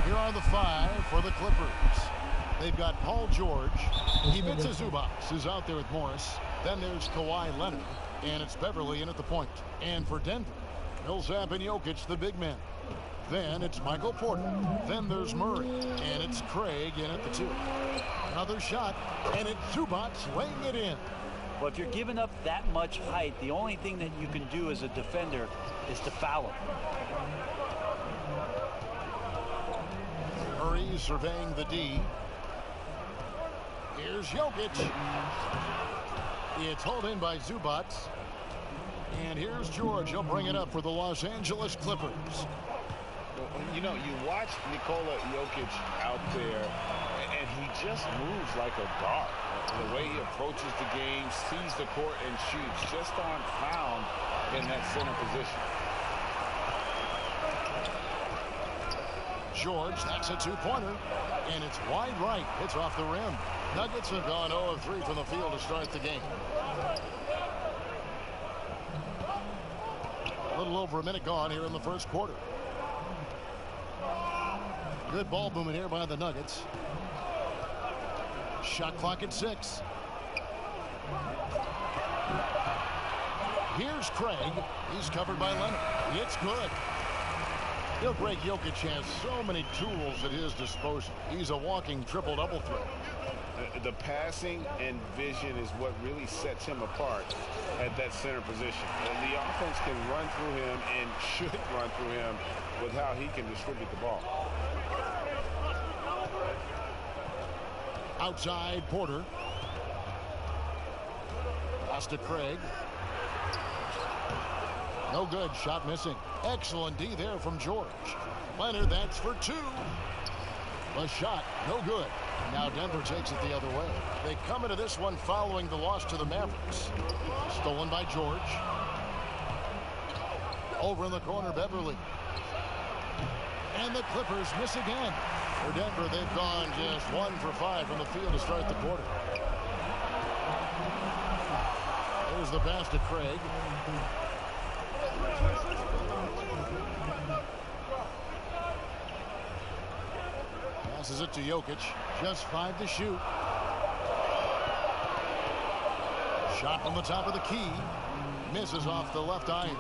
Here are the five for the Clippers. They've got Paul George. Ivica Zubac is out there with Morris. Then there's Kawhi Leonard. And it's Beverly in at the point. And for Denver, Millsap and Jokic, the big men. Then it's Michael Porter. Then there's Murray. And it's Craig in at the two. Another shot. And it's Zubac laying it in. Well, if you're giving up that much height, the only thing that you can do as a defender is to foul him. Murray surveying the D. Here's Jokic. It's hauled in by Zubac. And here's George. He'll bring it up for the Los Angeles Clippers. You know, you watch Nikola Jokic out there, and he just moves like a guard. The way he approaches the game, sees the court, and shoots just aren't found in that center position. George, that's a two-pointer, and it's wide right. It's off the rim. Nuggets have gone 0 of 3 from the field to start the game. A little over a minute gone here in the first quarter. Good ball movement here by the Nuggets. Shot clock at 6. Here's Craig. He's covered by Leonard. It's good. Greg Jokic has so many tools at his disposal. He's a walking triple-double threat. The passing and vision is what really sets him apart at that center position. The offense can run through him and should run through him with how he can distribute the ball. Outside Porter. Pass to Craig. No good. Shot missing. Excellent D there from George. Leonard, that's for 2. The shot, no good. Now Denver takes it the other way. They come into this one following the loss to the Mavericks. Stolen by George. Over in the corner, Beverly. And the Clippers miss again. For Denver, they've gone just 1 for 5 from the field to start the quarter. Here's the pass to Craig. Passes it to Jokic. Just 5 to shoot. Shot from the top of the key. Misses off the left iron.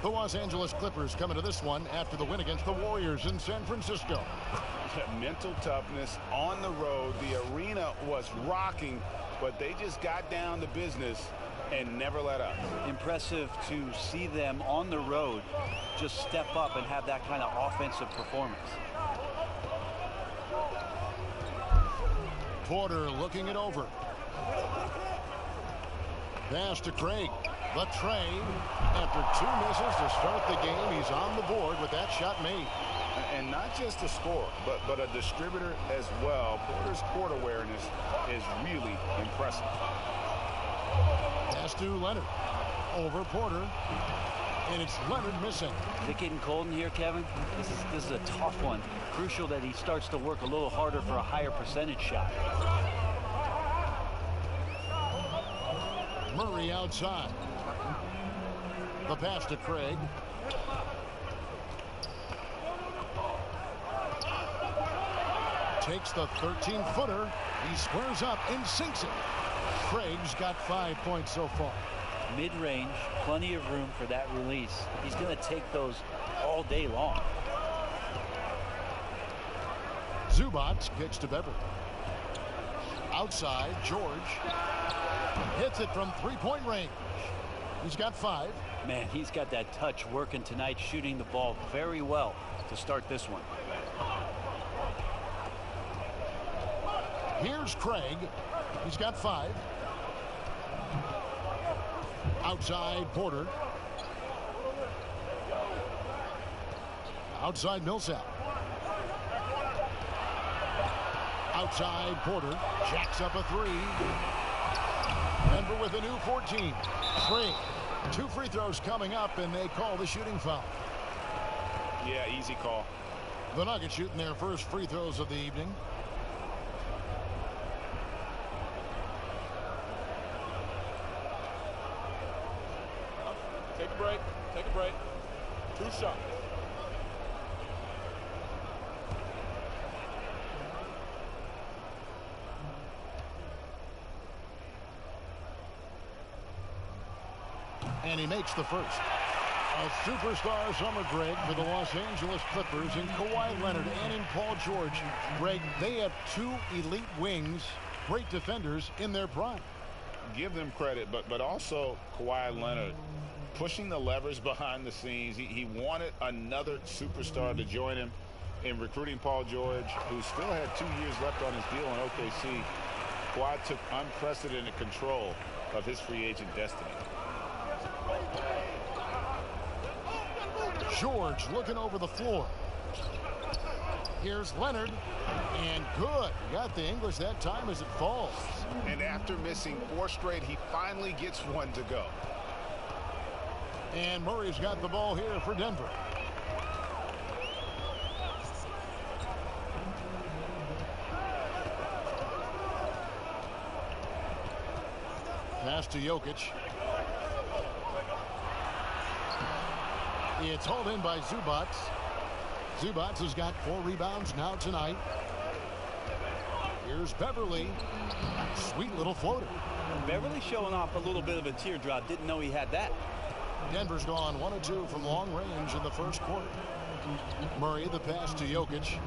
The Los Angeles Clippers coming to this one after the win against the Warriors in San Francisco. Mental toughness on the road. The arena was rocking, but they just got down to business and never let up. Impressive to see them on the road just step up and have that kind of offensive performance. Porter looking it over. Pass to Craig. The trade. After 2 misses to start the game, he's on the board with that shot made. And not just a scorer, but a distributor as well. Porter's court awareness is really impressive. Pass to Leonard. Over Porter. And it's Leonard missing. Is it getting cold in here, Kevin? This is a tough one. Crucial that he starts to work a little harder for a higher percentage shot. Murray outside. The pass to Craig. Takes the 13-footer. He squares up and sinks it. Craig's got 5 points so far. Mid-range, plenty of room for that release. He's going to take those all day long. Zubac kicks to Beverly. Outside, George hits it from 3-point range. He's got 5. Man, he's got that touch working tonight, shooting the ball very well to start this one. Here's Craig. He's got 5. Outside Porter. Outside Millsap. Outside Porter. Jacks up a 3. Denver with a new 14. Craig. 2 free throws coming up, and they call the shooting foul. Yeah, easy call. The Nuggets shooting their first free throws of the evening. Take a break. Take a break. 2 shots. And he makes the first. A superstar summer, Greg, for the Los Angeles Clippers in Kawhi Leonard and in Paul George. Greg, they have two elite wings, great defenders in their prime. Give them credit, but also Kawhi Leonard pushing the levers behind the scenes. He wanted another superstar to join him in recruiting Paul George, who still had 2 years left on his deal in OKC. Kawhi took unprecedented control of his free agent destiny. George looking over the floor. Here's Leonard, and good. Got the English that time as it falls. And after missing 4 straight, he finally gets one to go. And Murray's got the ball here for Denver. Pass to Jokic. It's hauled in by Zubac. Zubac has got 4 rebounds now tonight. Here's Beverly. Sweet little floater. Beverly showing off a little bit of a teardrop. Didn't know he had that. Denver's gone 1 of 2 from long range in the first quarter. Murray, the pass to Jokic.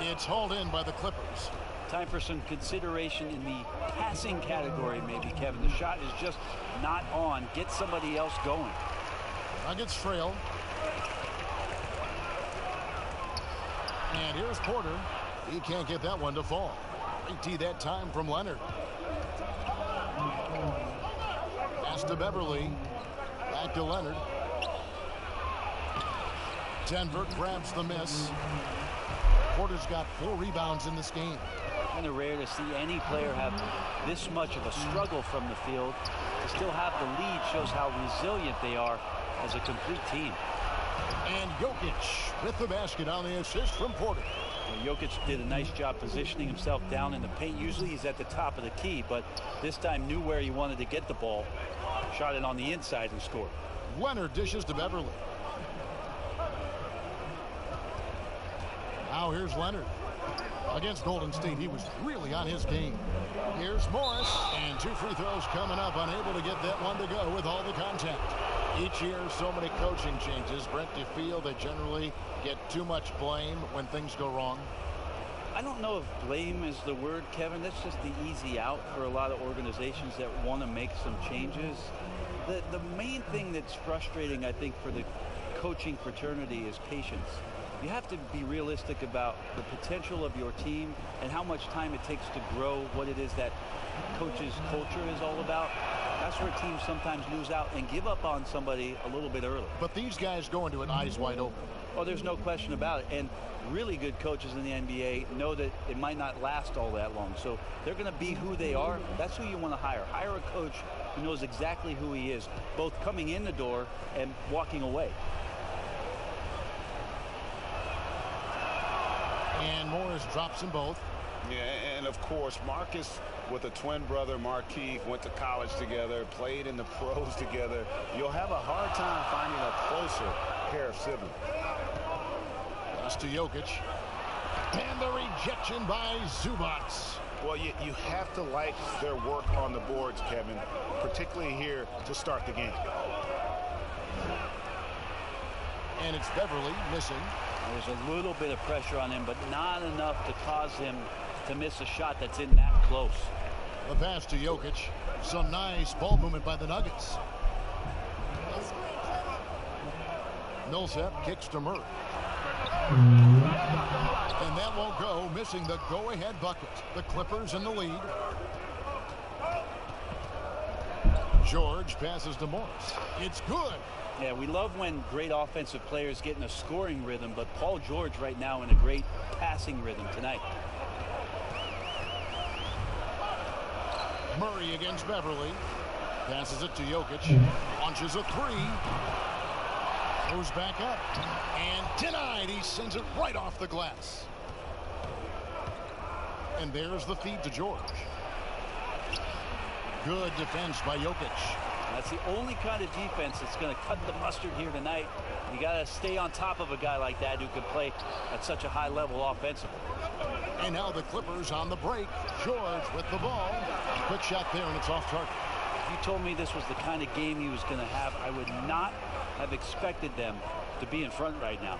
It's hauled in by the Clippers. Time for some consideration in the passing category, maybe, Kevin. The shot is just not on. Get somebody else going. Nuggets trail. And here's Porter. He can't get that one to fall. Great tee that time from Leonard. Pass to Beverly. Back to Leonard. Denver grabs the miss. Porter's got 4 rebounds in this game. Kind of rare to see any player have this much of a struggle from the field. To still have the lead shows how resilient they are as a complete team. And Jokic with the basket on the assist from Porter. Jokic did a nice job positioning himself down in the paint. Usually he's at the top of the key, but this time knew where he wanted to get the ball. Shot it on the inside and scored. Leonard dishes to Beverly. Now here's Leonard. Against Golden State, he was really on his game. Here's Morris, and 2 free throws coming up, unable to get that one to go with all the contact. Each year, so many coaching changes. Brent, do you feel they generally get too much blame when things go wrong? I don't know if blame is the word, Kevin. That's just the easy out for a lot of organizations that want to make some changes. The main thing that's frustrating, I think, for the coaching fraternity is patience. You have to be realistic about the potential of your team and how much time it takes to grow what it is that coach's culture is all about. That's where teams sometimes lose out and give up on somebody a little bit early. But these guys go into it eyes wide open. Oh, there's no question about it. And really good coaches in the NBA know that it might not last all that long. So they're going to be who they are. That's who you want to hire. Hire a coach who knows exactly who he is, both coming in the door and walking away. And Morris drops them both. Yeah, and of course, Marcus with a twin brother, Markieff, went to college together, played in the pros together. You'll have a hard time finding a closer pair of siblings. Pass to Jokic. And the rejection by Zubac. Well, you have to like their work on the boards, Kevin, particularly here to start the game. And it's Beverly missing. There's a little bit of pressure on him, but not enough to cause him to miss a shot that's in that close. The pass to Jokic. Some nice ball movement by the Nuggets. Millsap kicks to Murray. And that won't go, missing the go-ahead bucket. The Clippers in the lead. George passes to Morris. It's good. Yeah, we love when great offensive players get in a scoring rhythm, but Paul George right now in a great passing rhythm tonight. Murray against Beverly. Passes it to Jokic. Launches a 3. Goes back up. And denied. He sends it right off the glass. And there's the feed to George. Good defense by Jokic. That's the only kind of defense that's going to cut the mustard here tonight. You got to stay on top of a guy like that who can play at such a high level offensively. And now the Clippers on the break. George with the ball. Quick shot there, and it's off target. If you told me this was the kind of game he was going to have, I would not have expected them to be in front right now.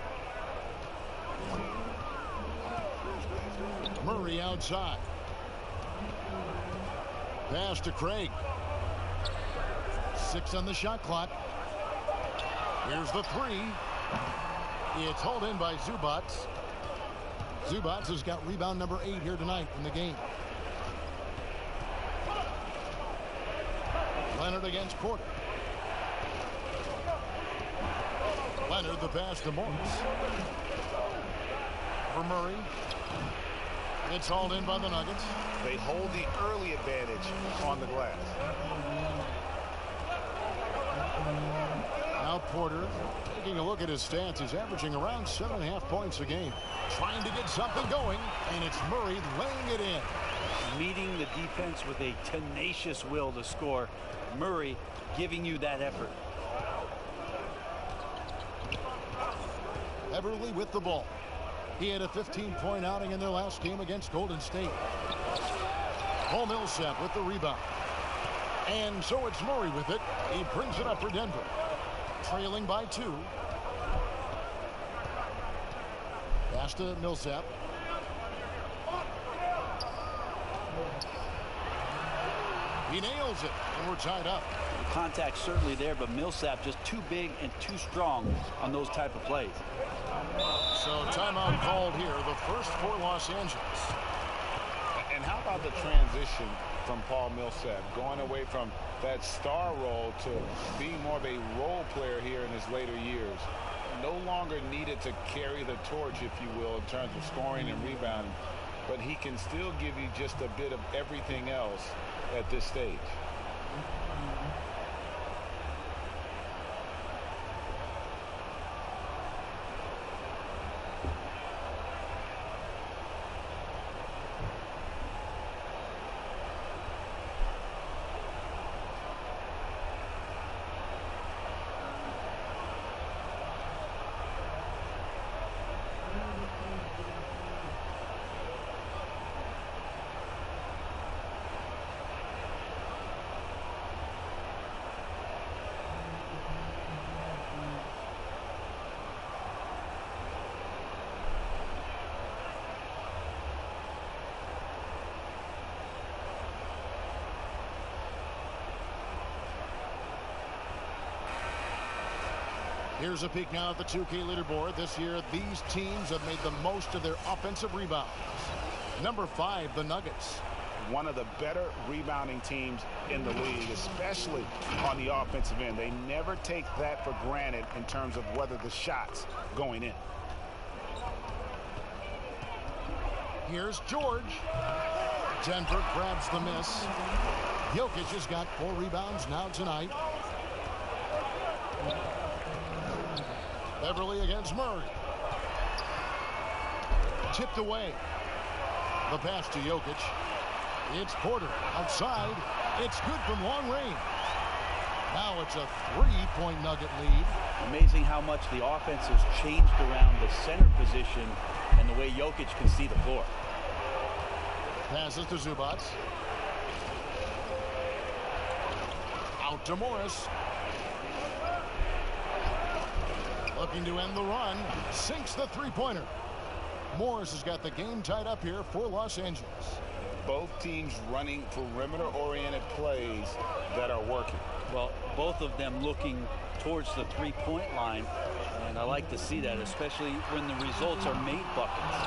Murray outside. Pass to Craig. 6 on the shot clock. Here's the 3. It's hauled in by Zubac. Zubac has got rebound number 8 here tonight in the game. Leonard against Porter. Leonard the pass to Morris. For Murray. It's hauled in by the Nuggets. They hold the early advantage on the glass. Now Porter, taking a look at his stats, he's averaging around 7.5 points a game. Trying to get something going, and it's Murray laying it in. Meeting the defense with a tenacious will to score. Murray giving you that effort. Beverly with the ball. He had a 15-point outing in their last game against Golden State. Paul Millsap with the rebound. And so it's Murray with it. He brings it up for Denver. Trailing by 2. Pass to Millsap. He nails it, and we're tied up. The contact's certainly there, but Millsap just too big and too strong on those type of plays. So timeout called here, the first for Los Angeles. And how about the transition from Paul Millsap, going away from that star role to being more of a role player here in his later years. No longer needed to carry the torch, if you will, in terms of scoring and rebounding, but he can still give you just a bit of everything else at this stage. Here's a peek now at the 2K leaderboard. This year, these teams have made the most of their offensive rebounds. Number 5, the Nuggets. One of the better rebounding teams in the league, especially on the offensive end. They never take that for granted in terms of whether the shot's going in. Here's George. Denver grabs the miss. Jokic has got 4 rebounds now tonight. Beverly against Murray. Tipped away. The pass to Jokic. It's Porter outside. It's good from long range. Now it's a 3-point Nugget lead. Amazing how much the offense has changed around the center position and the way Jokic can see the floor. Passes to Zubac. Out to Morris. Looking to end the run. Sinks the 3-pointer. Morris has got the game tied up here for Los Angeles. Both teams running perimeter-oriented plays that are working. Well, both of them looking towards the 3-point line, and I like to see that, especially when the results are made buckets.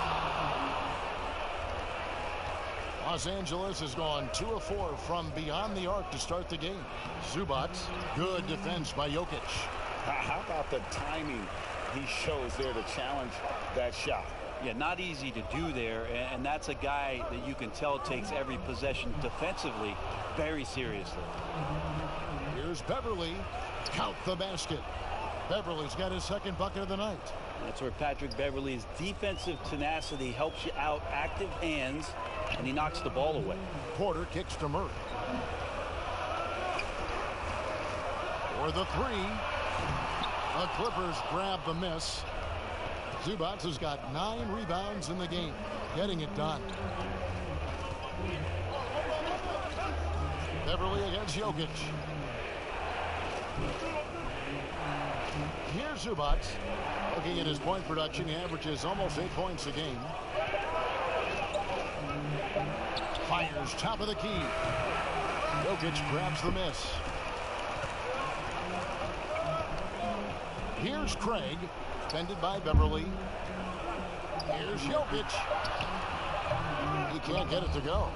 Los Angeles has gone 2 of 4 from beyond the arc to start the game. Zubac, good defense by Jokic. How about the timing he shows there to challenge that shot? Yeah, not easy to do there, and that's a guy that you can tell takes every possession defensively very seriously. Here's Beverly. Count the basket. Beverly's got his second bucket of the night. That's where Patrick Beverly's defensive tenacity helps you out, active hands, and he knocks the ball away. Porter kicks to Murray. for the three. The Clippers grab the miss. Zubac has got 9 rebounds in the game, getting it done. Beverly against Jokic. Here's Zubac. Looking at his point production, he averages almost 8 points a game. Fires top of the key. Jokic grabs the miss. Here's Craig, defended by Beverly. Here's Jokic. He can't get it to go.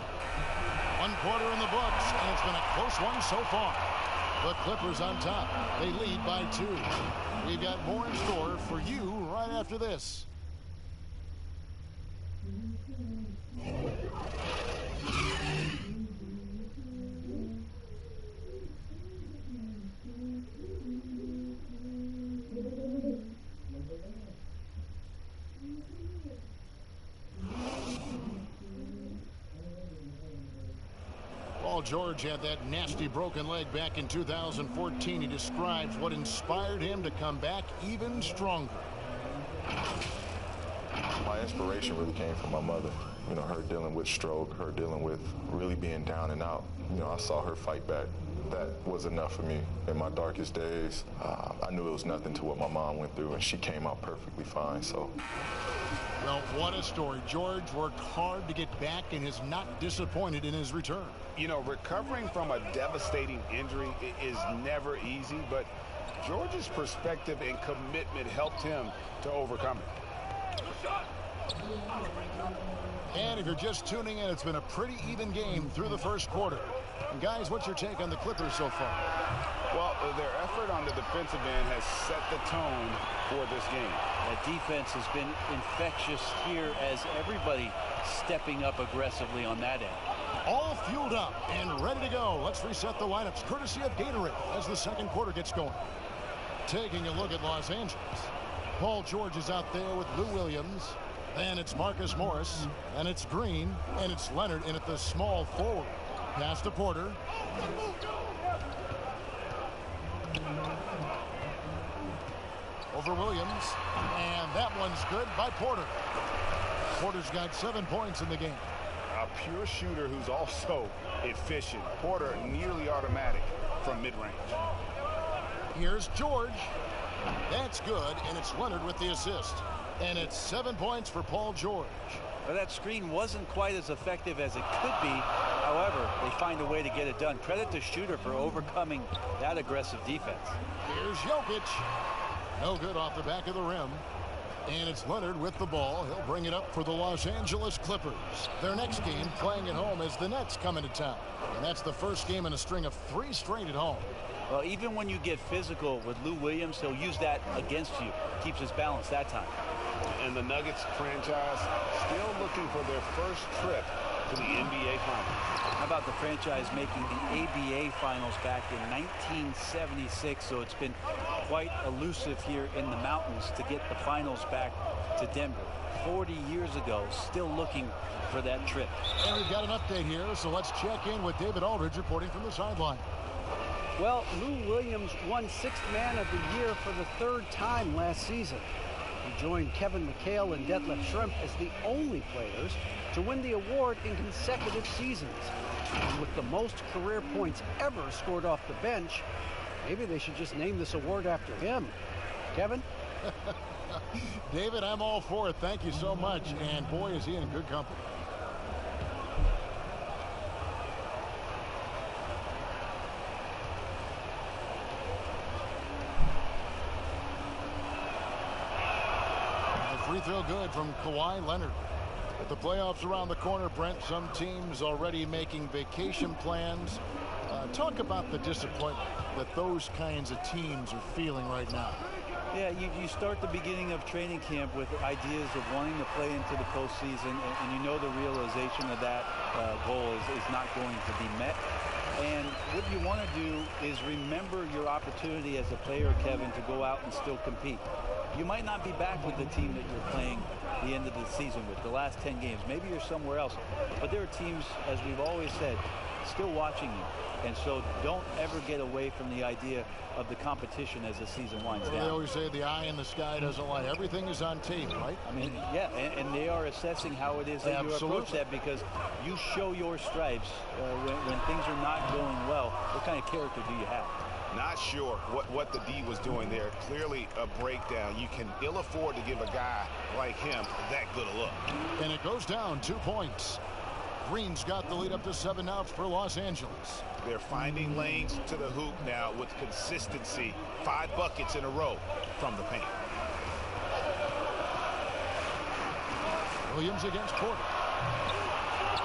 1 quarter in the books, and it's been a close one so far. The Clippers on top. They lead by 2. We've got more in store for you right after this. Paul George had that nasty broken leg back in 2014. He describes what inspired him to come back even stronger. My inspiration really came from my mother. You know, her dealing with stroke, her dealing with really being down and out. You know, I saw her fight back. That was enough for me. In my darkest days, I knew it was nothing to what my mom went through, and she came out perfectly fine, so. Well, what a story. George worked hard to get back and is not disappointed in his return. You know, recovering from a devastating injury is never easy, but George's perspective and commitment helped him to overcome it. And if you're just tuning in, it's been a pretty even game through the first quarter. And guys, what's your take on the Clippers so far? Well, their effort on the defensive end has set the tone for this game. That defense has been infectious here as everybody stepping up aggressively on that end. All fueled up and ready to go. Let's reset the lineups courtesy of Gatorade as the second quarter gets going. Taking a look at Los Angeles. Paul George is out there with Lou Williams. Then it's Marcus Morris. And it's Green. And it's Leonard in at the small forward. Pass to Porter. Over Williams. And that one's good by Porter. Porter's got 7 points in the game. A pure shooter who's also efficient. Porter nearly automatic from mid-range. Here's George. That's good, and it's Leonard with the assist. And it's 7 points for Paul George. Well, that screen wasn't quite as effective as it could be. However, they find a way to get it done. Credit to Shooter for overcoming that aggressive defense. Here's Jokic. No good off the back of the rim. And it's Leonard with the ball. He'll bring it up for the Los Angeles Clippers. Their next game playing at home as the Nets come into town. And that's the first game in a string of 3 straight at home. Well, even when you get physical with Lou Williams, he'll use that against you. Keeps his balance that time. And the Nuggets franchise still looking for their first trip to the NBA Finals. How about the franchise making the ABA Finals back in 1976? So it's been quite elusive here in the mountains to get the finals back to Denver. 40 years ago, still looking for that trip. And we've got an update here, so let's check in with David Aldridge reporting from the sideline. Well, Lou Williams won 6th Man of the Year for the 3rd time last season. He joined Kevin McHale and Detlef Schrempf as the only players to win the award in consecutive seasons. And with the most career points ever scored off the bench, maybe they should just name this award after him. Kevin? David, I'm all for it. Thank you so much. And boy, is he in good company. Free throw good from Kawhi Leonard. With the playoffs around the corner, Brent, some teams already making vacation plans. Talk about the disappointment that those kinds of teams are feeling right now. Yeah, you start the beginning of training camp with ideas of wanting to play into the postseason, and you know the realization of that goal is not going to be met. And what you want to do is remember your opportunity as a player, Kevin, to go out and still compete. You might not be back with the team that you're playing the end of the season with, the last 10 games. Maybe you're somewhere else. But there are teams, as we've always said, still watching you. And so don't ever get away from the idea of the competition as the season winds down. They always say the eye in the sky doesn't lie. Everything is on tape, right? I mean, yeah, and they are assessing how it is that you approach that, because you show your stripes when things are not going well. What kind of character do you have? Not sure what the D was doing there. Clearly a breakdown. You can ill afford to give a guy like him that good a look. And it goes down 2 points. Green's got the lead up to 7 now for Los Angeles. They're finding lanes to the hoop now with consistency. 5 buckets in a row from the paint. Williams against Porter.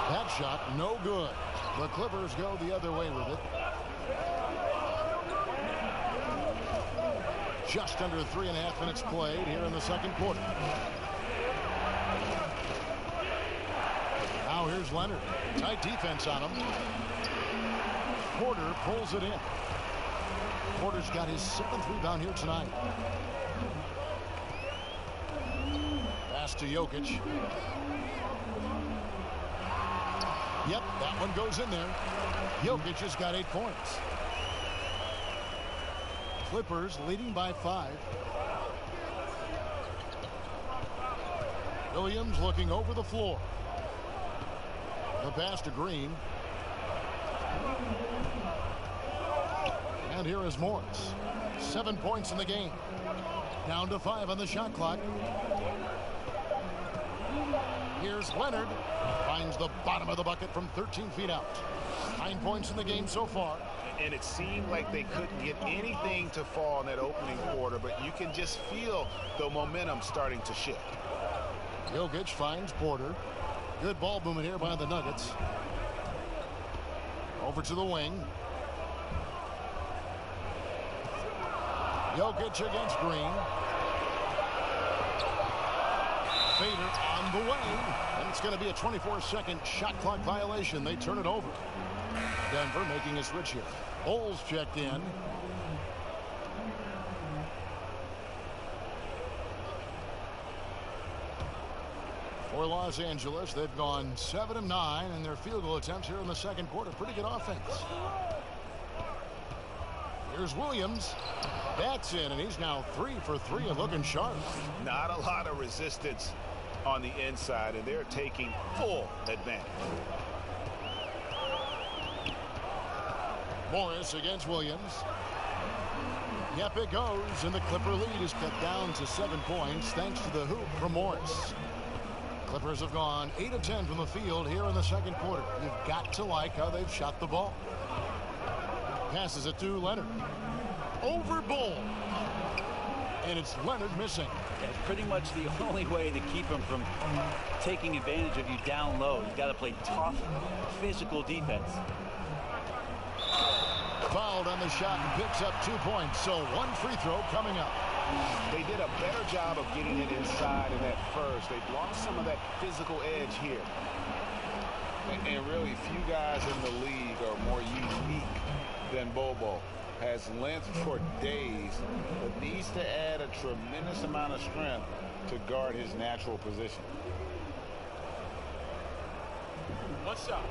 That shot no good. The Clippers go the other way with it. Just under 3.5 minutes played here in the second quarter. Now here's Leonard. Tight defense on him. Porter pulls it in. Porter's got his 7th rebound here tonight. Pass to Jokic. Yep, that one goes in there. Jokic has got 8 points. Clippers leading by 5. Williams looking over the floor. The pass to Green. And here is Morris. 7 points in the game. Down to 5 on the shot clock. Here's Leonard. Finds the bottom of the bucket from 13 feet out. 9 points in the game so far. And it seemed like they couldn't get anything to fall in that opening quarter, but you can just feel the momentum starting to shift. Jokic finds Porter. Good ball movement here by the Nuggets. Over to the wing. Jokic against Green. Fader on the way. And it's going to be a 24-second shot clock violation. They turn it over. Denver making a switch here. Bulls checked in. For Los Angeles, they've gone 7 of 9 in their field goal attempts here in the second quarter. Pretty good offense. Here's Williams. That's in, and he's now 3 for 3 and looking sharp. Not a lot of resistance on the inside, and they're taking full advantage. Morris against Williams. Yep, it goes, and the Clipper lead is cut down to 7 points thanks to the hoop from Morris. Clippers have gone 8 of 10 from the field here in the second quarter. You've got to like how they've shot the ball. Passes it to Leonard. Over Bull. And it's Leonard missing. It's pretty much the only way to keep him from taking advantage of you down low. You've got to play tough, physical defense. Fouled on the shot and picks up 2 points. So 1 free throw coming up. They did a better job of getting it inside in that first. They've lost some of that physical edge here. And really, few guys in the league are more unique than Bobo. Has length for days, but needs to add a tremendous amount of strength to guard his natural position. One shot.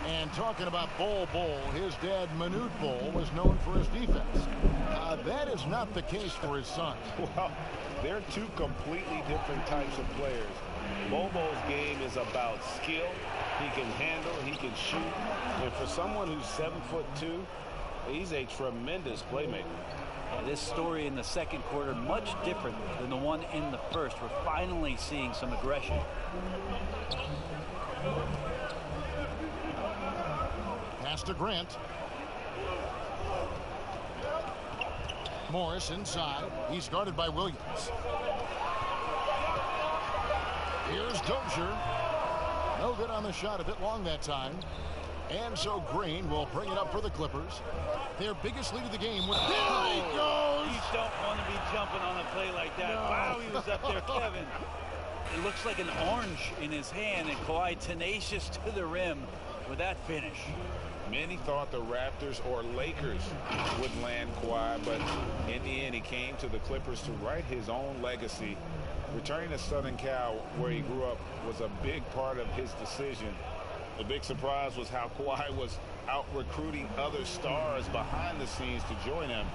And talking about Bol, his dad, Manute Bol, was known for his defense. That is not the case for his son. Well, they're 2 completely different types of players. Bobo's game is about skill. He can handle, he can shoot. And for someone who's 7'2", he's a tremendous playmaker. Yeah, this story in the second quarter, much different than the one in the first. We're finally seeing some aggression. Pass to Grant. Morris inside. He's guarded by Williams. Here's Dozier. No good on the shot. A bit long that time. And so Green will bring it up for the Clippers. Their biggest lead of the game. There he goes. You don't want to be jumping on a play like that. No. Wow, he was up there, Kevin. it looks like an orange in his hand, and Kawhi tenacious to the rim with that finish. Many thought the Raptors or Lakers would land Kawhi, but in the end, he came to the Clippers to write his own legacy. Returning to Southern Cal, where he grew up, was a big part of his decision. The big surprise was how Kawhi was out recruiting other stars behind the scenes to join him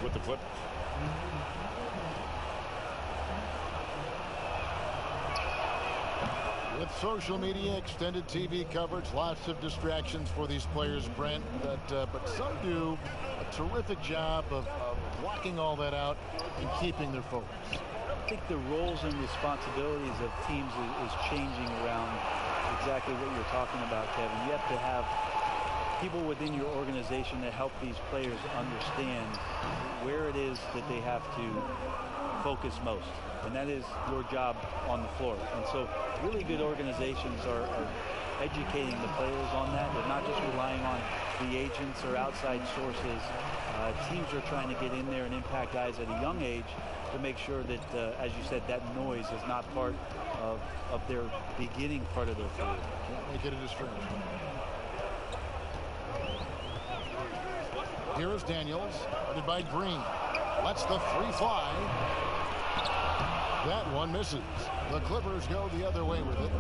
with the Clippers. With social media, extended TV coverage, lots of distractions for these players, Brent. But some do a terrific job of blocking all that out and keeping their focus. I think the roles and responsibilities of teams is changing around exactly what you're talking about, Kevin. You have to have people within your organization that help these players understand where it is that they have to focus most, and that is your job on the floor. And so really good organizations are educating the players on that. They're not just relying on the agents or outside sources. Teams are trying to get in there and impact guys at a young age to make sure that, as you said, that noise is not part of their beginning part of their career. Can't make it a distraction. Here is Daniels, guarded by Green. Lets the three fly. That one misses. The Clippers go the other way with it.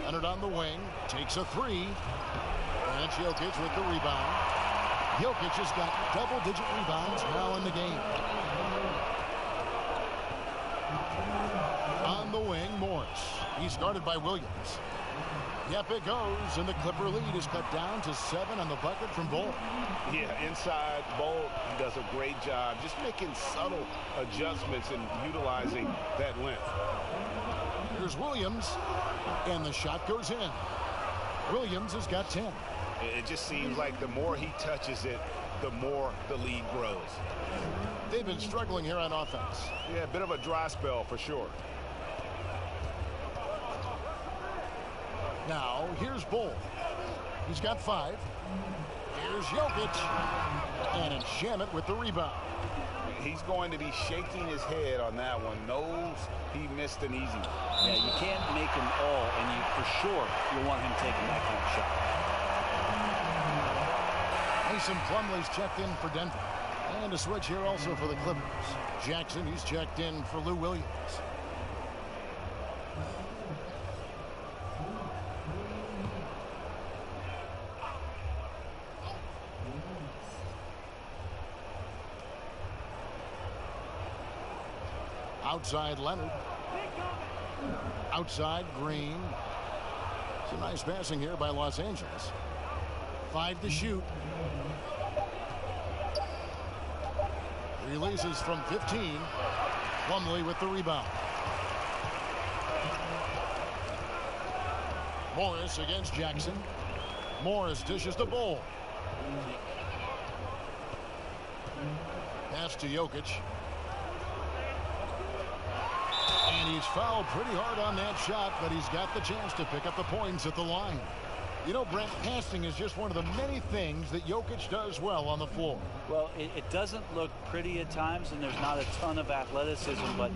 Leonard on the wing, takes a three. And it's Jokic with the rebound. Jokic has got double-digit rebounds now in the game. On the wing, Morris. He's guarded by Williams. Yep, it goes, and the Clipper lead is cut down to 7 on the bucket from Bol. Yeah, inside, Bol does a great job just making subtle adjustments and utilizing that length. Here's Williams, and the shot goes in. Williams has got 10. It just seems like the more he touches it, the more the lead grows. They've been struggling here on offense. Yeah, a bit of a dry spell for sure. Now, here's Bol. He's got 5. Here's Jokic. And it's Shamet with the rebound. He's going to be shaking his head on that one. Knows he missed an easy one. Yeah, you can't make him all, and for sure you want him taking that kind of shot. Mason Plumlee's checked in for Denver. And a switch here also for the Clippers. Jackson, he's checked in for Lou Williams. Outside Leonard. Outside Green. Some nice passing here by Los Angeles. 5 to shoot. Releases from 15. Plumlee with the rebound. Morris against Jackson. Morris dishes the Bol. Pass to Jokic. And he's fouled pretty hard on that shot, but he's got the chance to pick up the points at the line. You know, Brent, passing is just one of the many things that Jokic does well on the floor. Well, it doesn't look pretty at times, and there's not a ton of athleticism, but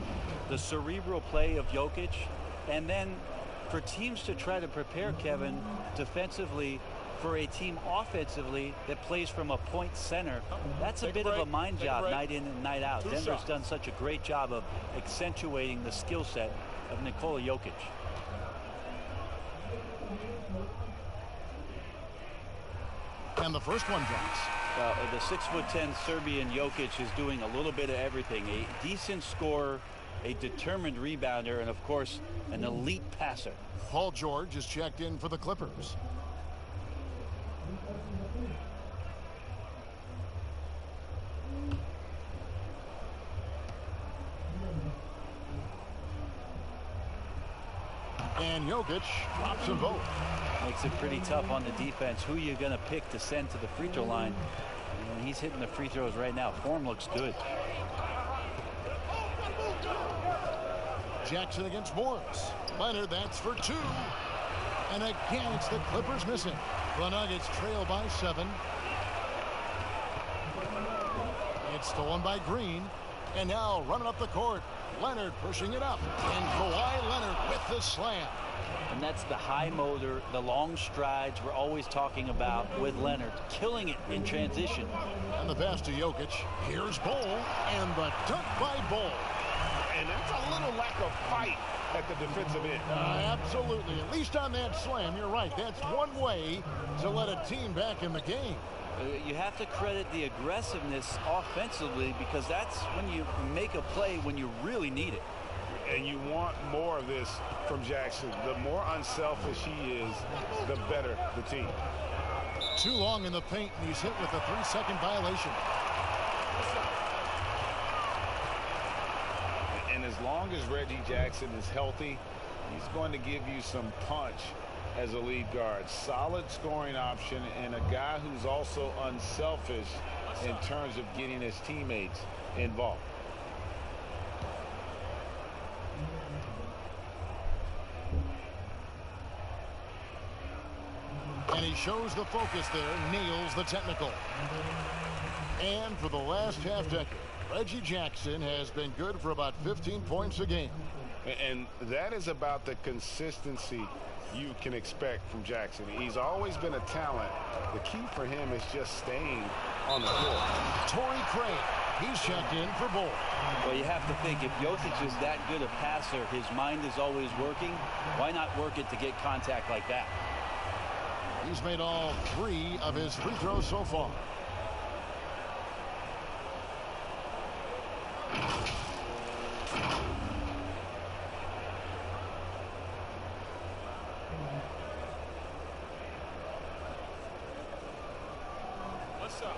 the cerebral play of Jokic, and then for teams to try to prepare, Kevin, defensively for a team offensively that plays from a point center, that's a bit of a mind job night in and night out. Denver's done such a great job of accentuating the skill set of Nikola Jokic. And the first one drops. The 6'10" Serbian Jokic is doing a little bit of everything. A decent scorer, a determined rebounder, and of course, an elite passer. Paul George is checked in for the Clippers. And Jokic drops them both. Makes it pretty tough on the defense. Who are you going to pick to send to the free throw line? And he's hitting the free throws right now. Form looks good. Jackson against Morris. Leonard, that's for 2. And again, it's the Clippers missing. The Nuggets trail by 7. It's stolen by Green. And now running up the court, Leonard pushing it up. And Kawhi Leonard with the slam. And that's the high motor, the long strides we're always talking about with Leonard, killing it in transition. And the pass to Jokic. Here's Bol, and the dunk by Bol. And that's a little lack of fight at the defensive end. Absolutely. At least on that slam, you're right. That's one way to let a team back in the game. You have to credit the aggressiveness offensively, because that's when you make a play when you really need it. And you want more of this from Jackson. The more unselfish he is, the better the team. Too long in the paint, and he's hit with a 3-second violation. And as long as Reggie Jackson is healthy, he's going to give you some punch as a lead guard. Solid scoring option, and a guy who's also unselfish in terms of getting his teammates involved. And he shows the focus there, nails the technical. And for the last half decade, Reggie Jackson has been good for about 15 points a game. And that is about the consistency you can expect from Jackson. He's always been a talent. The key for him is just staying on the floor. Torrey Craig, he's checked in for Bol. Well, you have to think, if Jokic is that good a passer, his mind is always working. Why not work it to get contact like that? He's made all 3 of his free throws so far. What's up?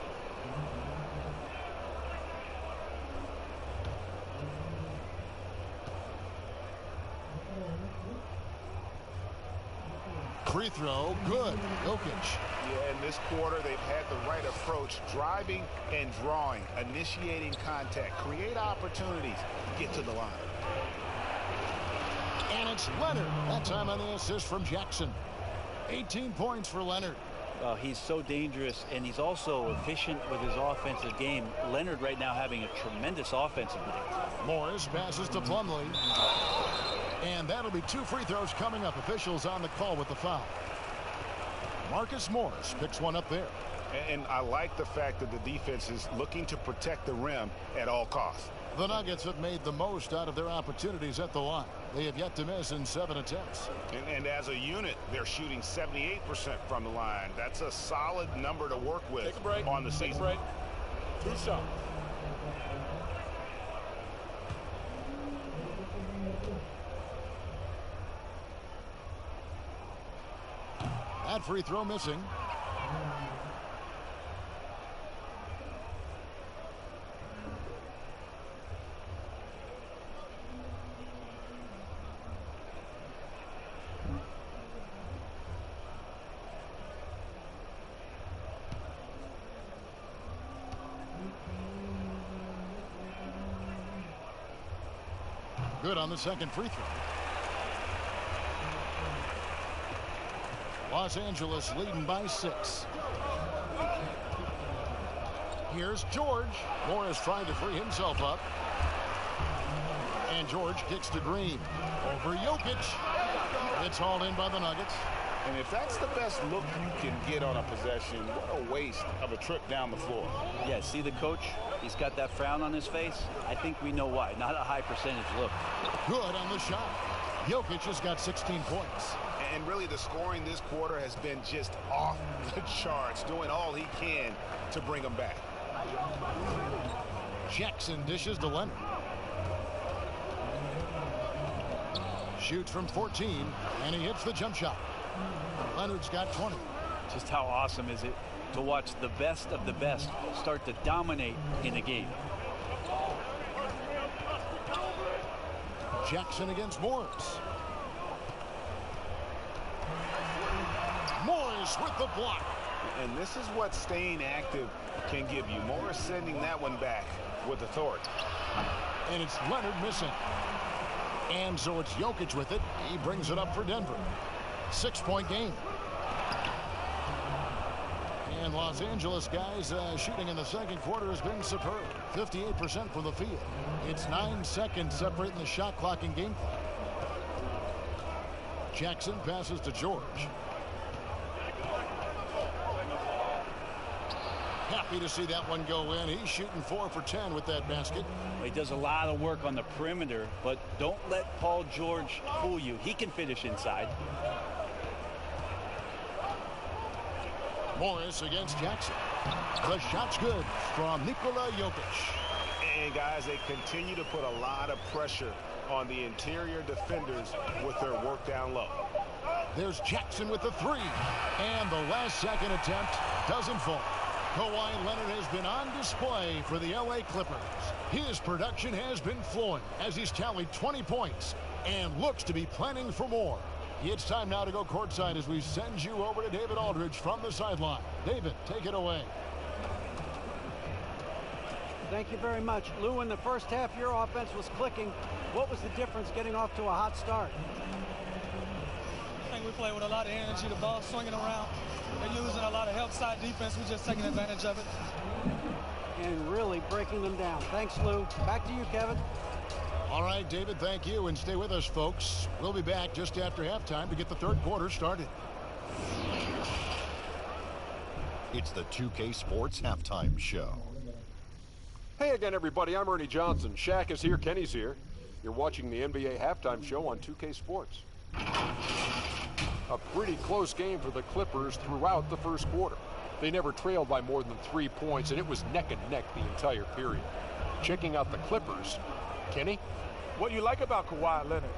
Free throw, good. Jokic. Yeah, in this quarter, they've had the right approach, driving and drawing, initiating contact, create opportunities, get to the line. And it's Leonard. That time on the assist from Jackson. 18 points for Leonard. He's so dangerous, and he's also efficient with his offensive game. Leonard right now having a tremendous offensive game. Morris passes to Plumlee. And that'll be 2 free throws coming up. Officials on the call with the foul. Marcus Morris picks one up there. And I like the fact that the defense is looking to protect the rim at all costs. The Nuggets have made the most out of their opportunities at the line. They have yet to miss in 7 attempts. And as a unit, they're shooting 78% from the line. That's a solid number to work with. Take a break. On the season. Take a break. 2 shots. That free throw missing. Good on the second free throw. Los Angeles leading by 6. Here's George. Morris trying to free himself up. And George kicks to Green. Over Jokic. It's hauled in by the Nuggets. And if that's the best look you can get on a possession, what a waste of a trip down the floor. Yeah, see the coach? He's got that frown on his face. I think we know why. Not a high percentage look. Good on the shot. Jokic has got 16 points. And really the scoring this quarter has been just off the charts, doing all he can to bring them back. Jackson dishes to Leonard. Shoots from 14, and he hits the jump shot. Leonard's got 20. Just how awesome is it to watch the best of the best start to dominate in a game? Jackson against Morris. Morris with the block. And this is what staying active can give you. Morris sending that one back with authority. And it's Leonard missing. And so it's Jokic with it. He brings it up for Denver. 6-point game. And Los Angeles guys shooting in the second quarter has been superb. 58% from the field. It's 9 seconds separating the shot clock and game clock. Jackson passes to George. Happy to see that one go in. He's shooting 4 for 10 with that basket. He does a lot of work on the perimeter, but don't let Paul George fool you. He can finish inside. Morris against Jackson. The shot's good from Nikola Jokic. And guys, they continue to put a lot of pressure on the interior defenders with their work down low. There's Jackson with the 3. And the last second attempt doesn't fall. Kawhi Leonard has been on display for the LA Clippers. His production has been flowing as he's tallied 20 points and looks to be planning for more. It's time now to go courtside as we send you over to David Aldridge from the sideline. David, take it away. Thank you very much. Lou, in the first half, your offense was clicking. What was the difference getting off to a hot start? I think we play with a lot of energy, the ball swinging around. They're using a lot of help side defense. We're just taking advantage of it. And really breaking them down. Thanks, Lou. Back to you, Kevin. All right, David, thank you. And stay with us, folks. We'll be back just after halftime to get the third quarter started. It's the 2K Sports Halftime Show. Hey again, everybody. I'm Ernie Johnson. Shaq is here. Kenny's here. You're watching the NBA Halftime Show on 2K Sports. A pretty close game for the Clippers throughout the first quarter. They never trailed by more than 3 points, and it was neck and neck the entire period. Checking out the Clippers, Kenny? What you like about Kawhi Leonard,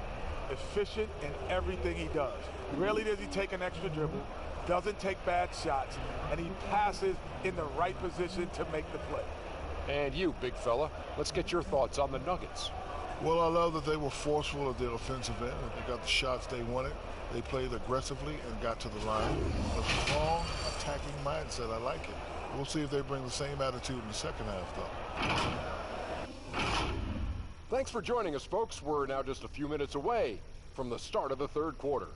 efficient in everything he does. Rarely does he take an extra dribble, doesn't take bad shots, and he passes in the right position to make the play. And you, big fella, let's get your thoughts on the Nuggets. Well, I love that they were forceful at their offensive end. They got the shots they wanted. They played aggressively and got to the line. A strong attacking mindset. I like it. We'll see if they bring the same attitude in the second half, though. Thanks for joining us, folks. We're now just a few minutes away from the start of the third quarter.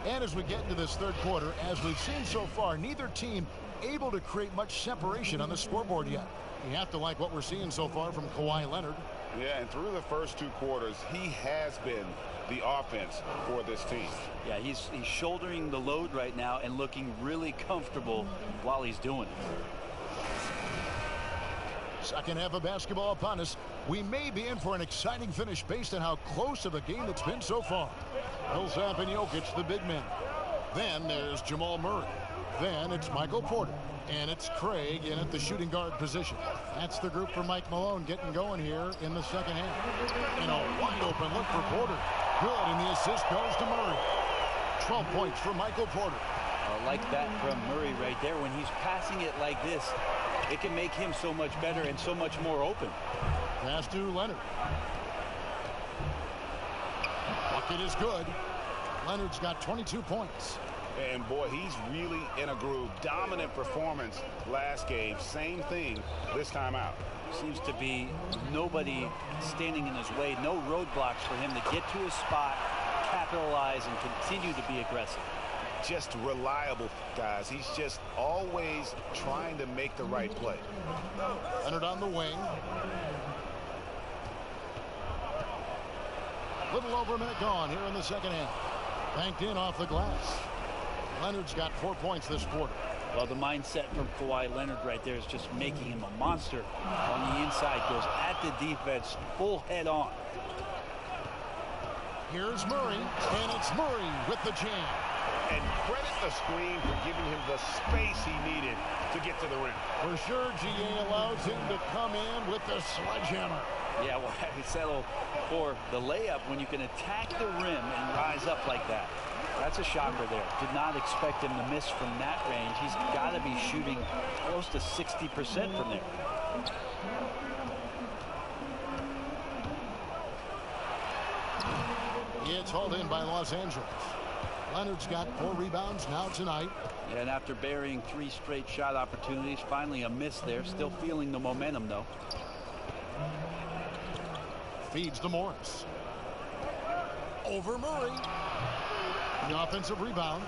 And as we get into this third quarter, as we've seen so far, neither team able to create much separation on the scoreboard yet. You have to like what we're seeing so far from Kawhi Leonard. Yeah, and through the first 2 quarters, he has been the offense for this team. Yeah, he's shouldering the load right now and looking really comfortable while he's doing it. Second half of basketball upon us. We may be in for an exciting finish based on how close of a game it's been so far. Millsap and Jokic, the big men. Then there's Jamal Murray. Then it's Michael Porter. And it's Craig in at the shooting guard position. That's the group for Mike Malone getting going here in the second half. And a wide open look for Porter. Good, and the assist goes to Murray. 12 points for Michael Porter. I like that from Murray right there. When he's passing it like this, it can make him so much better and so much more open. Pass to Leonard. Bucket is good. Leonard's got 22 points. And boy, he's really in a groove. Dominant performance last game. Same thing this time out. Seems to be nobody standing in his way. No roadblocks for him to get to his spot, capitalize, and continue to be aggressive. Just reliable, guys. He's just always trying to make the right play. Leonard on the wing. Little over a minute gone here in the second half. Banked in off the glass. Leonard's got 4 points this quarter. Well, the mindset from Kawhi Leonard right there is just making him a monster on the inside. Goes at the defense full head on. Here's Murray, and it's Murray with the jam. And credit the screen for giving him the space he needed to get to the rim. For sure, GA allows him to come in with the sledgehammer. Yeah, well, he settled for the layup when you can attack the rim and rise up like that. That's a shocker there. Did not expect him to miss from that range. He's got to be shooting close to 60% from there. It's hauled in by Los Angeles. Leonard's got 4 rebounds now tonight. Yeah, and after burying 3 straight shot opportunities, finally a miss there. Still feeling the momentum, though. Feeds to Morris. Over Murray. The offensive rebound.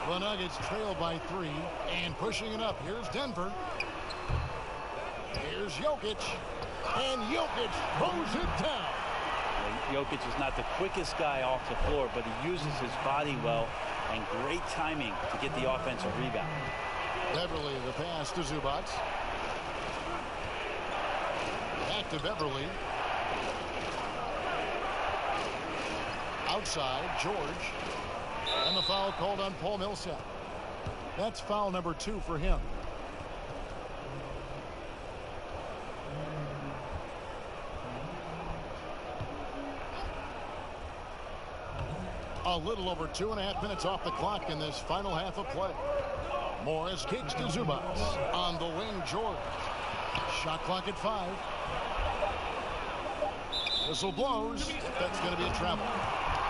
The Nuggets trail by 3 and pushing it up. Here's Denver. Here's Jokic. And Jokic throws it down. Jokic is not the quickest guy off the floor, but he uses his body well and great timing to get the offensive rebound. Beverly, the pass to Zubac. Back to Beverly. Outside, George. And the foul called on Paul Millsap. That's foul number 2 for him. A little over 2.5 minutes off the clock in this final half of play. Morris kicks to Zubac. On the wing, George. Shot clock at 5. Whistle blows. That's going to be a travel.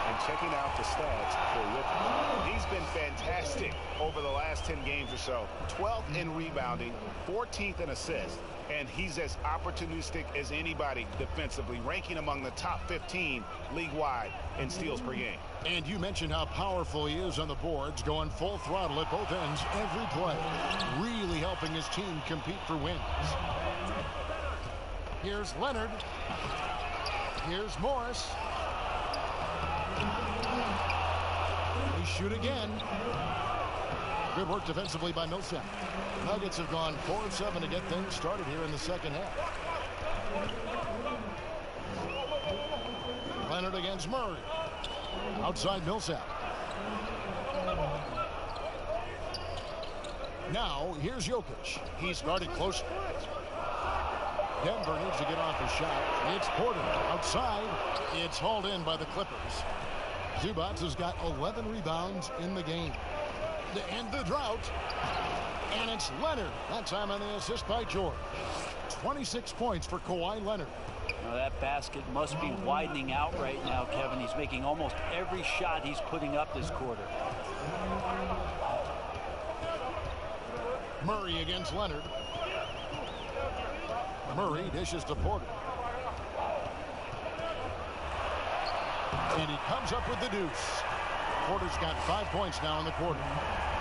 And checking out the stats for Jokic, he's been fantastic over the last 10 games or so. 12th in rebounding, 14th in assists, and he's as opportunistic as anybody defensively, ranking among the top 15 league-wide in steals per game. And you mentioned how powerful he is on the boards, going full throttle at both ends every play, really helping his team compete for wins. Here's Leonard. Here's Morris. They shoot again. Good work defensively by Millsap. Nuggets have gone 4 of 7 to get things started here in the second half. Leonard against Murray. Outside Millsap. Now here's Jokic. He's guarded close. Denver needs to get off a shot. It's Porter outside. It's hauled in by the Clippers. Zubac has got 11 rebounds in the game to end the drought. And it's Leonard. That time on the assist by George. 26 points for Kawhi Leonard. Now that basket must be widening out right now, Kevin. He's making almost every shot he's putting up this quarter. Murray against Leonard. Murray dishes to Porter. And he comes up with the deuce. Porter's got 5 points now in the quarter.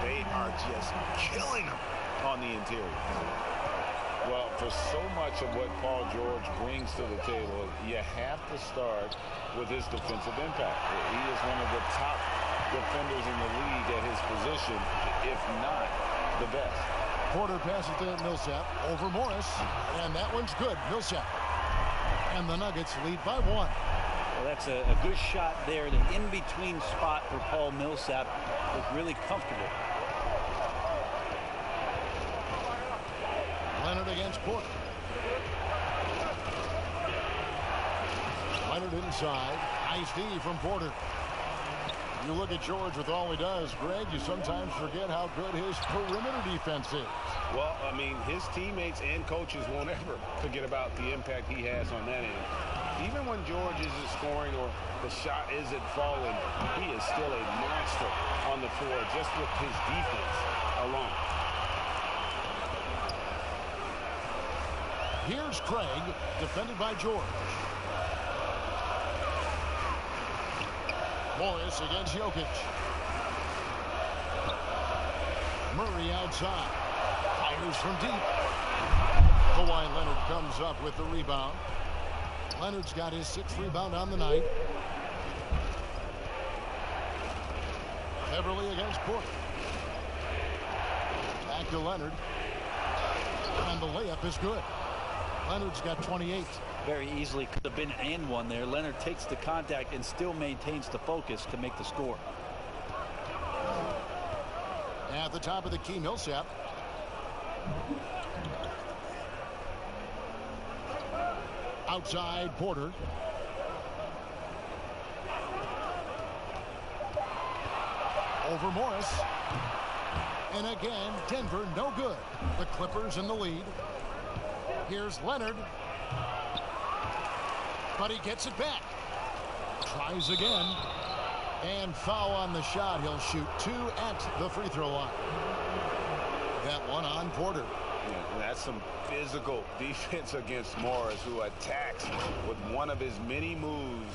They are just killing him on the interior. Well, for so much of what Paul George brings to the table, you have to start with his defensive impact. He is one of the top defenders in the league at his position, if not the best. Porter passes to Millsap over Morris, and that one's good. Millsap. And the Nuggets lead by 1. Well, that's a good shot there. The in-between spot for Paul Millsap looked really comfortable. Leonard against Porter. Leonard inside. Nice D from Porter. You look at George with all he does, Greg, you sometimes forget how good his perimeter defense is. Well, I mean, his teammates and coaches won't ever forget about the impact he has on that end. Even when George isn't scoring or the shot isn't falling, he is still a monster on the floor just with his defense alone. Here's Craig, defended by George. Morris against Jokic. Murray outside. Fires from deep. Kawhi Leonard comes up with the rebound. Leonard's got his 6th rebound on the night. Beverly against Porter. Back to Leonard. And the layup is good. Leonard's got 28. Very easily could have been and one there. Leonard takes the contact and still maintains the focus to make the score. At the top of the key, Millsap. Outside, Porter. Over Morris. And again, Denver no good. The Clippers in the lead. Here's Leonard. But he gets it back. Tries again. And foul on the shot. He'll shoot 2 at the free throw line. That one on Porter. Yeah, that's some physical defense against Morris, who attacks with one of his many moves.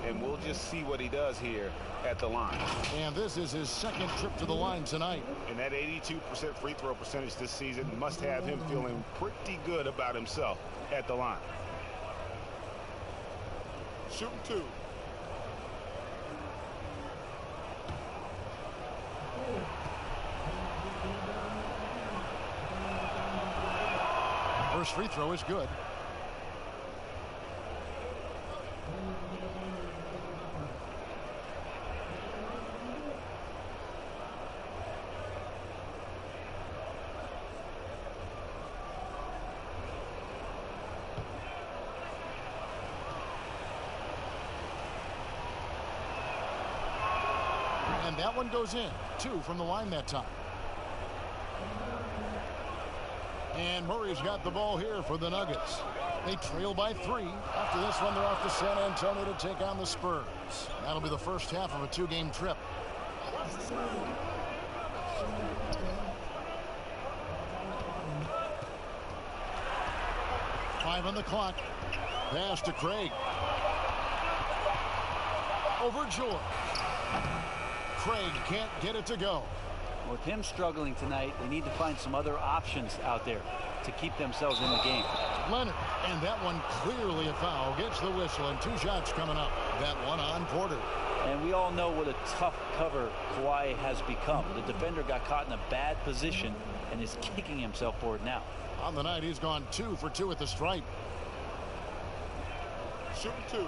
And we'll just see what he does here at the line. And this is his second trip to the line tonight. And that 82% free throw percentage this season must have him feeling pretty good about himself at the line. Shooting 2. First free throw is good. And that one goes in. 2 from the line that time. And Murray's got the ball here for the Nuggets. They trail by 3. After this one, they're off to San Antonio to take on the Spurs. That'll be the first half of a 2-game trip. Five on the clock. Pass to Craig. Over George. Craig can't get it to go. With him struggling tonight, they need to find some other options out there to keep themselves in the game. Leonard, and that one clearly a foul. Gets the whistle, and 2 shots coming up. That one on Porter. And we all know what a tough cover Kawhi has become. The defender got caught in a bad position and is kicking himself for it now. On the night, he's gone 2 for 2 at the stripe. Shooting 2.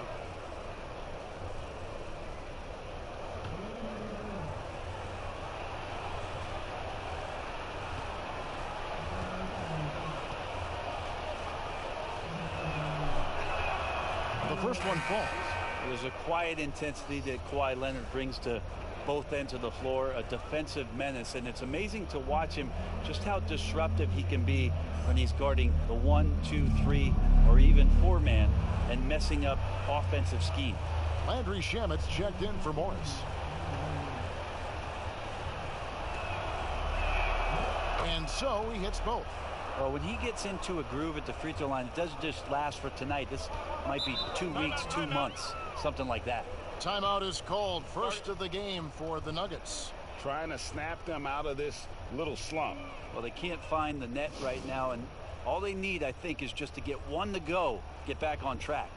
First one falls. There's a quiet intensity that Kawhi Leonard brings to both ends of the floor, a defensive menace, and it's amazing to watch him just how disruptive he can be when he's guarding the 1, 2, 3, or even 4-man and messing up offensive scheme. Landry Shamet's checked in for Morris. And so he hits both. Well, when he gets into a groove at the free throw line, it doesn't just last for tonight. This might be 2 weeks, 2 months, something like that. Timeout is called. First of the game for the Nuggets. Trying to snap them out of this little slump. Well, they can't find the net right now, and all they need, I think, is just to get one to go, get back on track.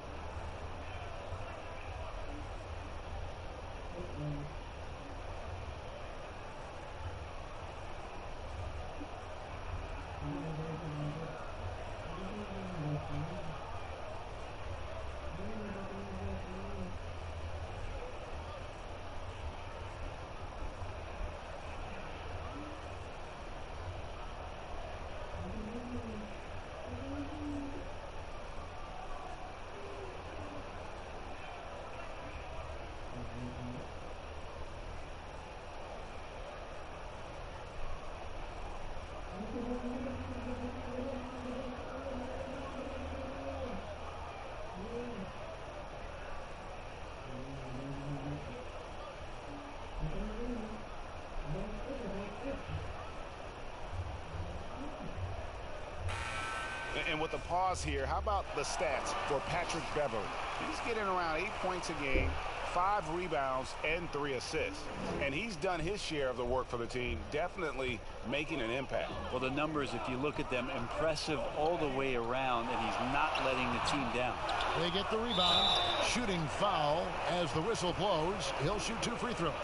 And with the pause here, how about the stats for Patrick Beverley? He's getting around 8 points a game, 5 rebounds, and 3 assists. And he's done his share of the work for the team, definitely making an impact. Well, the numbers, if you look at them, impressive all the way around, and he's not letting the team down. They get the rebound. Shooting foul as the whistle blows. He'll shoot 2 free throws.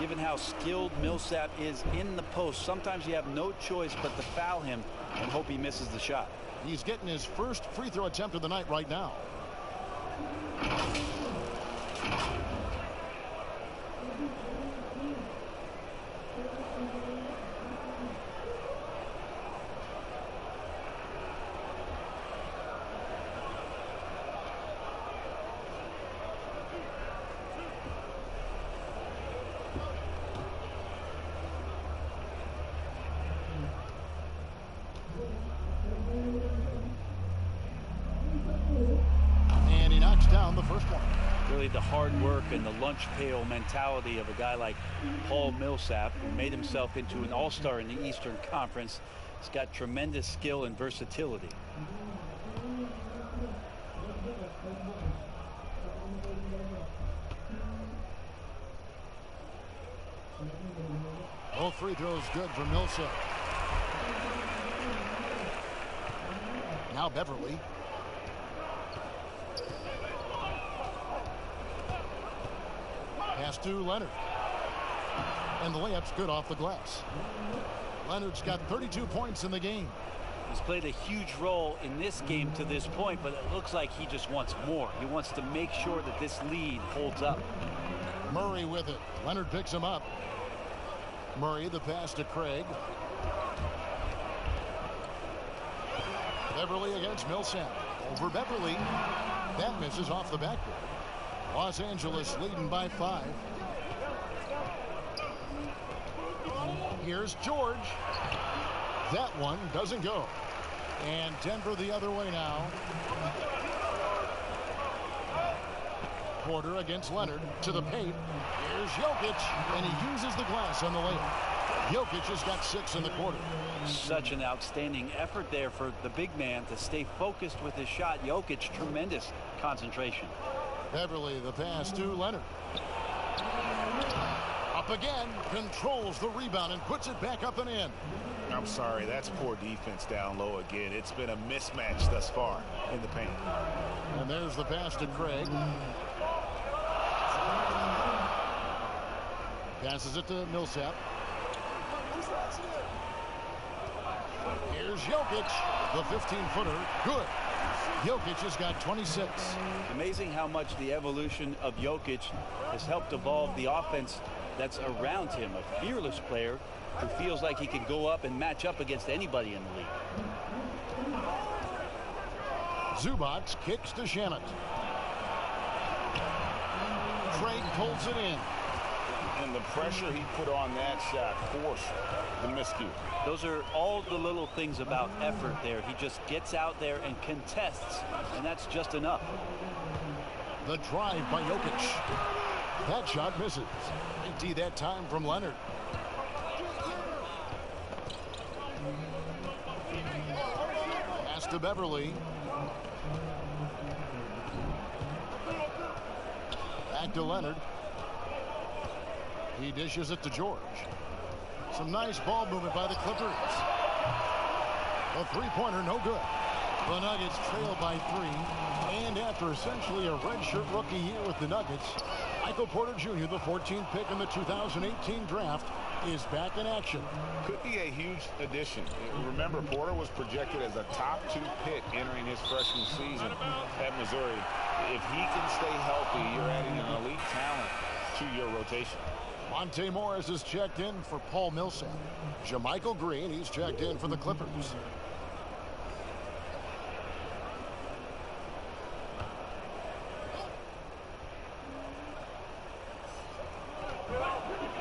Given how skilled Millsap is in the post, sometimes you have no choice but to foul him and hope he misses the shot. He's getting his first free throw attempt of the night right now. And he knocks down the first one. really the hard work and the lunch pail mentality of a guy like Paul Millsap, who made himself into an all-star in the Eastern Conference. He's got tremendous skill and versatility. All free throws good for Millsap. Now Beverly. Pass to Leonard. And the layup's good off the glass. Leonard's got 32 points in the game. He's played a huge role in this game to this point, but it looks like he just wants more. He wants to make sure that this lead holds up. Murray with it. Leonard picks him up. Murray, the pass to Craig. Beverly against Millsap. Over Beverly. That misses off the backboard. Los Angeles leading by 5. Here's George. That one doesn't go. And Denver the other way now. Porter against Leonard to the paint. Here's Jokic, and he uses the glass on the layup. Jokic has got 6 in the quarter. Such an outstanding effort there for the big man to stay focused with his shot. Jokic, tremendous concentration. Beverly, the pass to Leonard. Up again, controls the rebound and puts it back up and in. I'm sorry, that's poor defense down low again. It's been a mismatch thus far in the paint. And there's the pass to Craig. Passes it to Millsap. Here's Jokic, the 15-footer. Good. Jokic has got 26. Amazing how much the evolution of Jokic has helped evolve the offense that's around him. A fearless player who feels like he can go up and match up against anybody in the league. Zubac kicks to Shamet. Craig pulls it in. And the pressure he put on that shot forced the miscue. Those are all the little things about effort there. He just gets out there and contests, and that's just enough. The drive by Jokic. That shot misses. Empty that time from Leonard. Pass to Beverly. Back to Leonard. He dishes it to George. Some nice ball movement by the Clippers. A three-pointer, no good. The Nuggets trail by 3. And after essentially a redshirt rookie year with the Nuggets, Michael Porter Jr., the 14th pick in the 2018 draft, is back in action. Could be a huge addition. Remember, Porter was projected as a top 2 pick entering his freshman season at Missouri. If he can stay healthy, you're adding an elite talent to your rotation. Monte Morris is checked in for Paul Millsap. JaMychal Green, he's checked in for the Clippers.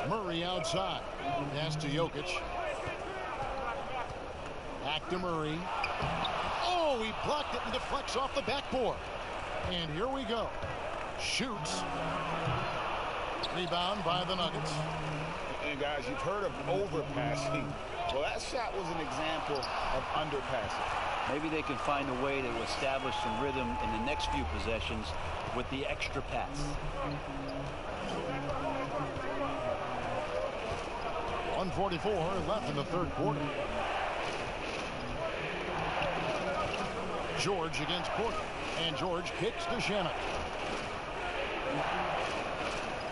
Murray outside. Pass to Jokic. Back to Murray. Oh, he blocked it and deflects off the backboard. And here we go. Shoots. Rebound by the Nuggets. And guys, you've heard of overpassing. Well, that shot was an example of underpassing. Maybe they can find a way to establish some rhythm in the next few possessions with the extra pass. .144 left in the third quarter. George against Porter. And George kicks to Shamet.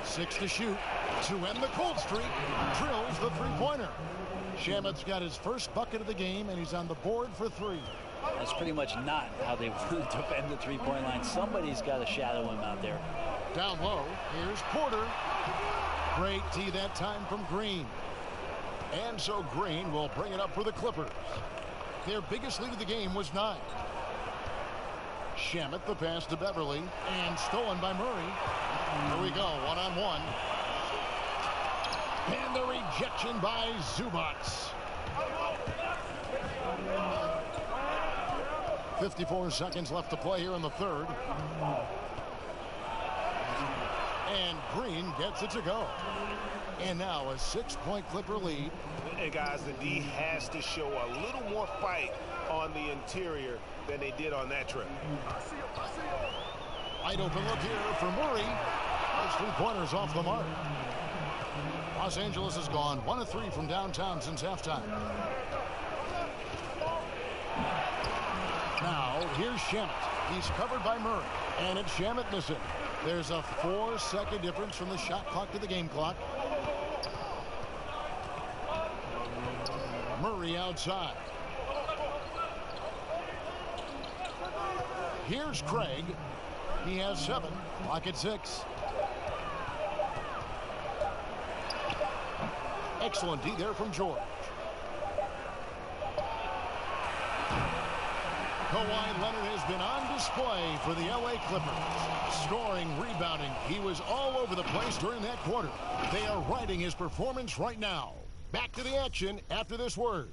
6 to shoot to end the cold streak. Drills the three-pointer. Shamet's got his first bucket of the game, and he's on the board for 3. That's pretty much not how they want to defend the three-point line. Somebody's got to shadow him out there. Down low, here's Porter. Great tee that time from Green. And so Green will bring it up for the Clippers. Their biggest lead of the game was 9. Shamet, the pass to Beverly, and stolen by Murray. Here we go, one-on-one. And the rejection by Zubac. 54 seconds left to play here in the third. And Green gets it to go. And now a 6-point Clipper lead. And guys, the D has to show a little more fight on the interior than they did on that trip. Wide open look here for Murray. Those 3 pointers off the mark. Los Angeles has gone 1 of 3 from downtown since halftime. Now, here's Shamet. He's covered by Murray. And it's Shamet missing. There's a 4-second difference from the shot clock to the game clock. Murray outside. Here's Craig. He has 7. Clock at 6. Excellent D there from George. Kawhi Leonard has been on display for the LA Clippers. Scoring, rebounding. He was all over the place during that quarter. They are riding his performance right now. Back to the action after this word.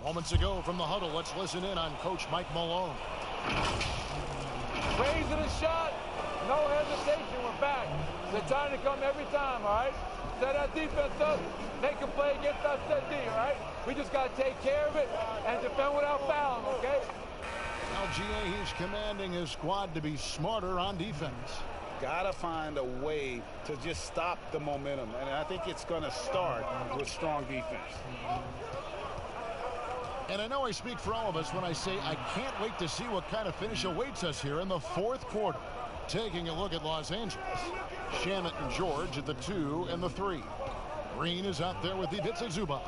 Moments ago from the huddle, let's listen in on Coach Mike Malone. Raising the shot, no hesitation, we're back. The time to come every time, all right? Set that defense up, make a play against us set D, all right? We just got to take care of it and defend without fouling, okay? LGA, he's commanding his squad to be smarter on defense. Gotta find a way to just stop the momentum, and I think it's going to start with strong defense. And I know I speak for all of us when I say I can't wait to see what kind of finish awaits us here in the 4th quarter. Taking a look at Los Angeles. Shamet and George at the 2 and the 3. Green is out there with Ivica Zubac.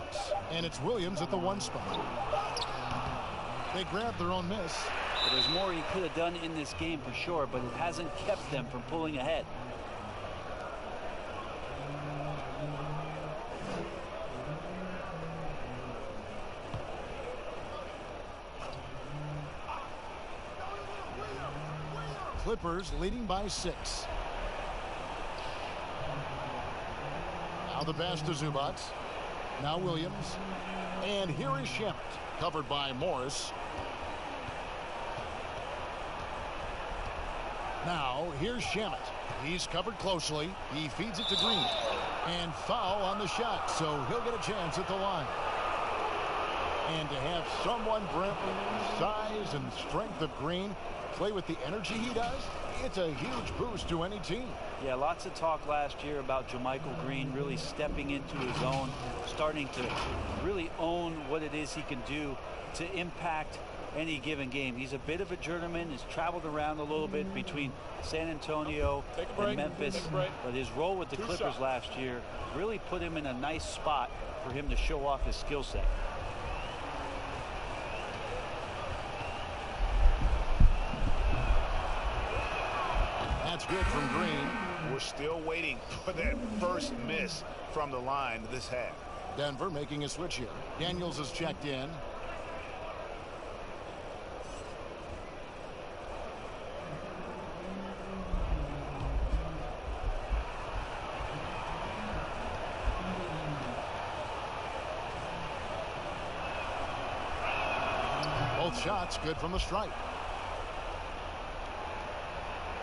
And it's Williams at the 1 spot. They grabbed their own miss. Well, there's more he could have done in this game for sure, but it hasn't kept them from pulling ahead. Clippers leading by 6. Now the pass to Zubac. Now Williams. And here is Shamet, covered by Morris. Now here's Shamet. He's covered closely. He feeds it to Green. And foul on the shot, so he'll get a chance at the line. And to have someone, Brent, with size and strength of Green play with the energy he does, it's a huge boost to any team. Yeah, lots of talk last year about JaMychal Green really stepping into his own, starting to really own what it is he can do to impact any given game. He's a bit of a journeyman. He's traveled around a little bit between San Antonio and Memphis, but his role with the Clippers last year really put him in a nice spot for him to show off his skill set. That's good from Green. We're still waiting for that first miss from the line this half. Denver making a switch here. Daniels is checked in. Both shots good from the stripe.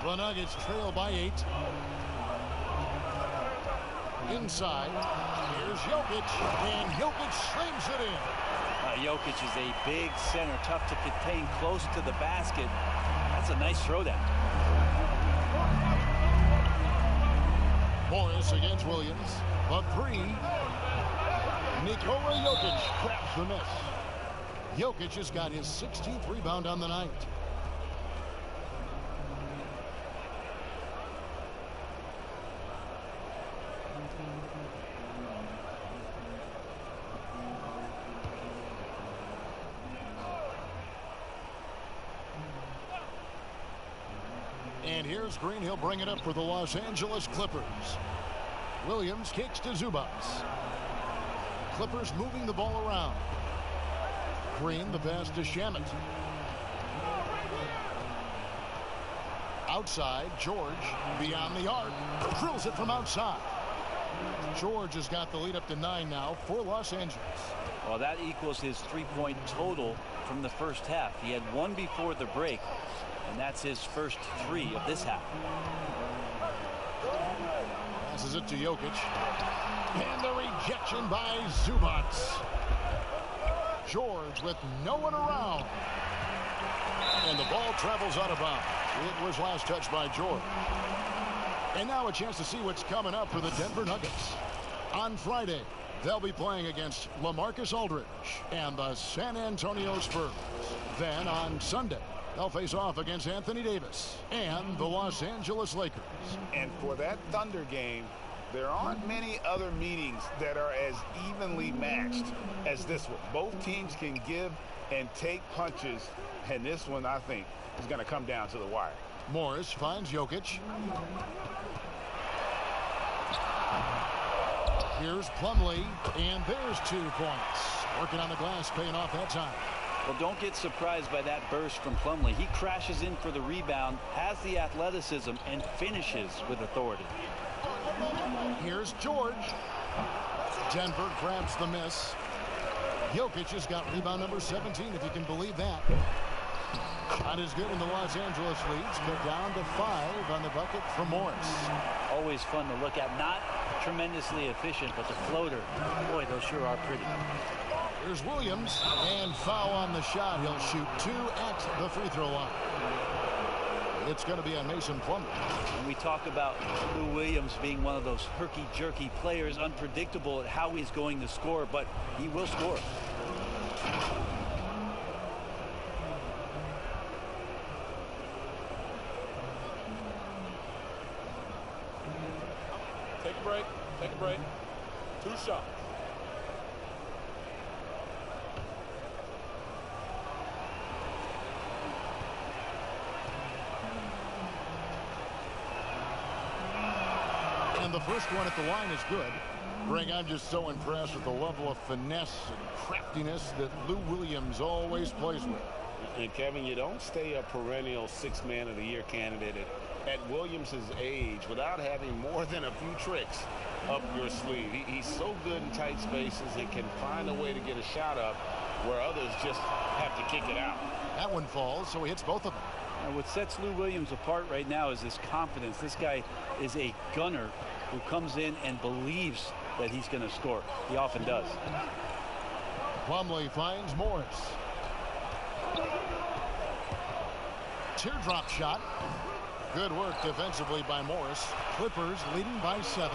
The Nuggets trail by 8. Inside, here's Jokic, and Jokic slams it in. Jokic is a big center, tough to contain close to the basket. That's a nice throwdown. Morris against Williams. The 3. Nikola Jokic traps the miss. Jokic has got his 16th rebound on the night. And here's Green. He'll bring it up for the Los Angeles Clippers. Williams kicks to Zubac. Clippers moving the ball around. Green, the pass to Shamet. Outside, George beyond the arc. Drills it from outside. George has got the lead up to 9 now for Los Angeles. Well, that equals his 3-point total from the first half. He had 1 before the break, and that's his first 3 of this half. Passes it to Jokic. And the rejection by Zubac. George with no one around. And the ball travels out of bounds. It was last touched by George. And now a chance to see what's coming up for the Denver Nuggets. On Friday, they'll be playing against LaMarcus Aldridge and the San Antonio Spurs. Then on Sunday, they'll face off against Anthony Davis and the Los Angeles Lakers. And for that Thunder game, there aren't many other meetings that are as evenly matched as this one. Both teams can give and take punches, and this one, I think, is going to come down to the wire. Morris finds Jokic. Here's Plumlee, and there's 2 points. Working on the glass, paying off that time. Well, don't get surprised by that burst from Plumlee. He crashes in for the rebound, has the athleticism, and finishes with authority. Here's George. Denver grabs the miss. Jokic has got rebound number 17, if you can believe that. Not as good in the Los Angeles leads, but down to 5 on the bucket for Morris. Always fun to look at. Not tremendously efficient, but the floater, boy, those sure are pretty. Here's Williams, and foul on the shot. He'll shoot 2 at the free throw line. It's going to be on Mason Plumlee. And we talk about Lou Williams being one of those herky-jerky players, unpredictable at how he's going to score, but he will score. Take a break. Take a break. 2 shots. And the first one at the line is good. Greg, I'm just so impressed with the level of finesse and craftiness that Lou Williams always plays with. And Kevin, you don't stay a perennial 6th Man of the Year candidate at Williams' age without having more than a few tricks up your sleeve. He's so good in tight spaces and can find a way to get a shot up where others just have to kick it out. That one falls, so he hits both of them. And what sets Lou Williams apart right now is his confidence. This guy is a gunner who comes in and believes that he's going to score. He often does. Plumlee finds Morris. Teardrop shot. Good work defensively by Morris. Clippers leading by 7.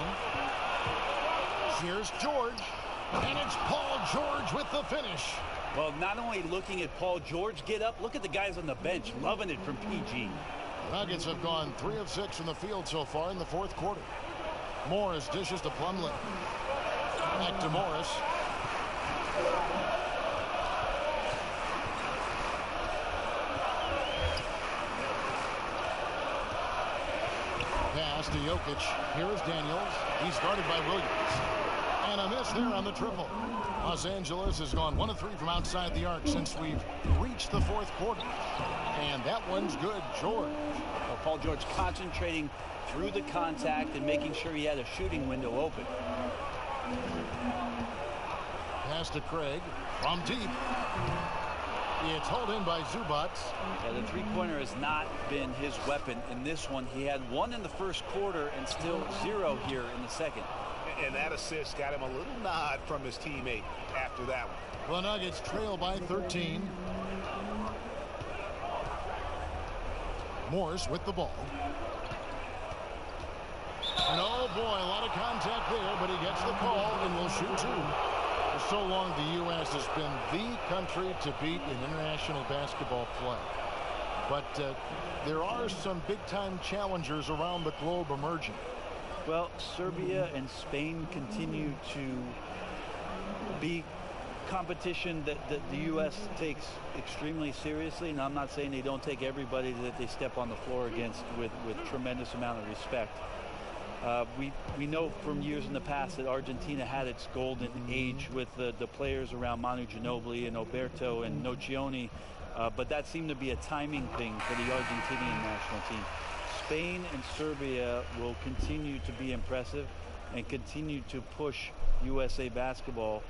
Here's George. And it's Paul George with the finish. Well, not only looking at Paul George get up, look at the guys on the bench loving it from PG. Nuggets have gone 3 of 6 from the field so far in the 4th quarter. Morris dishes to Plumlee. Back to Morris. Pass to Jokic. Here is Daniels. He's guarded by Williams. And a miss there on the triple. Los Angeles has gone 1 of 3 from outside the arc since we've reached the 4th quarter. And that one's good. George. Well, Paul George concentrating through the contact and making sure he had a shooting window open. Pass to Craig from deep. It's hauled in by Zubac. Yeah, the 3-pointer has not been his weapon in this one. He had 1 in the first quarter and still 0 here in the second. And that assist got him a little nod from his teammate after that one. The Nuggets trail by 13. Morris with the ball. And oh boy, a lot of contact there, but he gets the call and will shoot 2. For so long, the U.S. has been the country to beat in international basketball play. But there are some big-time challengers around the globe emerging. Well, Serbia and Spain continue to be competition that the U.S. takes extremely seriously, and I'm not saying they don't take everybody that they step on the floor against with tremendous amount of respect. We know from years in the past that Argentina had its golden age with the players around Manu Ginobili and Oberto and Nocioni, but that seemed to be a timing thing for the Argentinian national team. Spain and Serbia will continue to be impressive and continue to push USA basketball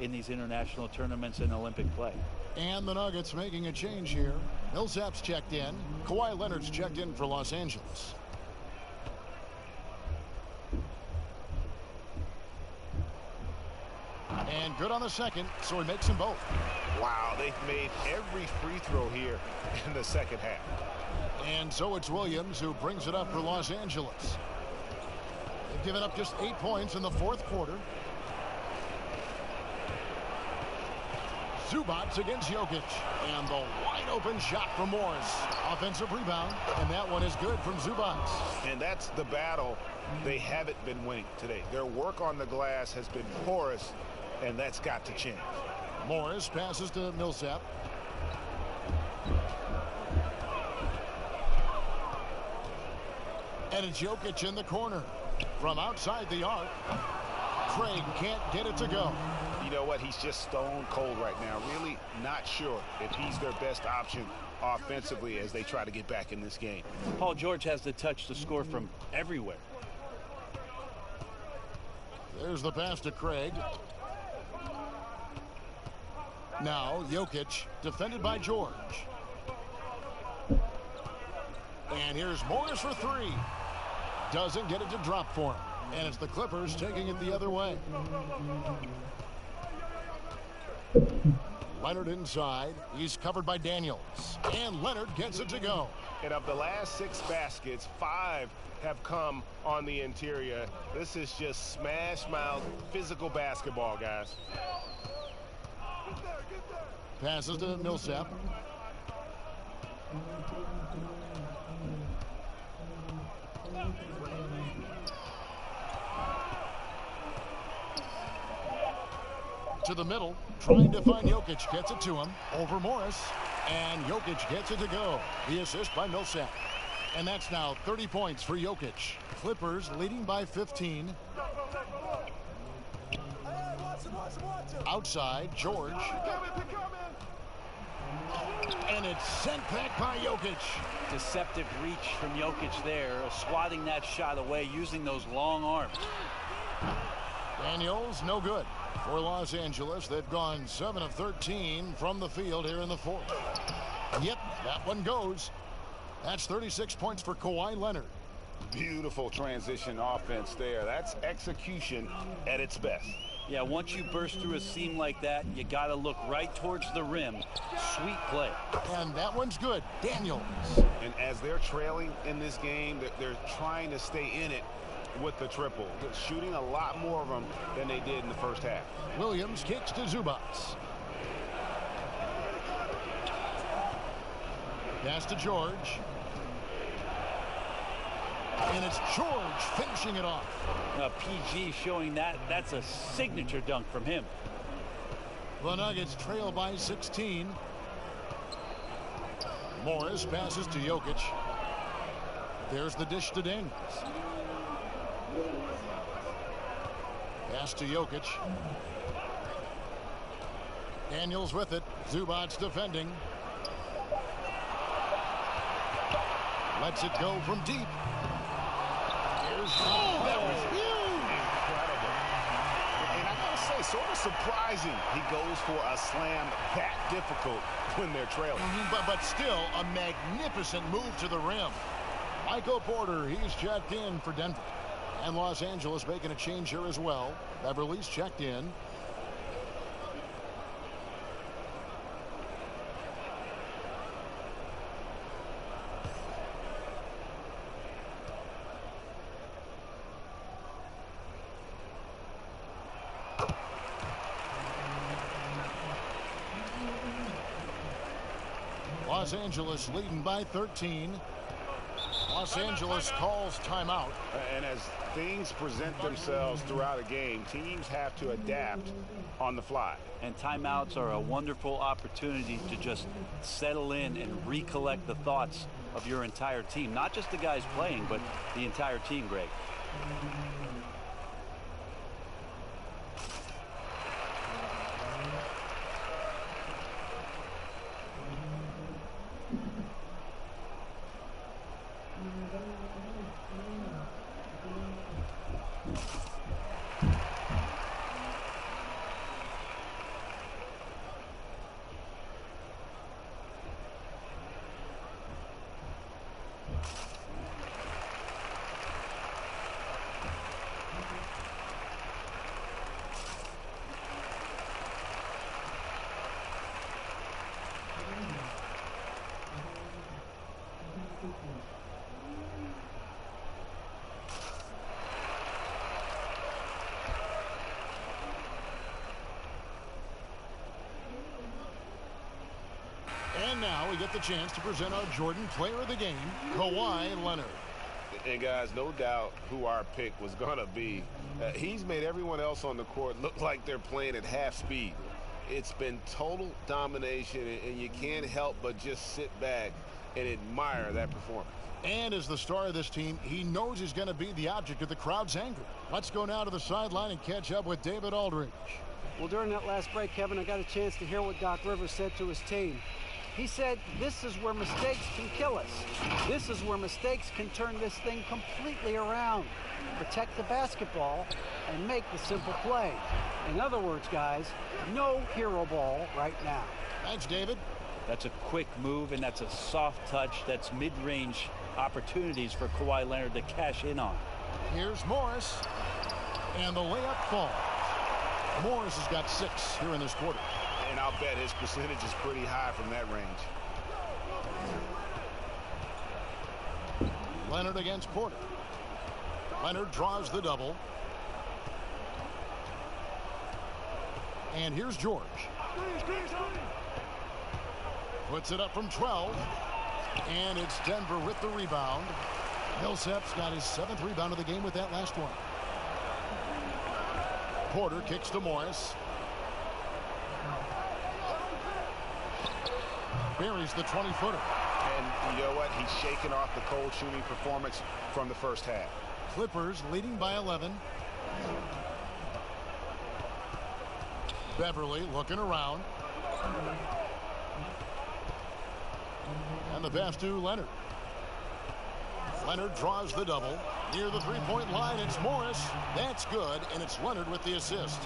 in these international tournaments and Olympic play. And the Nuggets making a change here. Millsap's checked in. Kawhi Leonard's checked in for Los Angeles. And good on the second, so he makes them both. Wow, they've made every free throw here in the second half. And so it's Williams who brings it up for Los Angeles. They've given up just 8 points in the fourth quarter. Zubac against Jokic. And the wide open shot from Morris. Offensive rebound, and that one is good from Zubac. And that's the battle they haven't been winning today. Their work on the glass has been porous, and that's got to change. Morris passes to Millsap. And it's Jokic in the corner. From outside the arc, Craig can't get it to go. You know what? He's just stone cold right now. Really not sure if he's their best option offensively as they try to get back in this game. Paul George has the touch to score from everywhere. There's the pass to Craig. Now Jokic, defended by George. And here's Morris for three. Doesn't get it to drop for him. And it's the Clippers taking it the other way. Leonard inside. He's covered by Daniels. And Leonard gets it to go. And of the last 6 baskets, 5 have come on the interior. This is just smash mouth physical basketball, guys. Passes to Millsap. To the middle, trying to find Jokic, gets it to him, over Morris, and Jokic gets it to go. The assist by Millsap. And that's now 30 points for Jokic. Clippers leading by 15. Outside, George. And it's sent back by Jokic. Deceptive reach from Jokic there, swatting that shot away, using those long arms. Daniels, no good. For Los Angeles, they've gone 7 of 13 from the field here in the fourth. Yep, that one goes. That's 36 points for Kawhi Leonard. Beautiful transition offense there. That's execution at its best. Yeah, once you burst through a seam like that, you got to look right towards the rim. Sweet play. And that one's good. Daniels. And as they're trailing in this game, they're trying to stay in it with the triple. They're shooting a lot more of them than they did in the first half. Williams kicks to Zubac. Pass to George. And it's George finishing it off. PG showing that's a signature dunk from him. The Nuggets trail by 16. Morris passes to Jokic. There's the dish to Daniels. Pass to Jokic. Daniels with it. Zubac defending. Lets it go from deep. That was huge. Incredible. And I gotta say, sort of surprising he goes for a slam that difficult when they're trailing. But still a magnificent move to the rim. Michael Porter, he's checked in for Denver. And Los Angeles making a change here as well. Beverly's checked in. Los Angeles leading by 13. Los Angeles calls timeout. And as things present themselves throughout a game, teams have to adapt on the fly. And timeouts are a wonderful opportunity to just settle in and recollect the thoughts of your entire team. Not just the guys playing, but the entire team, Greg. now we get the chance to present our Jordan Player of the Game, Kawhi Leonard. And guys, no doubt who our pick was going to be. He's made everyone else on the court look like they're playing at half speed. It's been total domination, and you can't help but just sit back and admire that performance. And as the star of this team, he knows he's going to be the object of the crowd's anger. Let's go now to the sideline and catch up with David Aldridge. Well, during that last break, Kevin, I got a chance to hear what Doc Rivers said to his team. He said, this is where mistakes can kill us. This is where mistakes can turn this thing completely around. Protect the basketball and make the simple play. In other words, guys, no hero ball right now. Thanks, David. That's a quick move, and that's a soft touch. That's mid-range opportunities for Kawhi Leonard to cash in on. Here's Morris, and the layup falls. Morris has got 6 here in this quarter. And I'll bet his percentage is pretty high from that range. Leonard against Porter. Leonard draws the double. And here's George. Puts it up from 12. And it's Denver with the rebound. Millsap's got his 7th rebound of the game with that last one. Porter kicks to Morris. Buries the 20-footer. And you know what? He's shaking off the cold shooting performance from the first half. Clippers leading by 11. Beverly looking around. And the pass to Leonard. Leonard draws the double. Near the three-point line, it's Morris. That's good, and it's Leonard with the assist.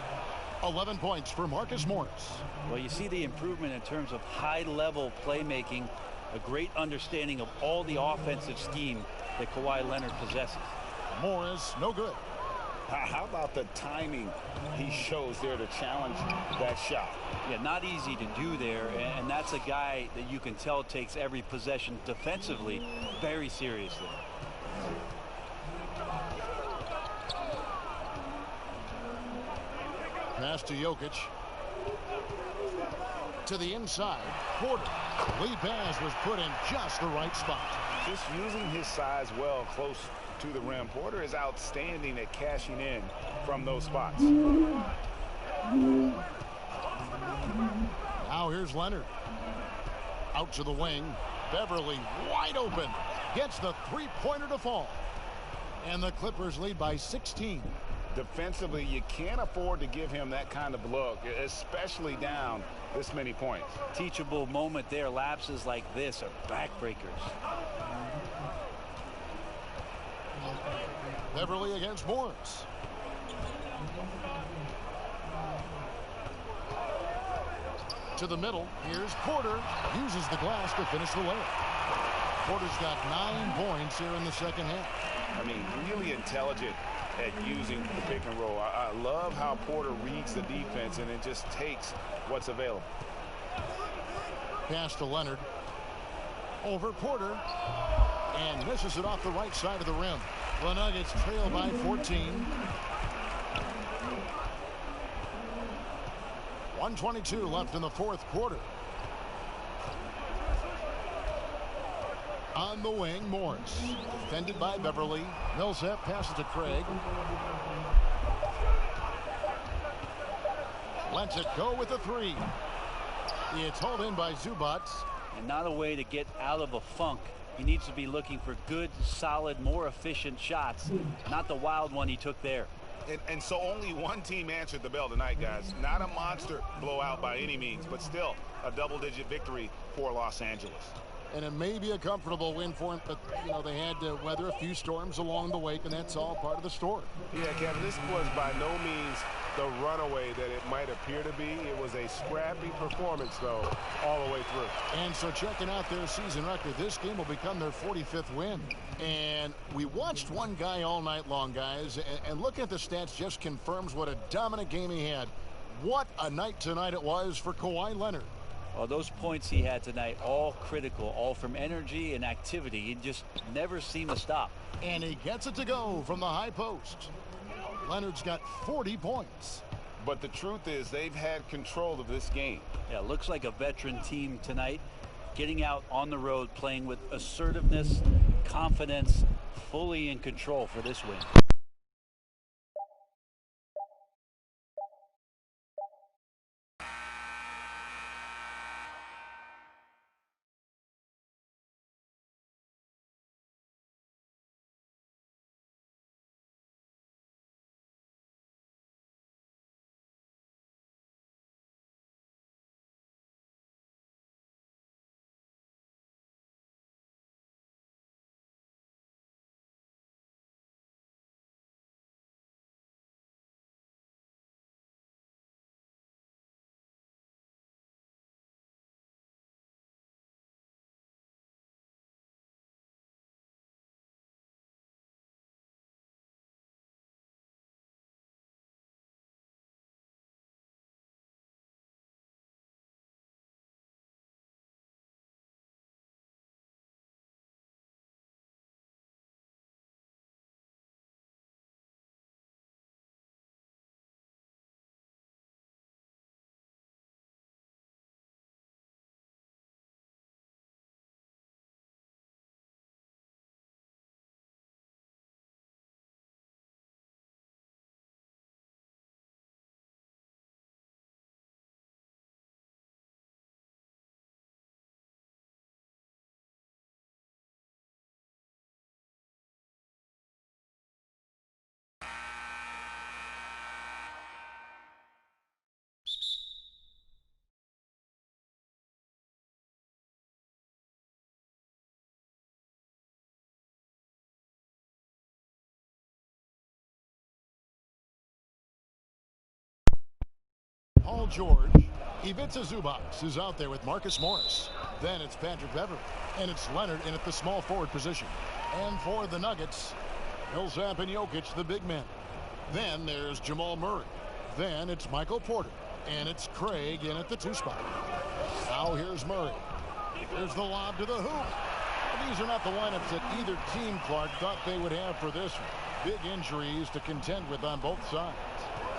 11 points for Marcus Morris. Well, you see the improvement in terms of high-level playmaking, a great understanding of all the offensive scheme that Kawhi Leonard possesses. Morris, no good. How about the timing he shows there to challenge that shot? Yeah, not easy to do there, and that's a guy that you can tell takes every possession defensively very seriously. Pass to Jokic. To the inside. Porter. Lead pass was put in just the right spot. Just using his size well close to the rim. Porter is outstanding at cashing in from those spots. Now here's Leonard. Out to the wing. Beverly wide open. Gets the three-pointer to fall. And the Clippers lead by 16. Defensively, you can't afford to give him that kind of look, especially down this many points. Teachable moment there. Lapses like this are backbreakers. Beverly against Morris. To the middle. Here's Porter. Uses the glass to finish the layup. Porter's got 9 points here in the second half. I mean, really intelligent at using the pick and roll. I love how Porter reads the defense and it just takes what's available. Pass to Leonard. Over Porter. And misses it off the right side of the rim. The Nuggets trail by 14. 1:22 left in the fourth quarter. On the wing, Morris. Defended by Beverly. Millsap passes to Craig. Lets it go with the 3. It's hauled in by Zubac. And not a way to get out of a funk. He needs to be looking for good, solid, more efficient shots. Not the wild one he took there. And so only one team answered the bell tonight, guys. Not a monster blowout by any means, but still a double-digit victory for Los Angeles. And it may be a comfortable win for him, but, you know, they had to weather a few storms along the way, and that's all part of the story. Yeah, Kevin, this was by no means the runaway that it might appear to be. It was a scrappy performance, though, all the way through. And so checking out their season record, this game will become their 45th win. And we watched one guy all night long, guys, and looking at the stats just confirms what a dominant game he had. What a night tonight it was for Kawhi Leonard. Well, those points he had tonight, all critical, all from energy and activity. He just never seemed to stop. And he gets it to go from the high post. Leonard's got 40 points. But the truth is they've had control of this game. Yeah, looks like a veteran team tonight. getting out on the road, playing with assertiveness, confidence, fully in control for this win. Paul George. Ivica Zubac is out there with Marcus Morris. Then it's Patrick Beverley. And it's Leonard in at the small forward position. And for the Nuggets, Millsap and Jokic, the big men. Then there's Jamal Murray. Then it's Michael Porter. And it's Craig in at the 2 spot. Now here's Murray. Here's the lob to the hoop. These are not the lineups that either team, Clark, thought they would have for this one. Big injuries to contend with on both sides.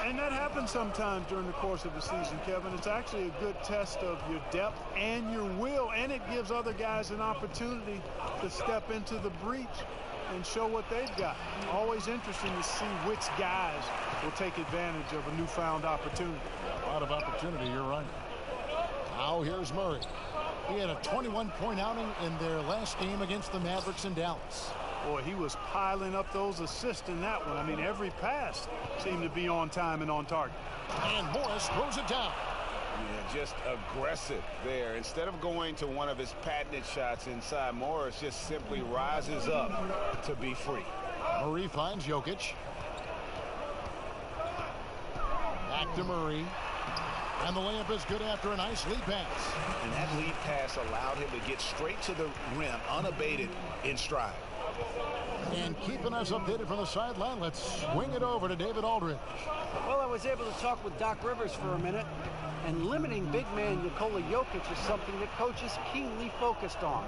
And that happens sometimes during the course of the season, Kevin. It's actually a good test of your depth and your will, and it gives other guys an opportunity to step into the breach and show what they've got. Always interesting to see which guys will take advantage of a newfound opportunity. A lot of opportunity, you're right. Now here's Murray. He had a 21-point outing in their last game against the Mavericks in Dallas. Boy, he was piling up those assists in that one. I mean, every pass seemed to be on time and on target. And Morris throws it down. Yeah, just aggressive there. Instead of going to one of his patented shots inside, Morris just simply rises up to be free. Murray finds Jokic. Back to Murray. And the layup is good after a nice lead pass. And that lead pass allowed him to get straight to the rim unabated in stride. And keeping us updated from the sideline, let's swing it over to David Aldridge. Well, I was able to talk with Doc Rivers for a minute, and limiting big man Nikola Jokic is something that coach is keenly focused on.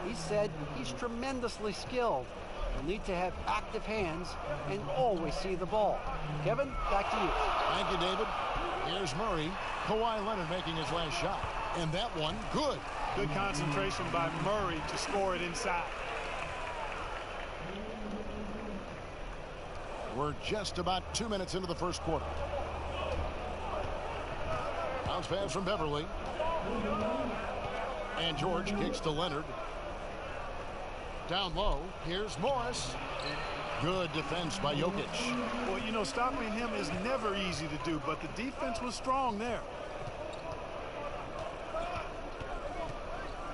He said he's tremendously skilled. He'll need to have active hands and always see the ball. Kevin, back to you. Thank you, David. Here's Murray. Kawhi Leonard making his last shot. And that one, good. Good concentration by Murray to score it inside. We're just about 2 minutes into the first quarter. Bounce pass from Beverley. And George kicks to Leonard. Down low, here's Morris. Good defense by Jokic. Well, you know, stopping him is never easy to do, but the defense was strong there.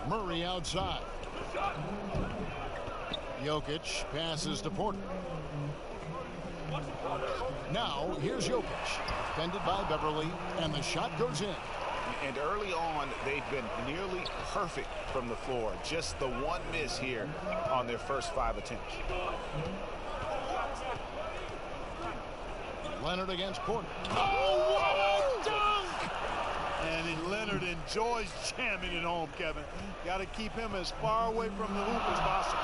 Murray outside. Jokic passes to Porter. Now, here's Jokic. Defended by Beverley, and the shot goes in. And early on, they've been nearly perfect from the floor. Just the one miss here on their first 5 attempts. Leonard against Porter. Oh, what a dunk! And Leonard enjoys jamming it home, Kevin. Got to keep him as far away from the hoop as possible.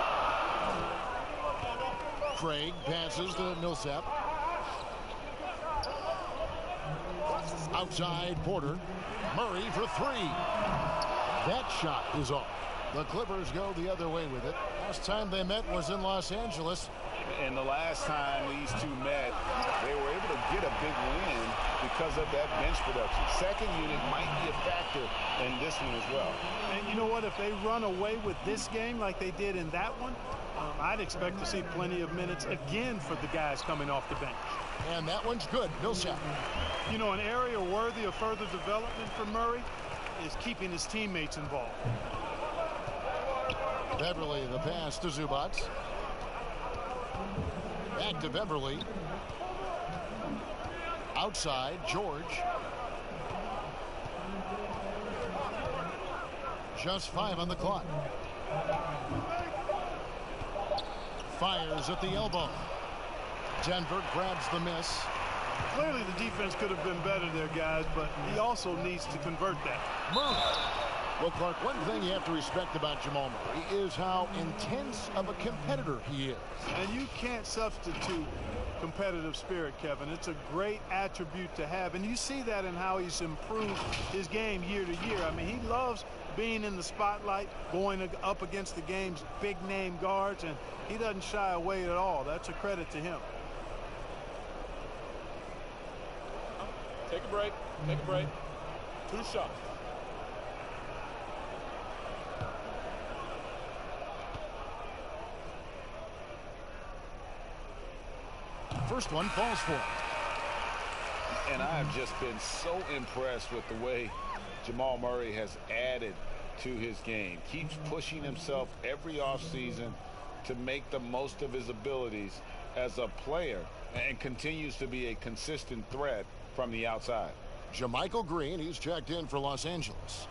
Craig passes to Millsap. Outside Porter. Murray for 3. That shot is off. The Clippers go the other way with it. Last time they met was in Los Angeles. And the last time these two met, they were able to get a big win because of that bench production. Second unit might be a factor in this one as well. And you know what? If they run away with this game like they did in that one, I'd expect to see plenty of minutes again for the guys coming off the bench. And that one's good. Millsap. You know, an area worthy of further development for Murray is keeping his teammates involved. Beverly, the pass to Zubac. Back to Beverly. Outside, George. Just 5 on the clock. Fires at the elbow. Denver grabs the miss. Clearly the defense could have been better there, guys, but he also needs to convert that. Murray. Well, Clark, one thing you have to respect about Jamal Murray is how intense of a competitor he is. And you can't substitute competitive spirit, Kevin. It's a great attribute to have, and you see that in how he's improved his game year to year. I mean, he loves being in the spotlight, going up against the game's big-name guards, and he doesn't shy away at all. That's a credit to him. Take a break. Take a break. 2 shots. First one falls for it. And I have just been so impressed with the way Jamal Murray has added to his game. Keeps pushing himself every offseason to make the most of his abilities as a player and continues to be a consistent threat from the outside. JaMychal Green, he's checked in for Los Angeles.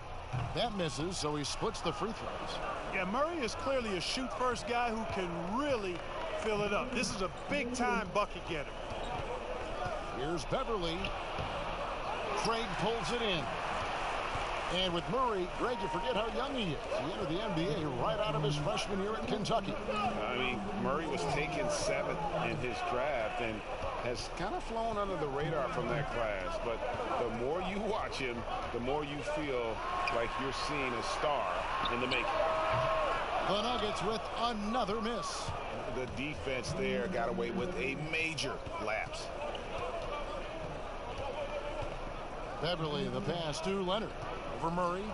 That misses, so he splits the free throws. Yeah, Murray is clearly a shoot-first guy who can really fill it up. This is a big-time bucket getter. Here's Beverly. Craig pulls it in. And with Murray, Greg, you forget how young he is. He entered the NBA right out of his freshman year at Kentucky. I mean, Murray was taken 7th in his draft and has kind of flown under the radar from that class. But the more you watch him, the more you feel like you're seeing a star in the making. The Nuggets with another miss. The defense there got away with a major lapse. Beverly, the pass to Leonard. Over Murray.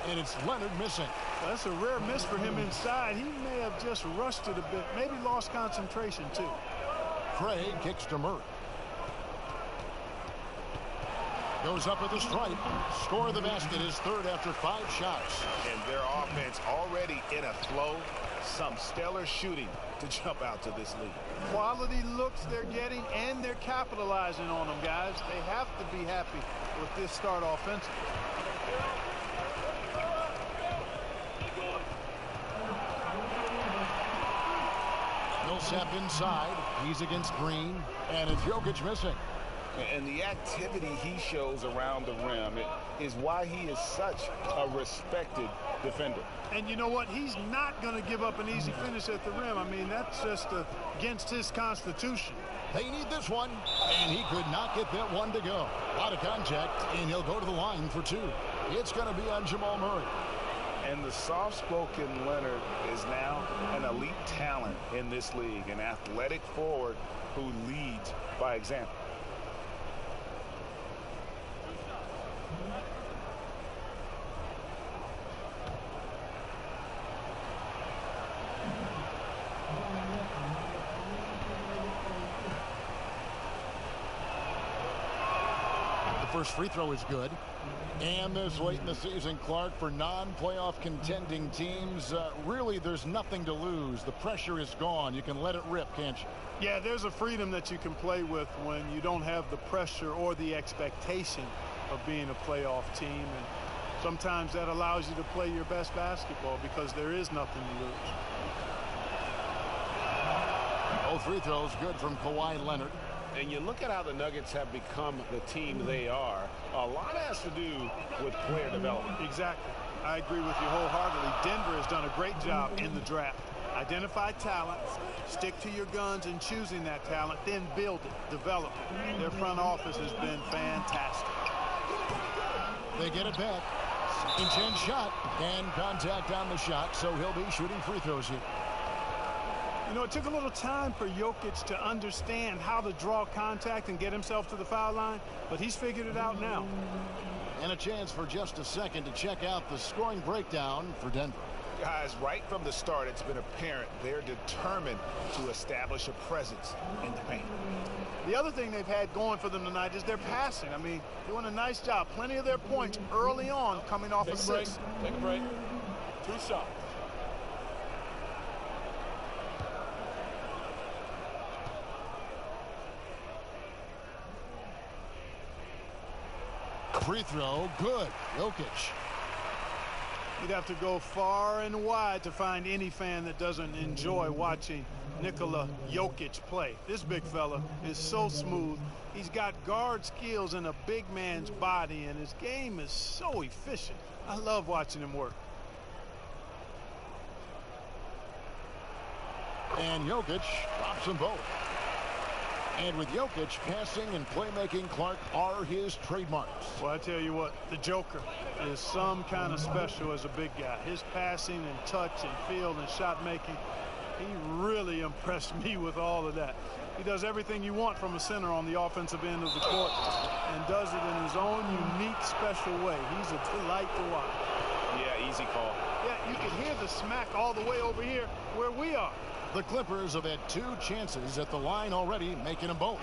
And it's Leonard missing. Well, that's a rare miss for him inside. He may have just rushed it a bit. Maybe lost concentration, too. Craig kicks to Murray. Goes up with the stripe. Score the basket, his third after 5 shots. And their offense already in a flow. Some stellar shooting to jump out to this league. Quality looks they're getting, and they're capitalizing on them, guys. They have to be happy with this start offensively. Millsap inside. He's against Green. And it's Jokic missing. And the activity he shows around the rim is why he is such a respected defender. And you know what? He's not going to give up an easy finish at the rim. I mean, that's just against his constitution. They need this one, and he could not get that one to go. A lot of contact, and he'll go to the line for 2. It's going to be on Jamal Murray. And the soft-spoken Leonard is now an elite talent in this league, an athletic forward who leads by example. First free throw is good. And this late in the season, Clark, for non-playoff contending teams, really there's nothing to lose. The pressure is gone. You can let it rip, can't you? Yeah, there's a freedom that you can play with when you don't have the pressure or the expectation of being a playoff team. And sometimes that allows you to play your best basketball because there is nothing to lose. Both free throws good from Kawhi Leonard. And you look at how the Nuggets have become the team they are, a lot has to do with player development. Exactly. I agree with you wholeheartedly. Denver has done a great job in the draft. Identify talent, stick to your guns in choosing that talent, then build it, develop it. Their front office has been fantastic. They get it back. Intense shot and contact on the shot, so he'll be shooting free throws here. You know, it took a little time for Jokic to understand how to draw contact and get himself to the foul line, but he's figured it out now. And a chance for just a second to check out the scoring breakdown for Denver. Guys, right from the start, it's been apparent they're determined to establish a presence in the paint. The other thing they've had going for them tonight is their passing. I mean, doing a nice job. Plenty of their points early on coming off assists. Take a break. 2 shots. Free throw, good. Jokic. You'd have to go far and wide to find any fan that doesn't enjoy watching Nikola Jokic play. This big fella is so smooth. He's got guard skills in a big man's body, and his game is so efficient. I love watching him work. And Jokic drops them both. And with Jokic, passing and playmaking, Clark, are his trademarks. Well, I tell you what, the Joker is some kind of special as a big guy. His passing and touch and field and shot making, he really impressed me with all of that. He does everything you want from a center on the offensive end of the court and does it in his own unique, special way. He's a delight to watch. Yeah, easy call. Yeah, you can hear the smack all the way over here where we are. The Clippers have had 2 chances at the line already, making them both.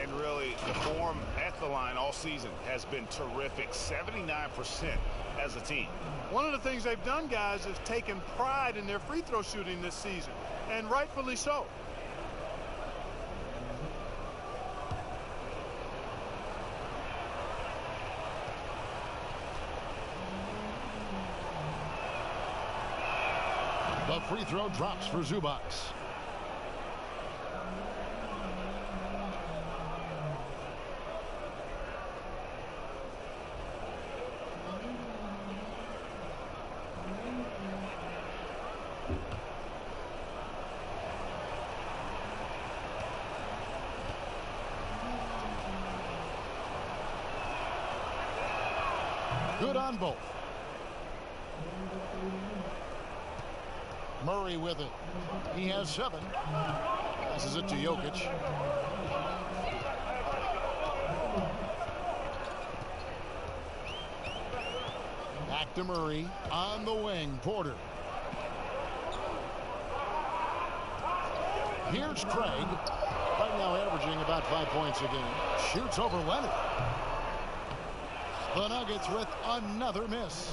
And really, the form at the line all season has been terrific. 79% as a team. One of the things they've done, guys, is taken pride in their free throw shooting this season, and rightfully so. The free throw drops for Zubac. Good on both. Murray with it. He has 7. Passes it to Jokic. Back to Murray. On the wing, Porter. Here's Craig. Right now averaging about 5 points a game. Shoots over Leonard. The Nuggets with another miss.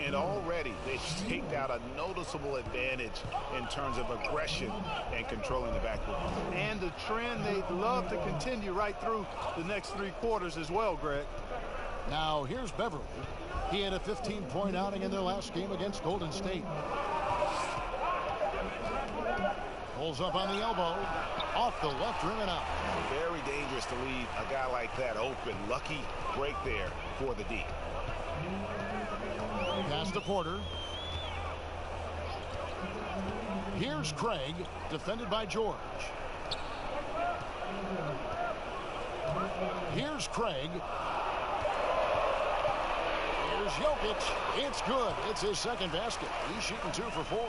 And already they've staked out a noticeable advantage in terms of aggression and controlling the backcourt. And the trend they'd love to continue right through the next 3 quarters as well, Greg. Now here's Beverly. He had a 15-point outing in their last game against Golden State. Pulls up on the elbow. Off the left rim and out. Very dangerous to leave a guy like that open. Lucky break there for the D. Pass to Porter. Here's Craig, defended by George. Here's Craig. Here's Jokic. It's good. It's his second basket. He's shooting 2 for 4.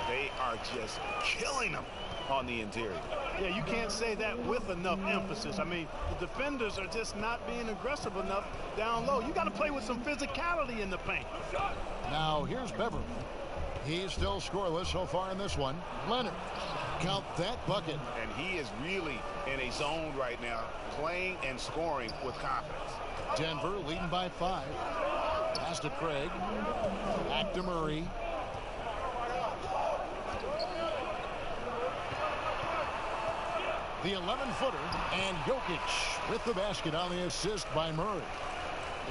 They are just killing them on the interior. Yeah, you can't say that with enough emphasis. I mean, the defenders are just not being aggressive enough down low. You got to play with some physicality in the paint. Now here's Beverly. He's still scoreless so far in this one. Leonard, count that bucket. And he is really in a zone right now, playing and scoring with confidence. Denver leading by 5. Pass to Craig. Back to Murray. The 11-footer, and Jokic with the basket on the assist by Murray.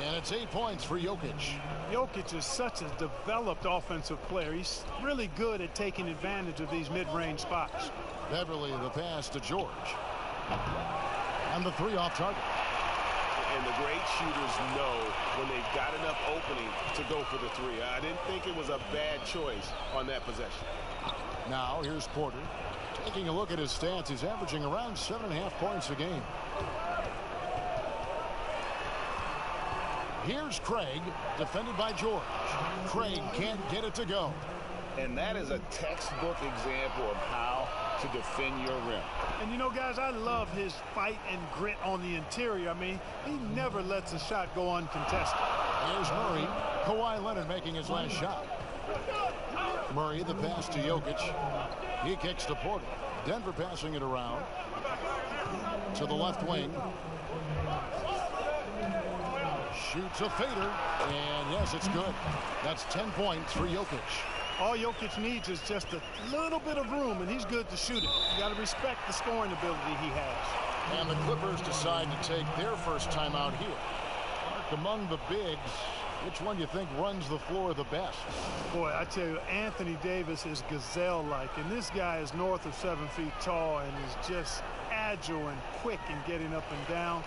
And it's 8 points for Jokic. Jokic is such a developed offensive player. He's really good at taking advantage of these mid-range spots. Beverly, the pass to George. And the 3 off target. And the great shooters know when they've got enough opening to go for the 3. I didn't think it was a bad choice on that possession. Now here's Porter. Taking a look at his stats, he's averaging around 7.5 points a game. Here's Craig, defended by George. Craig can't get it to go. And that is a textbook example of how to defend your rim. And you know, guys, I love his fight and grit on the interior. I mean, he never lets a shot go uncontested. Here's Murray. Kawhi Leonard making his last shot. Murray, the pass to Jokic. He kicks to Porter. Denver passing it around to the left wing. Shoots a fader, and yes, it's good. That's 10 points for Jokic. All Jokic needs is just a little bit of room, and he's good to shoot it. You got to respect the scoring ability he has. And the Clippers decide to take their first time out here. Mark, among the bigs, which one do you think runs the floor the best? Boy, I tell you, Anthony Davis is gazelle-like, and this guy is north of 7 feet tall and is just agile and quick in getting up and down.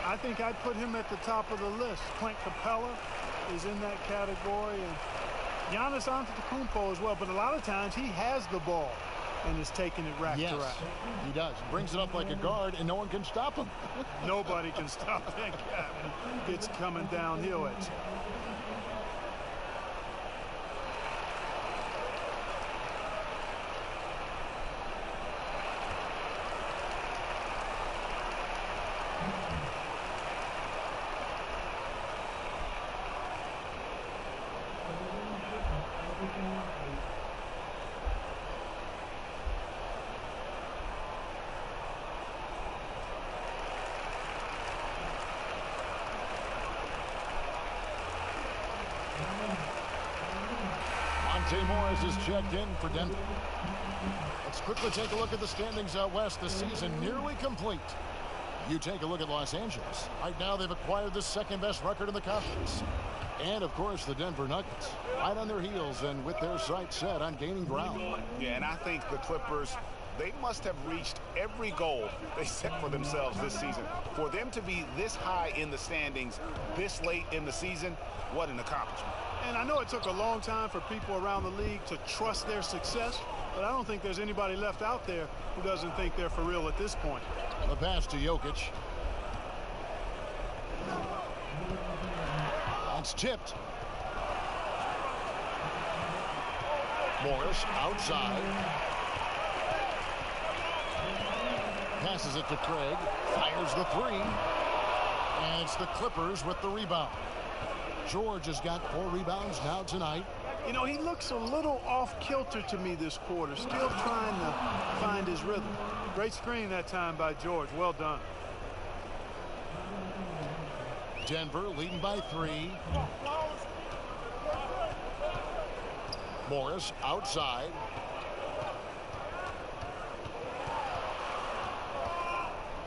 I think I'd put him at the top of the list. Clint Capella is in that category, and Giannis Antetokounmpo as well, but a lot of times he has the ball and is taking it rack to rack. He does. Brings it up like a guard, and no one can stop him. Nobody can stop that guy. It's coming downhill at you. Monte Morris is checked in for Denver. Let's quickly take a look at the standings out west. The season nearly complete. You take a look at Los Angeles. Right now they've acquired the second best record in the conference. And of course the Denver Nuggets right on their heels and with their sights set on gaining ground. Yeah, and I think the Clippers, they must have reached every goal they set for themselves this season. For them to be this high in the standings this late in the season, what an accomplishment. And I know it took a long time for people around the league to trust their success, but I don't think there's anybody left out there who doesn't think they're for real at this point. The pass to Jokic. It's tipped. Morris outside. Passes it to Craig. Fires the three. And it's the Clippers with the rebound. George has got 4 rebounds now tonight. You know, he looks a little off-kilter to me this quarter. Still trying to find his rhythm. Great screen that time by George. Well done. Denver leading by 3. Morris outside.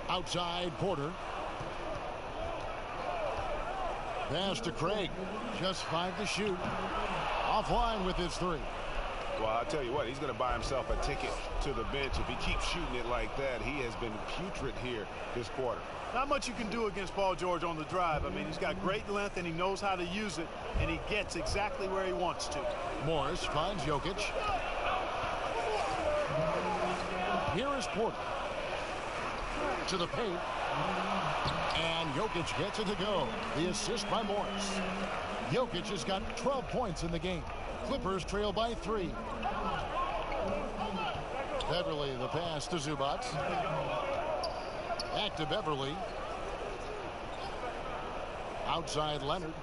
Outside Porter. Pass to Craig. Just 5 to shoot. Offline with his 3. Well, I'll tell you what, he's going to buy himself a ticket to the bench. If he keeps shooting it like that, he has been putrid here this quarter. Not much you can do against Paul George on the drive. I mean, he's got great length and he knows how to use it, and he gets exactly where he wants to. Morris finds Jokic. Here is Porter. To the paint. And Jokic gets it to go. The assist by Morris. Jokic has got 12 points in the game. Clippers trail by 3. Beverly the pass to Zubac. Back to Beverly. Outside Leonard.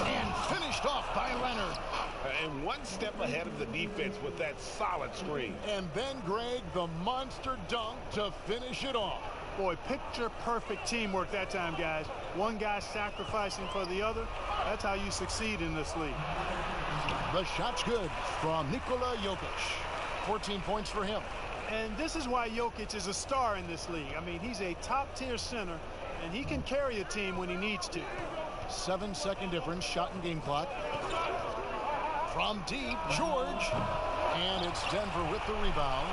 And finished off by Leonard. And one step ahead of the defense with that solid screen. And then Greg, the monster dunk to finish it off. Boy, picture-perfect teamwork that time, guys. One guy sacrificing for the other. That's how you succeed in this league. The shot's good from Nikola Jokic. 14 points for him. And this is why Jokic is a star in this league. I mean, he's a top-tier center, and he can carry a team when he needs to. 7-second difference, shot and game clock. From deep, George. And it's Denver with the rebound.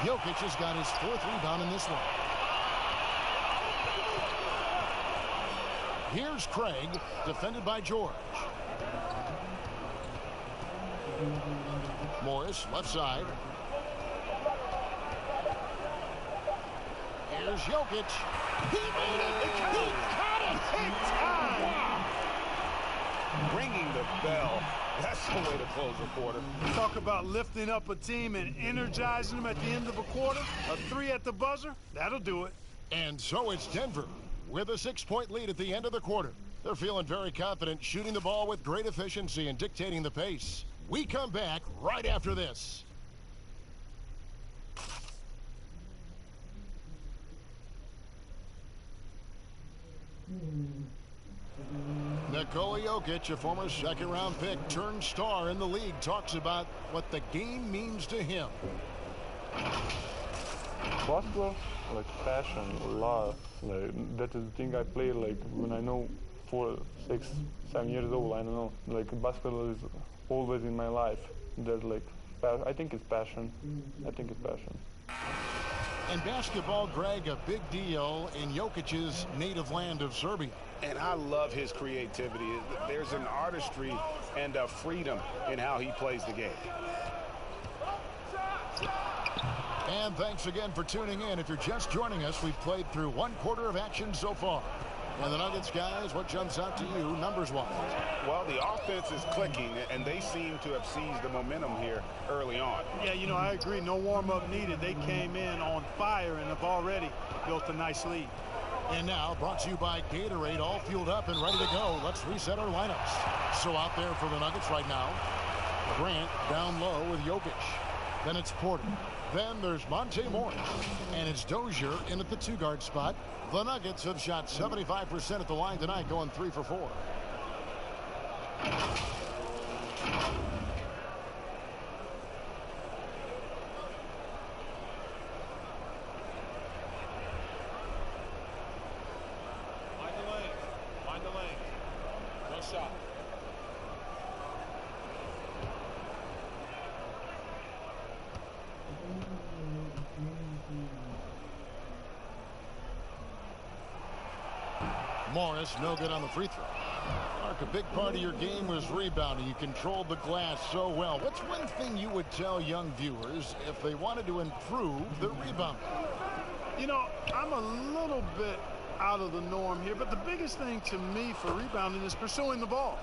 Jokic has got his 4th rebound in this one. Here's Craig, defended by George. Morris, left side. Here's Jokic. He made it. He got it. Big time. Wow. Ringing the bell. That's the way to close a quarter. Talk about lifting up a team and energizing them at the end of a quarter. A 3 at the buzzer, that'll do it. And so it's Denver with a 6-point lead at the end of the quarter. They're feeling very confident, shooting the ball with great efficiency and dictating the pace. We come back right after this. Nikola Jokic, a former second-round pick, turned star in the league, talks about what the game means to him. Basketball, like passion, love. Like that is the thing I play. Like when I know 4, 6, 7 years old, I don't know. Like basketball is always in my life. There's like, I think it's passion. I think it's passion. And basketball, Greg, a big deal in Jokic's native land of Serbia. And I love his creativity. There's an artistry and a freedom in how he plays the game. And thanks again for tuning in. If you're just joining us, we've played through 1 quarter of action so far. And the Nuggets, guys, what jumps out to you numbers-wise? Well, the offense is clicking, and they seem to have seized the momentum here early on. Yeah, you know, I agree. No warm-up needed. They came in on fire and have already built a nice lead. And now, brought to you by Gatorade, all fueled up and ready to go. Let's reset our lineups. So out there for the Nuggets right now, Grant down low with Jokic. Then it's Porter. Then there's Monte Morris. And it's Dozier in at the 2-guard spot. The Nuggets have shot 75% at the line tonight, going 3 for 4. Find the lane. No shot. Morris, no good on the free throw. Mark, a big part of your game was rebounding. You controlled the glass so well. What's one thing you would tell young viewers if they wanted to improve the rebounding? You know, I'm a little bit out of the norm here, but the biggest thing to me for rebounding is pursuing the ball.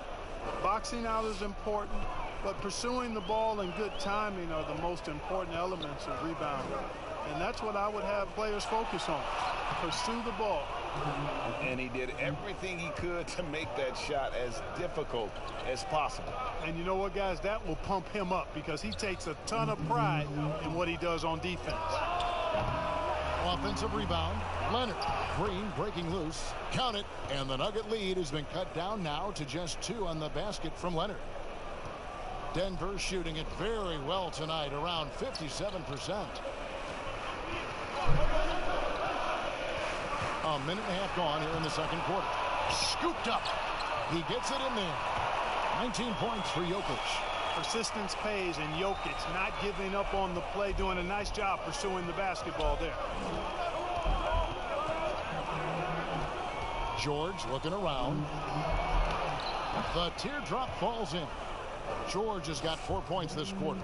Boxing out is important, but pursuing the ball and good timing are the most important elements of rebounding. And that's what I would have players focus on. Pursue the ball. And he did everything he could to make that shot as difficult as possible. And you know what, guys? That will pump him up because he takes a ton of pride in what he does on defense. Offensive rebound. Leonard. Green breaking loose. Count it. And the Nugget lead has been cut down now to just 2 on the basket from Leonard. Denver shooting it very well tonight, around 57%. A minute and a half gone here in the second quarter. Scooped up. He gets it in there. 19 points for Jokic. Persistence pays, and Jokic not giving up on the play, doing a nice job pursuing the basketball there. George looking around. The teardrop falls in. George has got 4 points this quarter.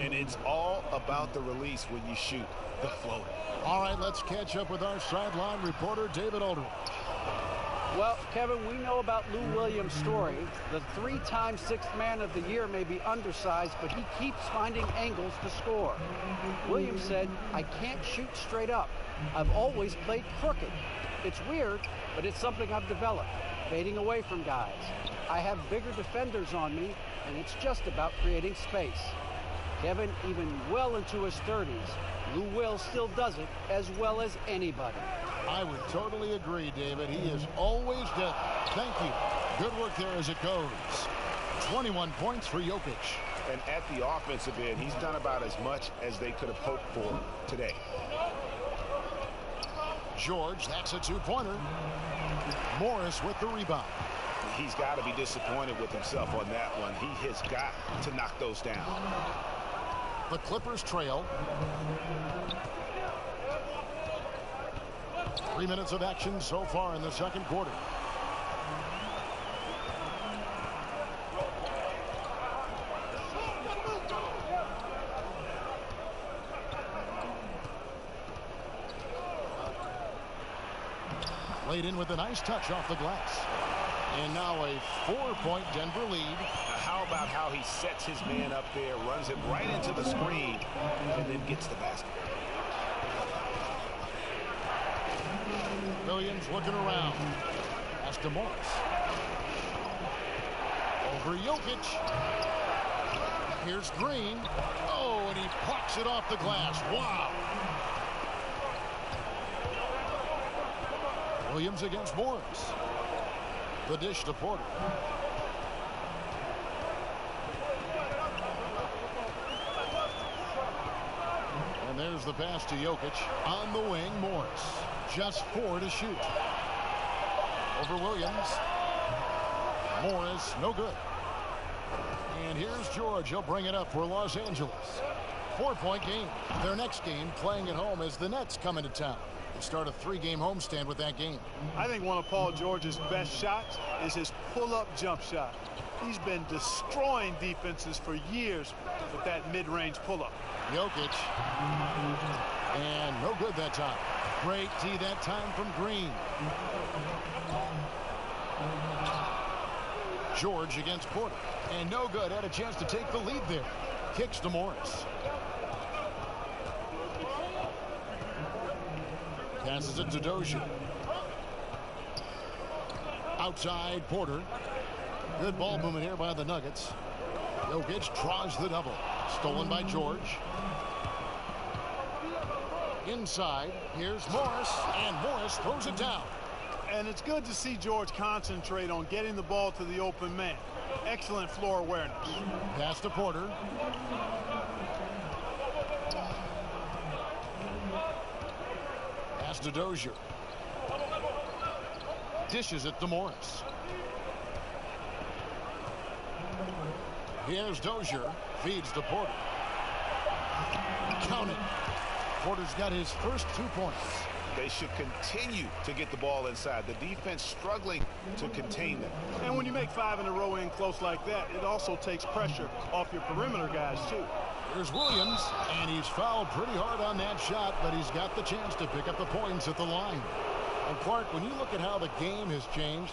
And it's all about the release when you shoot the floater. All right, let's catch up with our sideline reporter, David Aldridge. Well, Kevin, we know about Lou Williams' story. The 3-time Sixth Man of the Year may be undersized, but he keeps finding angles to score. Williams said, "I can't shoot straight up. I've always played crooked. It's weird, but it's something I've developed, fading away from guys. I have bigger defenders on me, and it's just about creating space." Kevin, even well into his 30s, Lou Will still does it as well as anybody. I would totally agree, David. He is always good. Thank you. Good work there as it goes. 21 points for Jokic. And at the offensive end, he's done about as much as they could have hoped for today. George, that's a 2-pointer. Morris with the rebound. He's got to be disappointed with himself on that one. He has got to knock those down. The Clippers trail. 3 minutes of action so far in the second quarter. Laid in with a nice touch off the glass. And now a 4-point Denver lead. Now how about how he sets his man up there, runs it right into the screen, and then gets the basket. Williams looking around. Pass to Morris. Over Jokic. Here's Green. Oh, and he plucks it off the glass. Wow. Williams against Morris. The dish to Porter. And there's the pass to Jokic. On the wing, Morris. Just 4 to shoot. Over Williams. Morris, no good. And here's George. He'll bring it up for Los Angeles. 4-point game. Their next game, playing at home, as the Nets come into town. They start a 3-game homestand with that game. I think one of Paul George's best shots is his pull-up jump shot. He's been destroying defenses for years with that mid-range pull-up. Jokic. And no good that time. Great D that time from Green. George against Porter. And no good. Had a chance to take the lead there. Kicks to Morris. Passes it to Dozier. Outside Porter. Good ball movement here by the Nuggets. Jokic draws the double. Stolen by George. Inside, here's Morris, and Morris throws it down. And it's good to see George concentrate on getting the ball to the open man. Excellent floor awareness. Pass to Porter. Pass to Dozier. Dishes it to Morris. Here's Dozier. Feeds to Porter. Count it. Porter's got his first 2 points. They should continue to get the ball inside. The defense struggling to contain them. And when you make 5 in a row in close like that, it also takes pressure off your perimeter guys, too. Here's Williams, and he's fouled pretty hard on that shot, but he's got the chance to pick up the points at the line. And Clark, when you look at how the game has changed,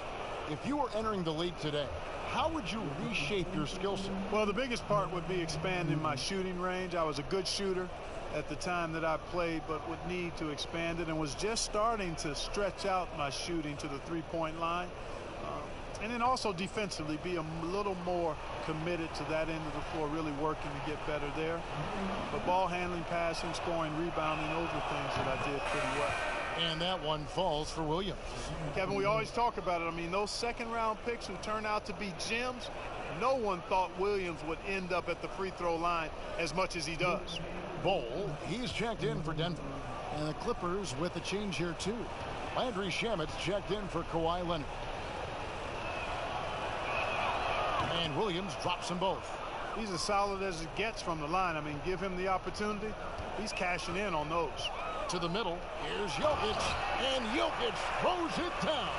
if you were entering the league today, how would you reshape your skill set? Well, the biggest part would be expanding my shooting range. I was a good shooter at the time that I played, but would need to expand it, and was just starting to stretch out my shooting to the three-point line. And then also defensively be a little more committed to that end of the floor, really working to get better there. But ball handling, passing, scoring, rebounding, those are things that I did pretty well. And that one falls for Williams. Kevin, we always talk about it. I mean, those second-round picks who turn out to be gems, no one thought Williams would end up at the free throw line as much as he does. Bol, he's checked in for Denver. And the Clippers with a change here, too. Landry Shamet's checked in for Kawhi Leonard. And Williams drops them both. He's as solid as it gets from the line. I mean, give him the opportunity. He's cashing in on those. To the middle, here's Jokic, and Jokic throws it down.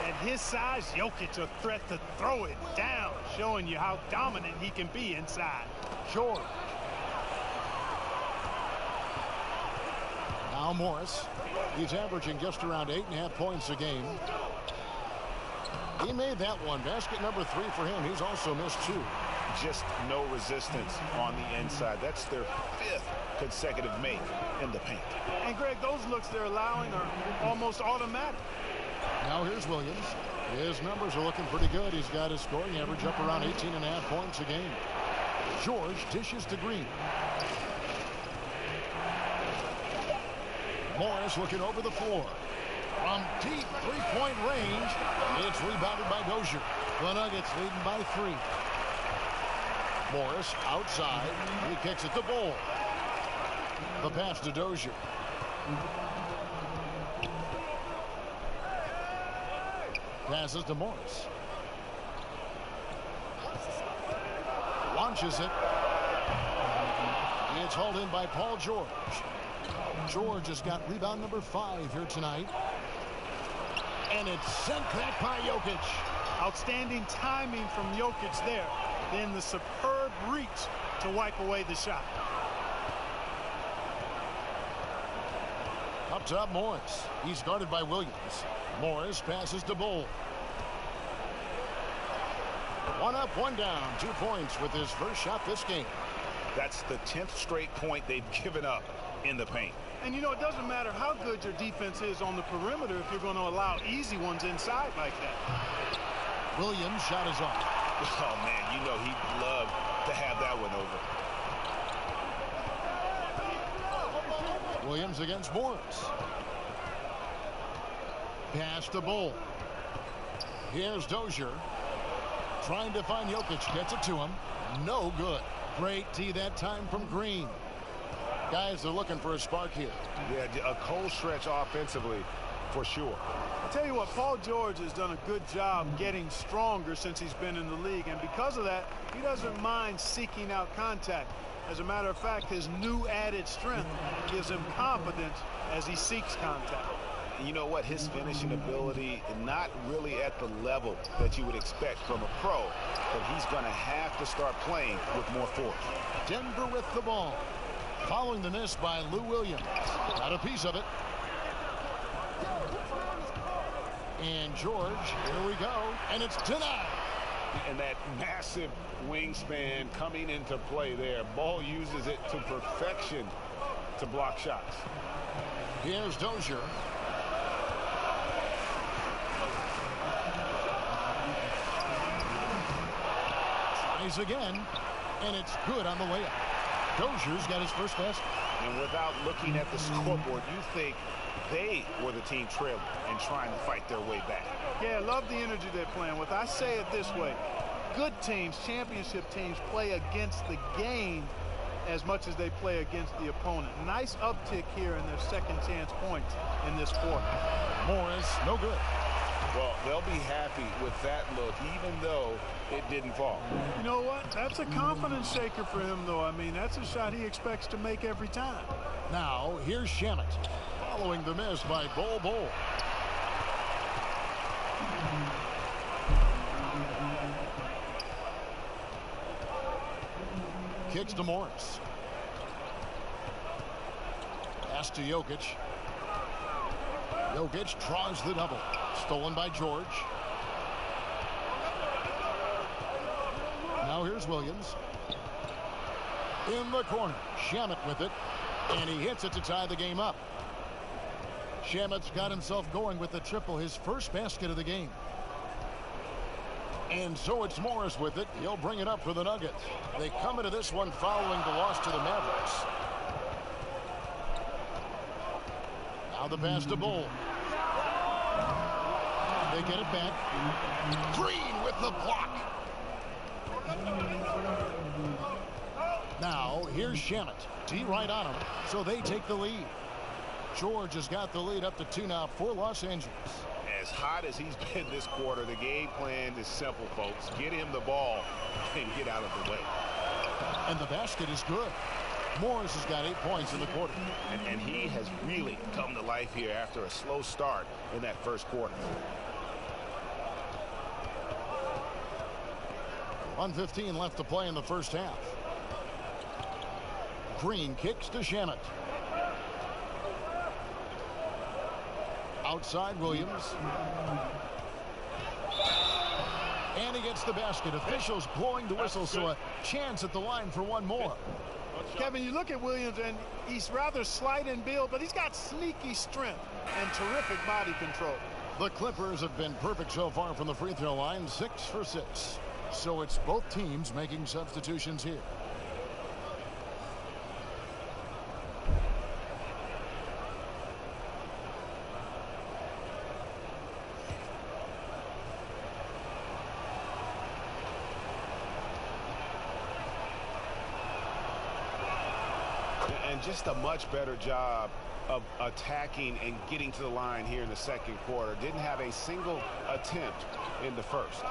At his size, Jokic a threat to throw it down, showing you how dominant he can be inside. George. Now Morris. He's averaging just around 8.5 points a game. He made that one. Basket number 3 for him. He's also missed 2. Just no resistance on the inside. That's their 5th consecutive make in the paint. And Greg, those looks they're allowing are almost automatic. Now here's Williams. His numbers are looking pretty good. He's got his scoring average up around 18.5 points a game. George dishes to Green. Morris looking over the floor. From deep three-point range, it's rebounded by Dozier. The Nuggets leading by 3. Morris outside. He kicks it to Bol. The pass to Dozier. Passes to Morris. Launches it. It's hauled in by Paul George. George has got rebound number 5 here tonight. And it's sent back by Jokic. Outstanding timing from Jokic there. Then the superb reach to wipe away the shot. Up top, Morris. He's guarded by Williams. Morris passes to Bull. One up, one down. 2 points with his first shot this game. That's the 10th straight point they've given up in the paint. And, you know, it doesn't matter how good your defense is on the perimeter if you're going to allow easy ones inside like that. Williams' shot is off. Oh, man, you know he'd love to have that one over. Williams against Morris. Pass to Bull. Here's Dozier. Trying to find Jokic. Gets it to him. No good. Great tee that time from Green. Guys are looking for a spark here. Yeah, a cold stretch offensively for sure. I'll tell you what, Paul George has done a good job getting stronger since he's been in the league. And because of that, he doesn't mind seeking out contact. As a matter of fact, his new added strength gives him confidence as he seeks contact. You know what? His finishing ability, not really at the level that you would expect from a pro, but he's going to have to start playing with more force. Denver with the ball. Following the miss by Lou Williams. Got a piece of it. And George, here we go. And it's denied. And that massive wingspan coming into play there. Ball uses it to perfection to block shots. Here's Dozier. Tries again, and it's good on the layup. Dozier's got his first basket. And without looking at the scoreboard, you think they were the team trailing and trying to fight their way back. Yeah, I love the energy they're playing with. I say it this way. Good teams, championship teams, play against the game as much as they play against the opponent. Nice uptick here in their second chance points in this quarter. Morris, no good. Well, they'll be happy with that look, even though it didn't fall. You know what? That's a confidence shaker for him, though. I mean, that's a shot he expects to make every time. Now, here's Shamet, following the miss by Bol. Kicks to Morris. Pass to Jokic. Jokic draws the double. Stolen by George. Now here's Williams. In the corner. Shamet with it. And he hits it to tie the game up. Shamet's got himself going with the triple, his first basket of the game. And so it's Morris with it. He'll bring it up for the Nuggets. They come into this one following the loss to the Mavericks. Now the pass to Bull. They get it back. Green with the block. Now here's Shamet. D right on him, so they take the lead. George has got the lead up to 2 now for Los Angeles. As hot as he's been this quarter, the game plan is simple, folks. Get him the ball and get out of the way. And the basket is good. Morris has got 8 points in the quarter. And he has really come to life here after a slow start in that first quarter. 1:15 left to play in the first half. Green kicks to Shamet. Outside Williams. And he gets the basket. Officials blowing the whistle, so a chance at the line for one more. Kevin, you look at Williams, and he's rather slight in build, but he's got sneaky strength and terrific body control. The Clippers have been perfect so far from the free throw line, 6 for 6. So it's both teams making substitutions here. And just a much better job of attacking and getting to the line here in the second quarter. Didn't have a single attempt in the first.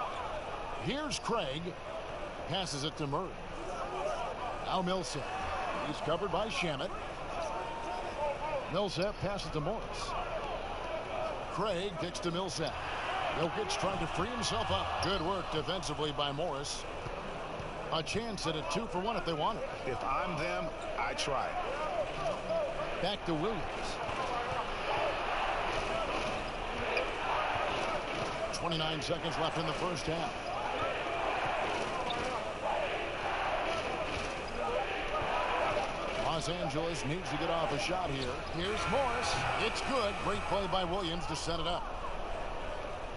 Here's Craig. Passes it to Murray. Now Millsap. He's covered by Shamet. Millsap passes to Morris. Craig kicks to Millsap. Jokic trying to free himself up. Good work defensively by Morris. A chance at a 2 for 1 if they want it. If I'm them, I try it. Back to Williams. 29 seconds left in the first half. Los Angeles needs to get off a shot here. Here's Morris. It's good. Great play by Williams to set it up.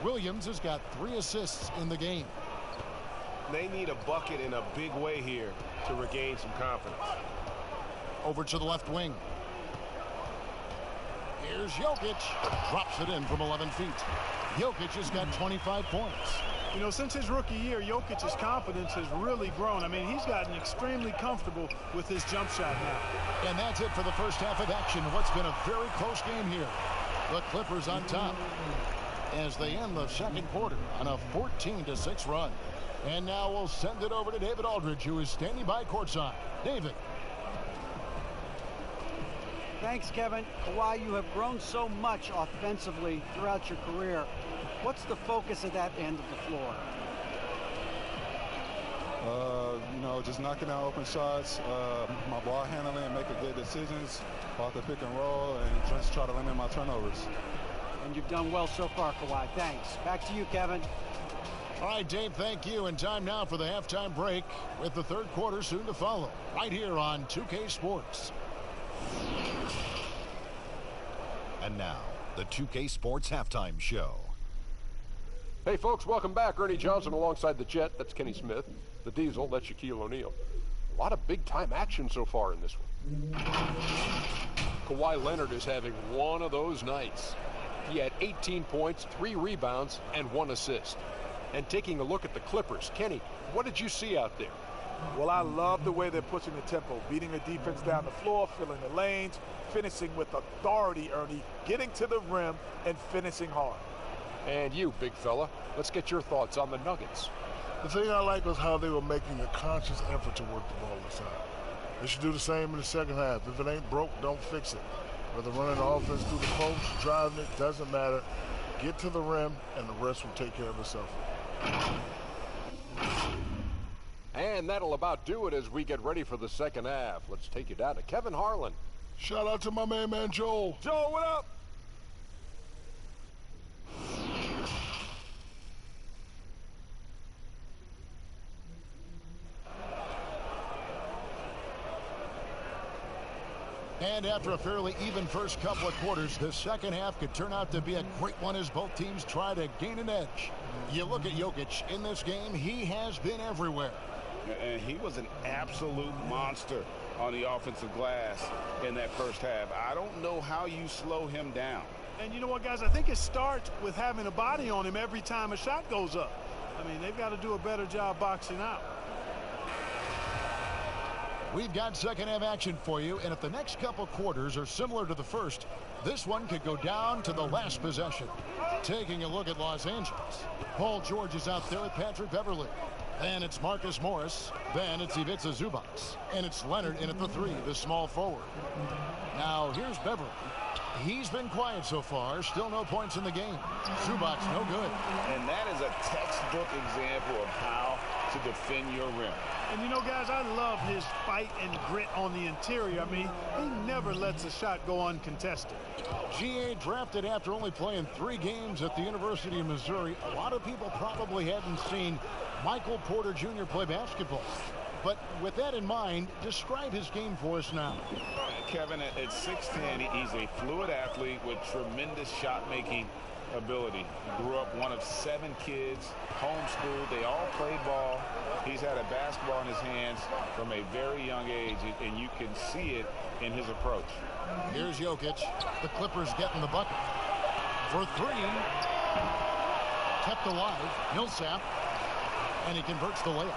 Williams has got 3 assists in the game. They need a bucket in a big way here to regain some confidence. Over to the left wing. Here's Jokic. Drops it in from 11 feet. Jokic has got 25 points. You know, since his rookie year, Jokic's confidence has really grown. I mean, he's gotten extremely comfortable with his jump shot now. And that's it for the first half of action. What's been a very close game here. The Clippers on top as they end the second quarter on a 14-6 run. And now we'll send it over to David Aldridge, who is standing by courtside. David. Thanks, Kevin. Kawhi, you have grown so much offensively throughout your career. What's the focus of that end of the floor? You know, just knocking out open shots, my ball handling, making good decisions off the pick and roll, and just try to limit my turnovers. And you've done well so far, Kawhi. Thanks. Back to you, Kevin. All right, Dave, thank you. And time now for the halftime break with the third quarter soon to follow right here on 2K Sports. And now, the 2K Sports Halftime Show. Hey, folks, welcome back. Ernie Johnson alongside the Jet. That's Kenny Smith. The Diesel, that's Shaquille O'Neal. A lot of big-time action so far in this one. Kawhi Leonard is having one of those nights. He had 18 points, 3 rebounds, and 1 assist. And taking a look at the Clippers, Kenny, what did you see out there? Well, I love the way they're pushing the tempo, beating the defense down the floor, filling the lanes, finishing with authority, Ernie, getting to the rim and finishing hard. And you, big fella, let's get your thoughts on the Nuggets. The thing I like was how they were making a conscious effort to work the ball inside. They should do the same in the second half. If it ain't broke, don't fix it. Whether running the offense through the post, driving it, doesn't matter. Get to the rim, and the rest will take care of itself. And that'll about do it as we get ready for the second half. Let's take you down to Kevin Harlan. Shout out to my man Joel. Joel, what up? And after a fairly even first couple of quarters, the second half could turn out to be a great one as both teams try to gain an edge. You look at Jokic in this game, he has been everywhere. And he was an absolute monster on the offensive glass in that first half. I don't know how you slow him down. And you know what, guys? I think it starts with having a body on him every time a shot goes up. I mean, they've got to do a better job boxing out. We've got second half action for you, and if the next couple quarters are similar to the first, this one could go down to the last possession. Taking a look at Los Angeles, Paul George is out there with Patrick Beverley. Then it's Marcus Morris. Then it's Ivica Zubac. And it's Leonard in at the 3, the small forward. Now here's Beverley. He's been quiet so far. Still no points in the game. Zubac no good. And that is a textbook example of how to defend your rim. And you know, guys, I love his fight and grit on the interior. I mean, he never lets a shot go uncontested. G.A. drafted after only playing 3 games at the University of Missouri. A lot of people probably hadn't seen Michael Porter Jr. play basketball. But with that in mind, describe his game for us now. Kevin, at 6'10", he's a fluid athlete with tremendous shot-making ability. He grew up one of 7 kids, homeschooled. They all played ball. He's had a basketball in his hands from a very young age, and you can see it in his approach. Here's Jokic. The Clippers getting the bucket. For 3. Kept alive. Millsap. And he converts the layup.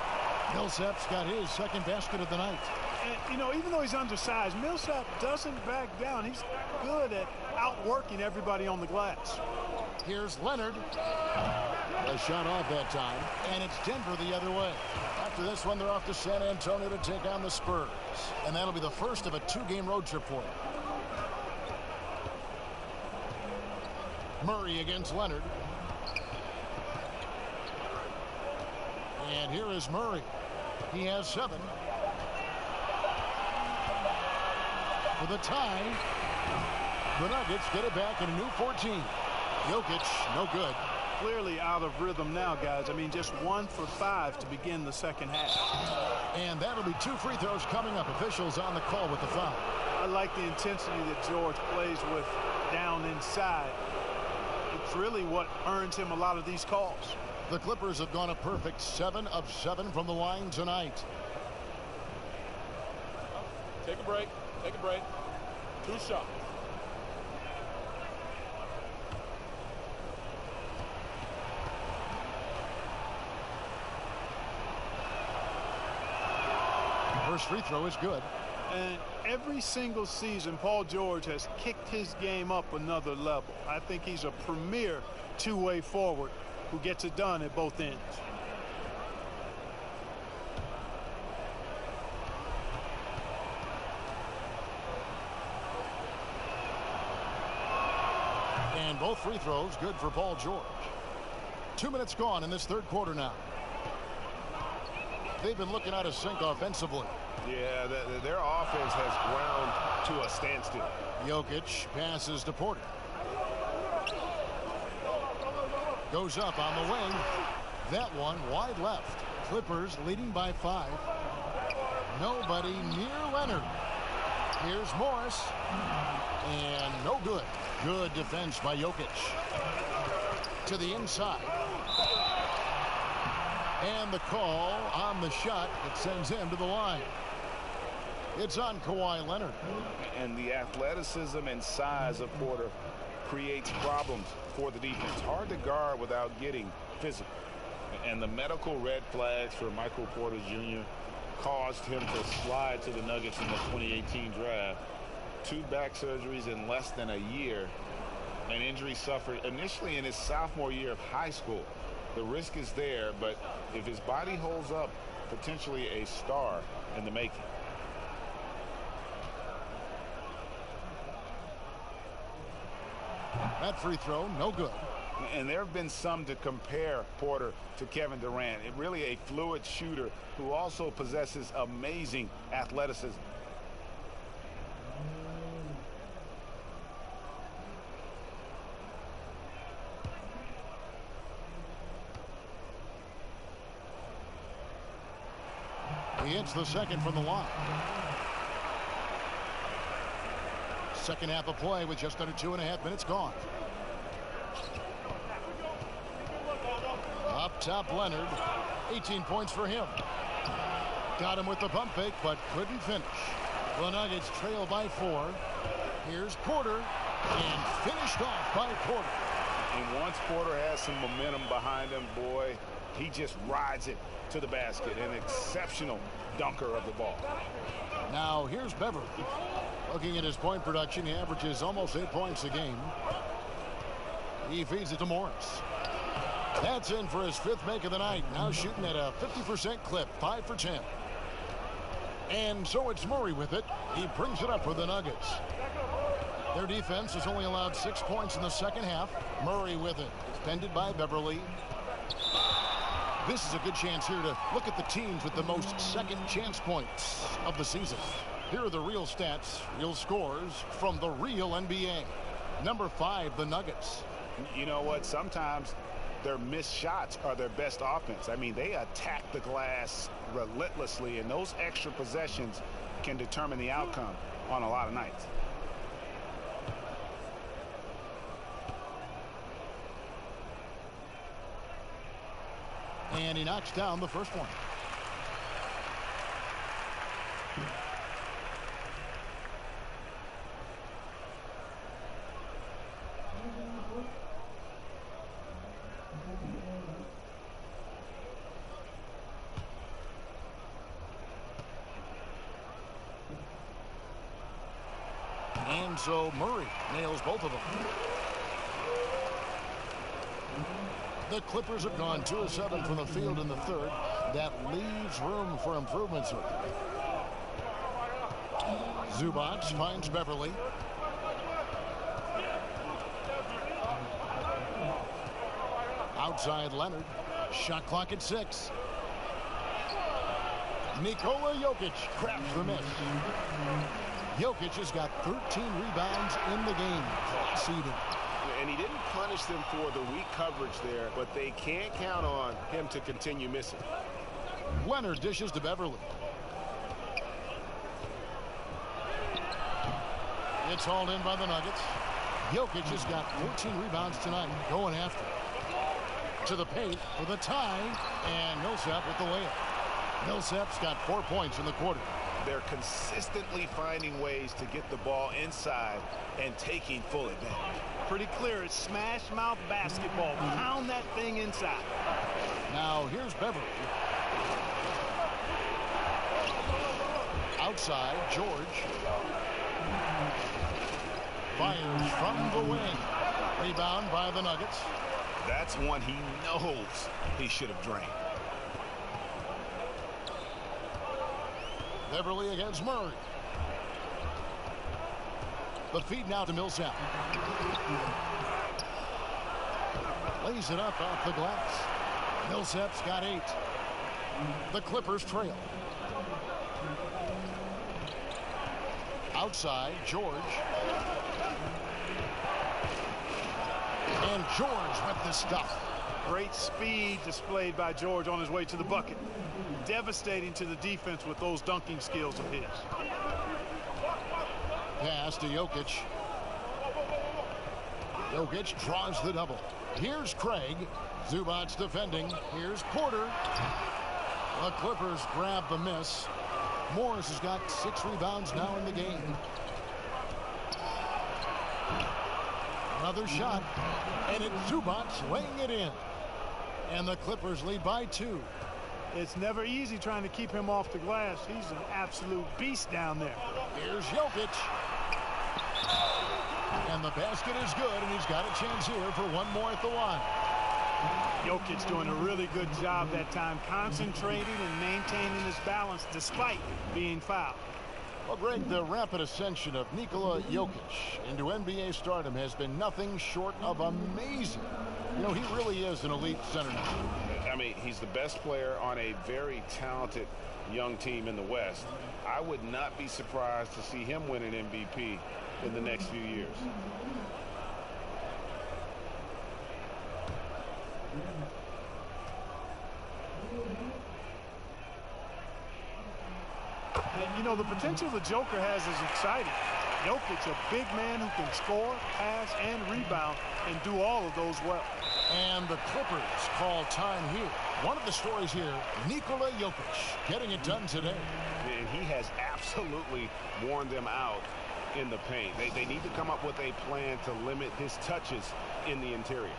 Millsap's got his second basket of the night. And, you know, even though he's undersized, Millsap doesn't back down. He's good at outworking everybody on the glass. Here's Leonard. A shot off that time. And it's Denver the other way. After this one, they're off to San Antonio to take on the Spurs. And that'll be the first of a 2-game road trip for them. Murray against Leonard. And here is Murray. He has 7. For the tie, the Nuggets get it back in a new 14. Jokic, no good. clearly out of rhythm now, guys. I mean, just 1 for 5 to begin the second half. And that'll be 2 free throws coming up. Officials on the call with the foul. I like the intensity that George plays with down inside. It's really what earns him a lot of these calls. The Clippers have gone a perfect 7 of 7 from the line tonight. Take a break. Take a break. 2 shots. First free throw is good. And every single season, Paul George has kicked his game up another level. I think he's a premier two-way forward who gets it done at both ends. And both free throws good for Paul George. 2 minutes gone in this third quarter now. They've been looking out of sync offensively. Yeah, their offense has ground to a standstill. Jokic passes to Porter. Goes up on the wing. That one wide left. Clippers leading by 5. Nobody near Leonard. Here's Morris. And no good. Good defense by Jokic. To the inside. And the call on the shot that sends him to the line. It's on Kawhi Leonard. And the athleticism and size of Porter creates problems for the defense. Hard to guard without getting physical. And the medical red flags for Michael Porter Jr. caused him to slide to the Nuggets in the 2018 draft. 2 back surgeries in less than a year. An injury suffered initially in his sophomore year of high school. The risk is there, but if his body holds up, potentially a star in the making. That free throw, no good. And there have been some to compare Porter to Kevin Durant. Really a fluid shooter who also possesses amazing athleticism. He hits the second from the line. Second half of play with just under 2.5 minutes gone. Up top, Leonard. 18 points for him. Got him with the pump fake, but couldn't finish. The Nuggets trail by 4. Here's Porter, and finished off by Porter. And once Porter has some momentum behind him, boy, he just rides it to the basket. An exceptional dunker of the ball. Now here's Beverly. Looking at his point production, he averages almost 8 points a game. He feeds it to Morris. That's in for his 5th make of the night. Now shooting at a 50% clip, 5 for 10. And so it's Murray with it. He brings it up for the Nuggets. Their defense has only allowed 6 points in the second half. Murray with it. Defended by Beverly. This is a good chance here to look at the teams with the most second chance points of the season. Here are the real stats, real scores from the real NBA. Number 5, the Nuggets. You know what? Sometimes their missed shots are their best offense. I mean, they attack the glass relentlessly, and those extra possessions can determine the outcome on a lot of nights. And he knocks down the first one. And so Murray nails both of them. The Clippers have gone 2 of 7 from the field in the third. That leaves room for improvements. Zubac finds Beverly. Outside Leonard. Shot clock at 6. Nikola Jokic cracks the miss. Jokic has got 13 rebounds in the game. Seeded. And he didn't punish them for the weak coverage there, but they can't count on him to continue missing. Leonard dishes to Beverly. It's hauled in by the Nuggets. Jokic has got 14 rebounds tonight, going after it. To the paint for the tie, and Millsap with the layup. Millsap's got 4 points in the quarter. They're consistently finding ways to get the ball inside and taking full advantage. Pretty clear. It's smash mouth basketball. Pound that thing inside. Now here's Beverly. Outside, George. Fires from the wing. Rebound by the Nuggets. That's one he knows he should have drained. Beverly against Murray. The feed now to Millsap. Lays it up off the glass. Millsap's got 8. The Clippers trail. Outside, George. And George with the stuff. Great speed displayed by George on his way to the bucket. Devastating to the defense with those dunking skills of his. Pass to Jokic. Jokic draws the double. Here's Craig. Zubac's defending. Here's Porter. The Clippers grab the miss. Morris has got 6 rebounds now in the game. Another shot. And it's Zubac laying it in. And the Clippers lead by 2. It's never easy trying to keep him off the glass. He's an absolute beast down there. Here's Jokic. And the basket is good, and he's got a chance here for one more at the line. Jokic doing a really good job that time, concentrating and maintaining his balance despite being fouled. Well, Greg, the rapid ascension of Nikola Jokic into NBA stardom has been nothing short of amazing. You know, he really is an elite center now. I mean, he's the best player on a very talented young team in the West. I would not be surprised to see him win an MVP in the next few years. And, you know, the potential the Joker has is exciting. Jokic, a big man who can score, pass, and rebound, and do all of those well. And the Clippers call time here. One of the stories here, Nikola Jokic getting it done today. And he has absolutely worn them out in the paint. They need to come up with a plan to limit his touches in the interior.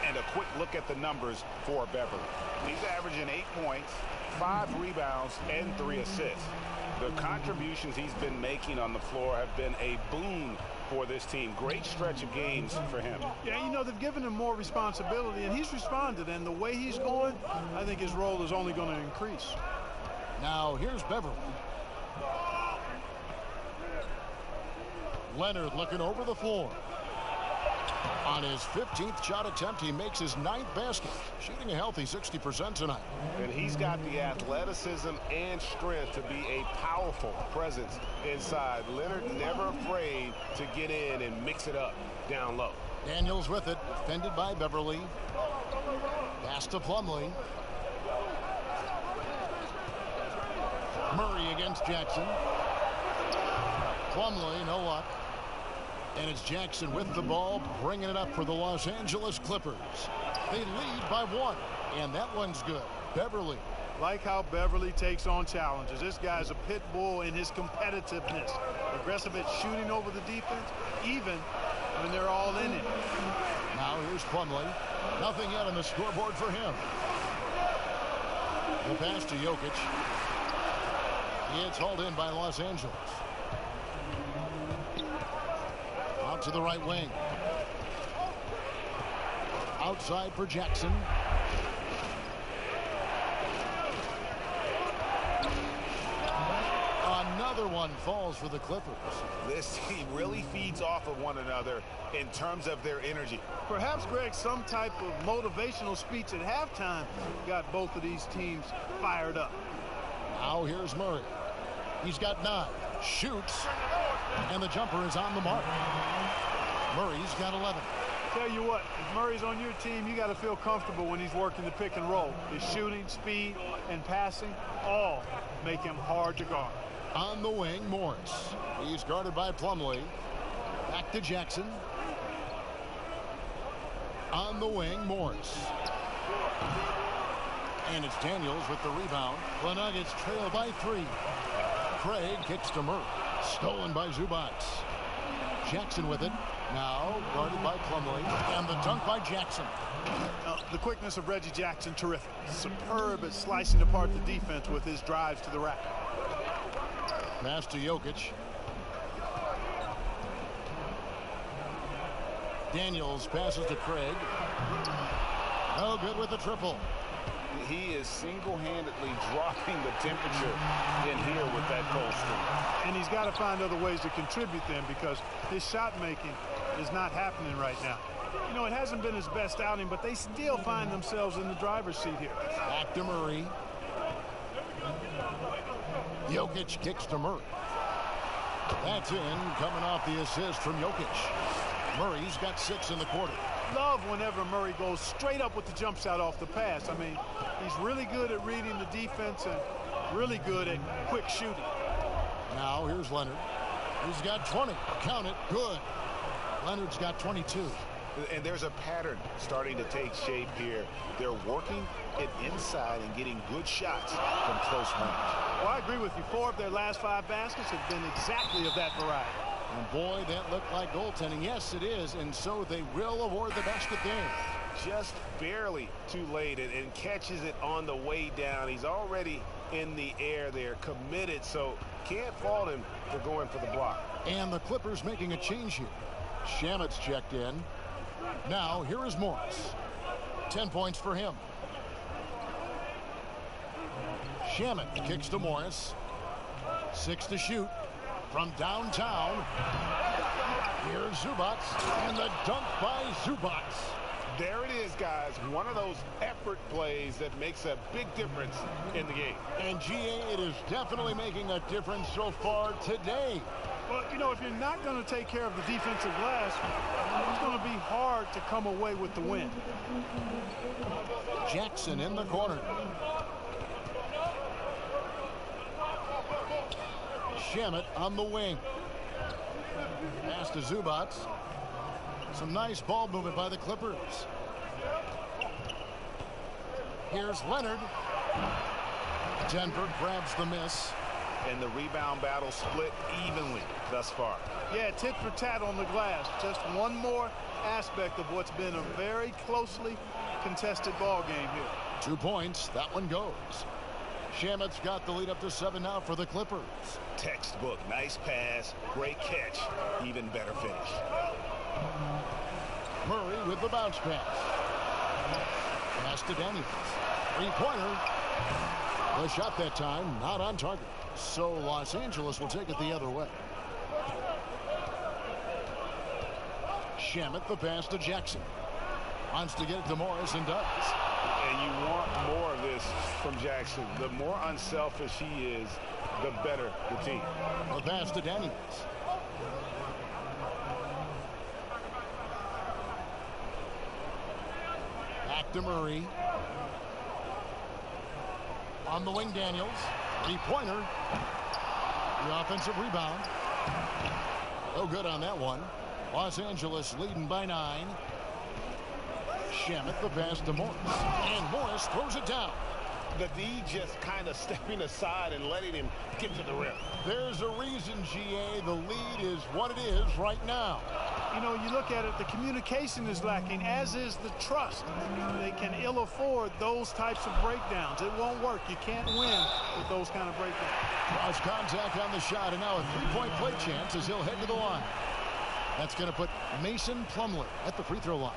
And a quick look at the numbers for Beverly. He's averaging 8 points, 5 rebounds, and 3 assists. The contributions he's been making on the floor have been a boon for this team. Great stretch of games for him. Yeah, you know, they've given him more responsibility, and he's responded. And the way he's going, I think his role is only going to increase. Now, here's Beverly. Leonard looking over the floor. On his 15th shot attempt, he makes his 9th basket, shooting a healthy 60% tonight. And he's got the athleticism and strength to be a powerful presence inside. Leonard never afraid to get in and mix it up down low. Daniels with it, defended by Beverly. Pass to Plumlee. Murray against Jackson. Plumlee, no luck. And it's Jackson with the ball, bringing it up for the Los Angeles Clippers. They lead by 1, and that one's good. Beverly. Like how Beverly takes on challenges. This guy's a pit bull in his competitiveness. Aggressive at shooting over the defense, even when they're all in it. Now here's Plumlee. Nothing yet on the scoreboard for him. The pass to Jokic. It's hauled in by Los Angeles. Out to the right wing. Outside for Jackson. Another one falls for the Clippers. This team really feeds off of one another in terms of their energy. Perhaps, Greg, some type of motivational speech at halftime got both of these teams fired up. Now here's Murray. He's got 9. Shoots. And the jumper is on the mark. Murray's got 11. Tell you what, if Murray's on your team, you got to feel comfortable when he's working the pick and roll. His shooting, speed, and passing all make him hard to guard. On the wing, Morris. He's guarded by Plumlee. Back to Jackson. On the wing, Morris. And it's Daniels with the rebound. The Nuggets trail by 3. Craig kicks to Murray. Stolen by Zubac. Jackson with it. Now guarded by Plumlee. And the dunk by Jackson. The quickness of Reggie Jackson, terrific. Superb at slicing apart the defense with his drives to the rack. Pass to Jokic. Daniels passes to Craig. No good with the triple. He is single-handedly dropping the temperature in here with that cold streak. And he's got to find other ways to contribute then, because his shot making is not happening right now. You know, it hasn't been his best outing, but they still find themselves in the driver's seat here. Back to Murray. Jokic kicks to Murray. That's in, coming off the assist from Jokic. Murray's got 6 in the quarter. Love whenever Murray goes straight up with the jump shot off the pass. I mean, he's really good at reading the defense and really good at quick shooting. Now here's Leonard. He's got 20. Count it. Good. Leonard's got 22. And there's a pattern starting to take shape here. They're working it inside and getting good shots from close range. Well, I agree with you. 4 of their last 5 baskets have been exactly of that variety. And boy, that looked like goaltending. Yes, it is. And so they will award the basket there. Just barely too late and catches it on the way down. He's already in the air there, committed, so can't fault him for going for the block. And the Clippers making a change here. Shamet's checked in. Now, here is Morris. 10 points for him. Shamet kicks to Morris. 6 to shoot from downtown. Here's Zubac, and the dunk by Zubac. There it is, guys. One of those effort plays that makes a big difference in the game. And GA, it is definitely making a difference so far today. Well, you know, if you're not going to take care of the defensive glass, it's going to be hard to come away with the win. Jackson in the corner. Shamet on the wing. Pass to Zubac. Some nice ball movement by the Clippers. Here's Leonard. Denver grabs the miss. And the rebound battle split evenly thus far. Yeah, tit for tat on the glass. Just one more aspect of what's been a very closely contested ball game here. 2 points. That one goes. Shamet's got the lead up to 7 now for the Clippers. Textbook. Nice pass. Great catch. Even better finish. Murray with the bounce pass. Pass to Daniels. 3-pointer. The shot that time not on target. So Los Angeles will take it the other way. Shamet the pass to Jackson. Wants to get it to Morris and does. And you want more of this from Jackson. The more unselfish he is, the better the team. The pass to Daniels. Back to Murray. On the wing, Daniels. 3-pointer. The offensive rebound. No good on that one. Los Angeles leading by 9. Shamet the pass to Morris. And Morris throws it down. The D just kind of stepping aside and letting him get to the rim. There's a reason, GA. The lead is what it is right now. You know, you look at it, the communication is lacking, as is the trust. They can ill afford those types of breakdowns. It won't work. You can't win with those kind of breakdowns. Cross contact on the shot, and now a three-point play chance as he'll head to the line. That's going to put Mason Plumlee at the free throw line.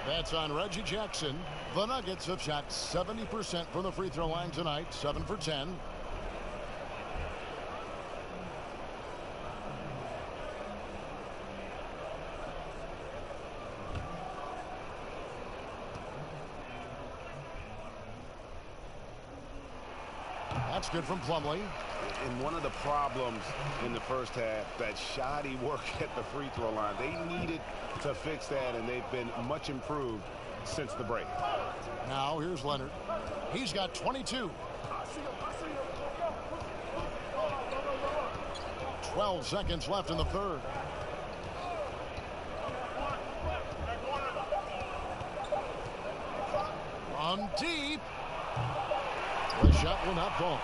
That's on Reggie Jackson. The Nuggets have shot 70% from the free throw line tonight, 7 for 10. That's good from Plumlee. And one of the problems in the first half, that shoddy work at the free throw line. They needed to fix that, and they've been much improved since the break. Now here's Leonard. He's got 22. 12 seconds left in the third. On deep. The shot will not fall.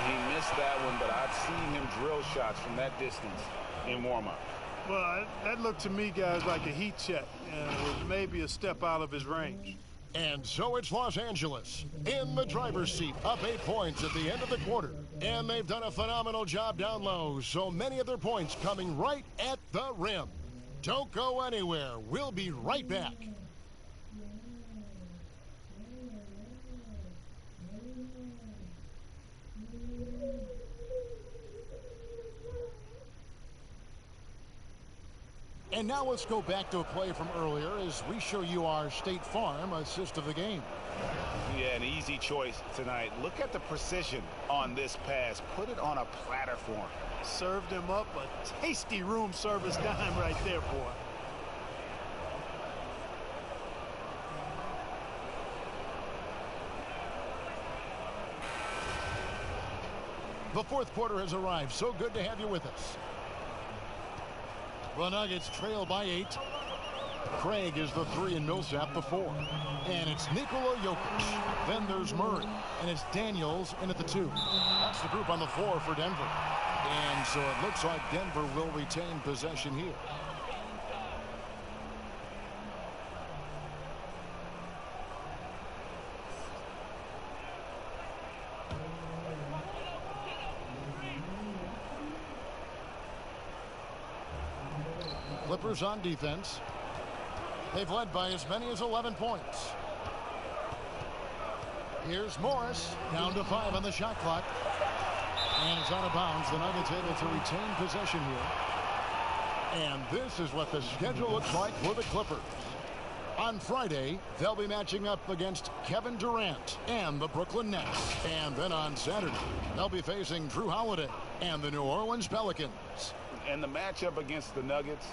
He missed that one, but I've seen him drill shots from that distance in warm-up. Well, that looked to me, guys, like a heat check. It was maybe a step out of his range. And so it's Los Angeles in the driver's seat, up 8 points at the end of the quarter. And they've done a phenomenal job down low, so many of their points coming right at the rim. Don't go anywhere. We'll be right back. And now let's go back to a play from earlier as we show you our State Farm assist of the game. Yeah, an easy choice tonight. Look at the precision on this pass. Put it on a platter for him. Served him up a tasty room service dime right there, boy. The fourth quarter has arrived. So good to have you with us. The Nuggets trail by 8. Craig is the 3 and Millsap the 4. And it's Nikola Jokic. Then there's Murray. And it's Daniels in at the 2. That's the group on the floor for Denver. And so it looks like Denver will retain possession here. Clippers on defense. They've led by as many as 11 points. Here's Morris, down to 5 on the shot clock. And it's out of bounds. The Nuggets able to retain possession here. And this is what the schedule looks like for the Clippers. On Friday, they'll be matching up against Kevin Durant and the Brooklyn Nets. And then on Saturday, they'll be facing Drew Holiday and the New Orleans Pelicans. And the matchup against the Nuggets,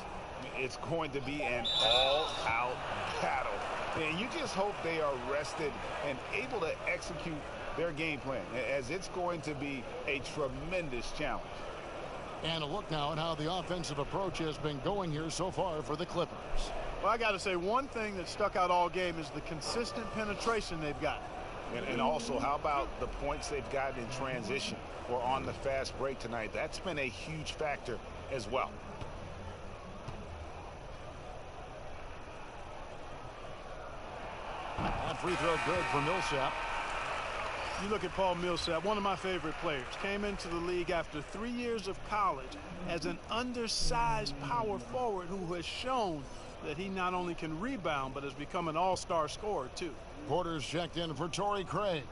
it's going to be an all-out battle. And you just hope they are rested and able to execute their game plan, as it's going to be a tremendous challenge. And a look now at how the offensive approach has been going here so far for the Clippers. Well, I got to say, one thing that stuck out all game is the consistent penetration they've got. And also, how about the points they've gotten in transition or on the fast break tonight? That's been a huge factor as well. That free throw good for Millsap. You look at Paul Millsap, one of my favorite players. Came into the league after 3 years of college as an undersized power forward who has shown that he not only can rebound, but has become an all-star scorer, too. Porter's checked in for Torrey Craig.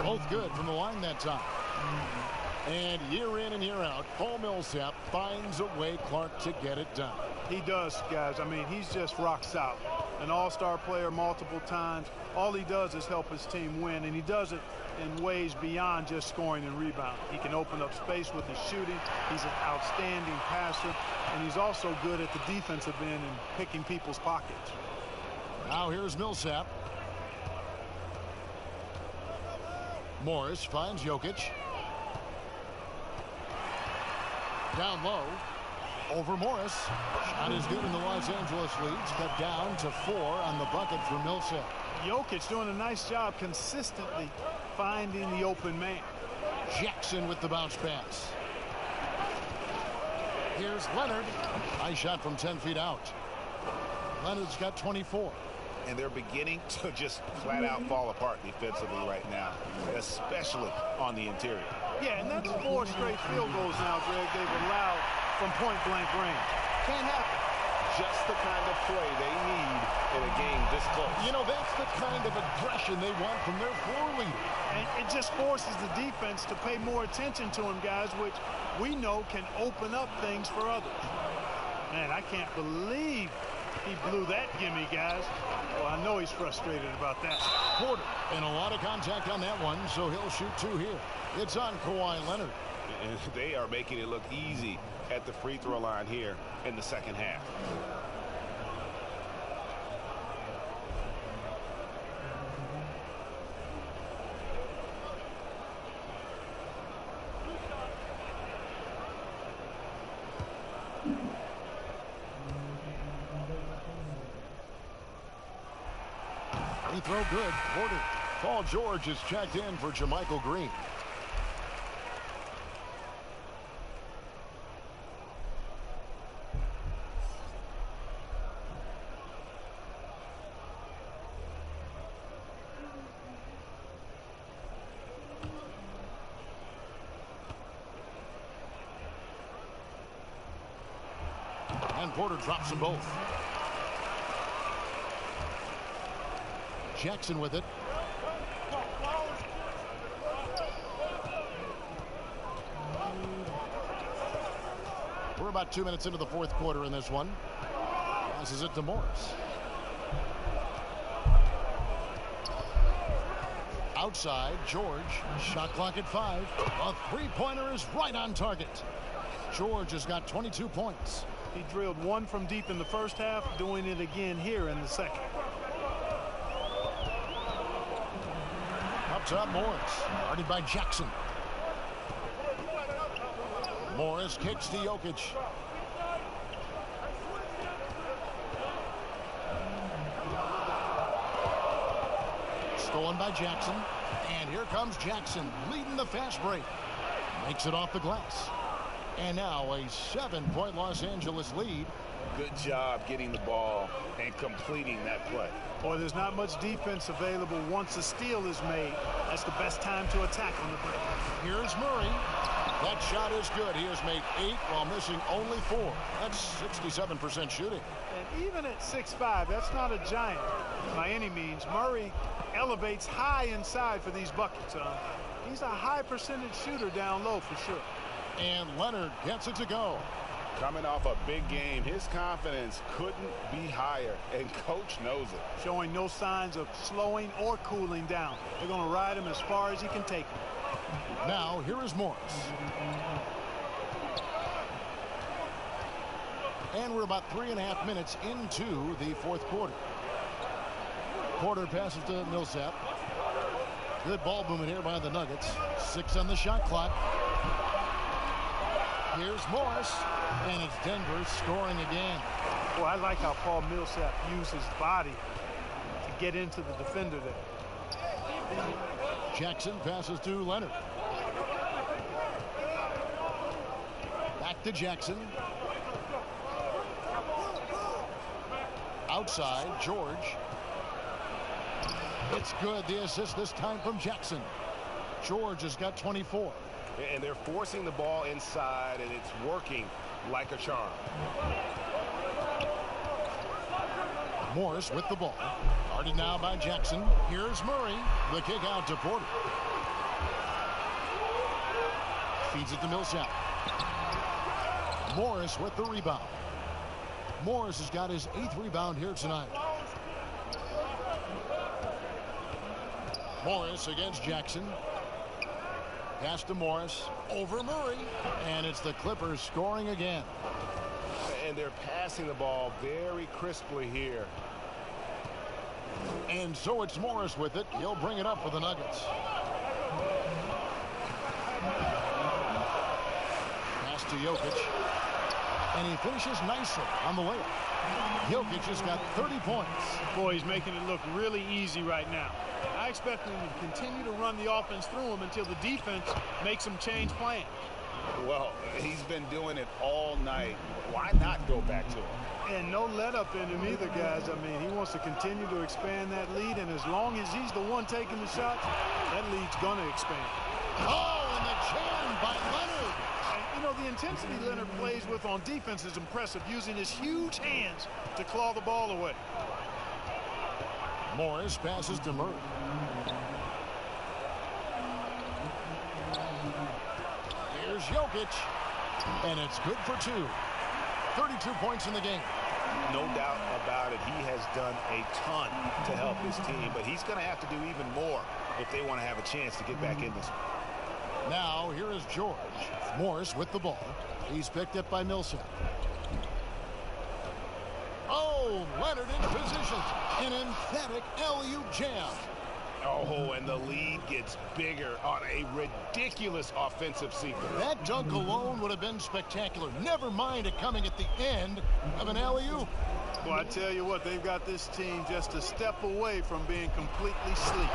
Both good from the line that time. And year in and year out, Paul Millsap finds a way, Clark, to get it done. He does, guys. I mean, he's just rock solid. An all-star player multiple times. All he does is help his team win, and he does it in ways beyond just scoring and rebounding. He can open up space with his shooting. He's an outstanding passer, and he's also good at the defensive end and picking people's pockets. Now here's Millsap. Morris finds Jokic. Down low. Over Morris. Shot is good, and the Los Angeles leads cut down to 4 on the bucket for Millsap. Jokic doing a nice job consistently finding the open man. Jackson with the bounce pass. Here's Leonard. High shot from 10 feet out. Leonard's got 24. And they're beginning to just flat out fall apart defensively right now, especially on the interior. Yeah, and that's 4 straight field goals now, Greg, they've allowed from point-blank range. Can't happen. Just the kind of play they need in a game this close. You know, that's the kind of aggression they want from their floor leader. And it just forces the defense to pay more attention to him, guys, which we know can open up things for others. Man, I can't believe he blew that gimme, guys. Well, I know he's frustrated about that. Porter, and a lot of contact on that one, so he'll shoot 2 here. It's on Kawhi Leonard. And they are making it look easy at the free throw line here in the second half. Free throw good. Porter. Paul George is checked in for JaMychal Green. And Porter drops them both. Jackson with it. We're about 2 minutes into the fourth quarter in this one. Passes it to Morris. Outside, George. Shot clock at 5. A three-pointer is right on target. George has got 22 points. He drilled 1 from deep in the first half, doing it again here in the second. Up top, Morris. Guarded by Jackson. Morris kicks to Jokic. Stolen by Jackson. And here comes Jackson, leading the fast break. Makes it off the glass. And now a 7-point Los Angeles lead. Good job getting the ball and completing that play. Boy, there's not much defense available once a steal is made. That's the best time to attack on the break. Here's Murray. That shot is good. He has made 8 while missing only 4. That's 67% shooting. And even at 6'5", that's not a giant by any means. Murray elevates high inside for these buckets. He's a high percentage shooter down low for sure. And Leonard gets it to go. Coming off a big game, his confidence couldn't be higher, and coach knows it. Showing no signs of slowing or cooling down. They're going to ride him as far as he can take him. Now, here is Morris. And we're about 3.5 minutes into the fourth quarter. Porter passes to Millsap. Good ball movement here by the Nuggets. 6 on the shot clock. Here's Morris, and it's Denver scoring again. Well, I like how Paul Millsap used his body to get into the defender there. Jackson passes to Leonard. Back to Jackson. Outside, George. It's good. The assist this time from Jackson. George has got 24. And they're forcing the ball inside, and it's working like a charm. Morris with the ball. Guarded now by Jackson. Here's Murray. The kick out to Porter. Feeds it to Millsap. Morris with the rebound. Morris has got his 8th rebound here tonight. Morris against Jackson. Pass to Morris. Over Murray. And it's the Clippers scoring again. And they're passing the ball very crisply here. And so it's Morris with it. He'll bring it up for the Nuggets. Pass to Jokic. And he finishes nicely on the layup. Jokic has got 30 points. Boy, he's making it look really easy right now. I expect him to continue to run the offense through him until the defense makes him change plans. Well, he's been doing it all night. Why not go back to him? And no let up in him either, guys. I mean, he wants to continue to expand that lead, and as long as he's the one taking the shots, that lead's going to expand. Oh, and the jam by Leonard. And, you know, the intensity Leonard plays with on defense is impressive, using his huge hands to claw the ball away. Morris passes to Murray. Here's Jokic, and it's good for 2. 32 points in the game. No doubt about it. He has done a ton to help his team, but he's going to have to do even more if they want to have a chance to get back in this one. Now, here is George. Morris with the ball. He's picked up by Millsap. Oh, Leonard in position. An emphatic alley-oop jam. Oh, and the lead gets bigger on a ridiculous offensive sequence. That dunk alone would have been spectacular. Never mind it coming at the end of an alley-oop. Well, I tell you what, they've got this team just a step away from being completely sleep.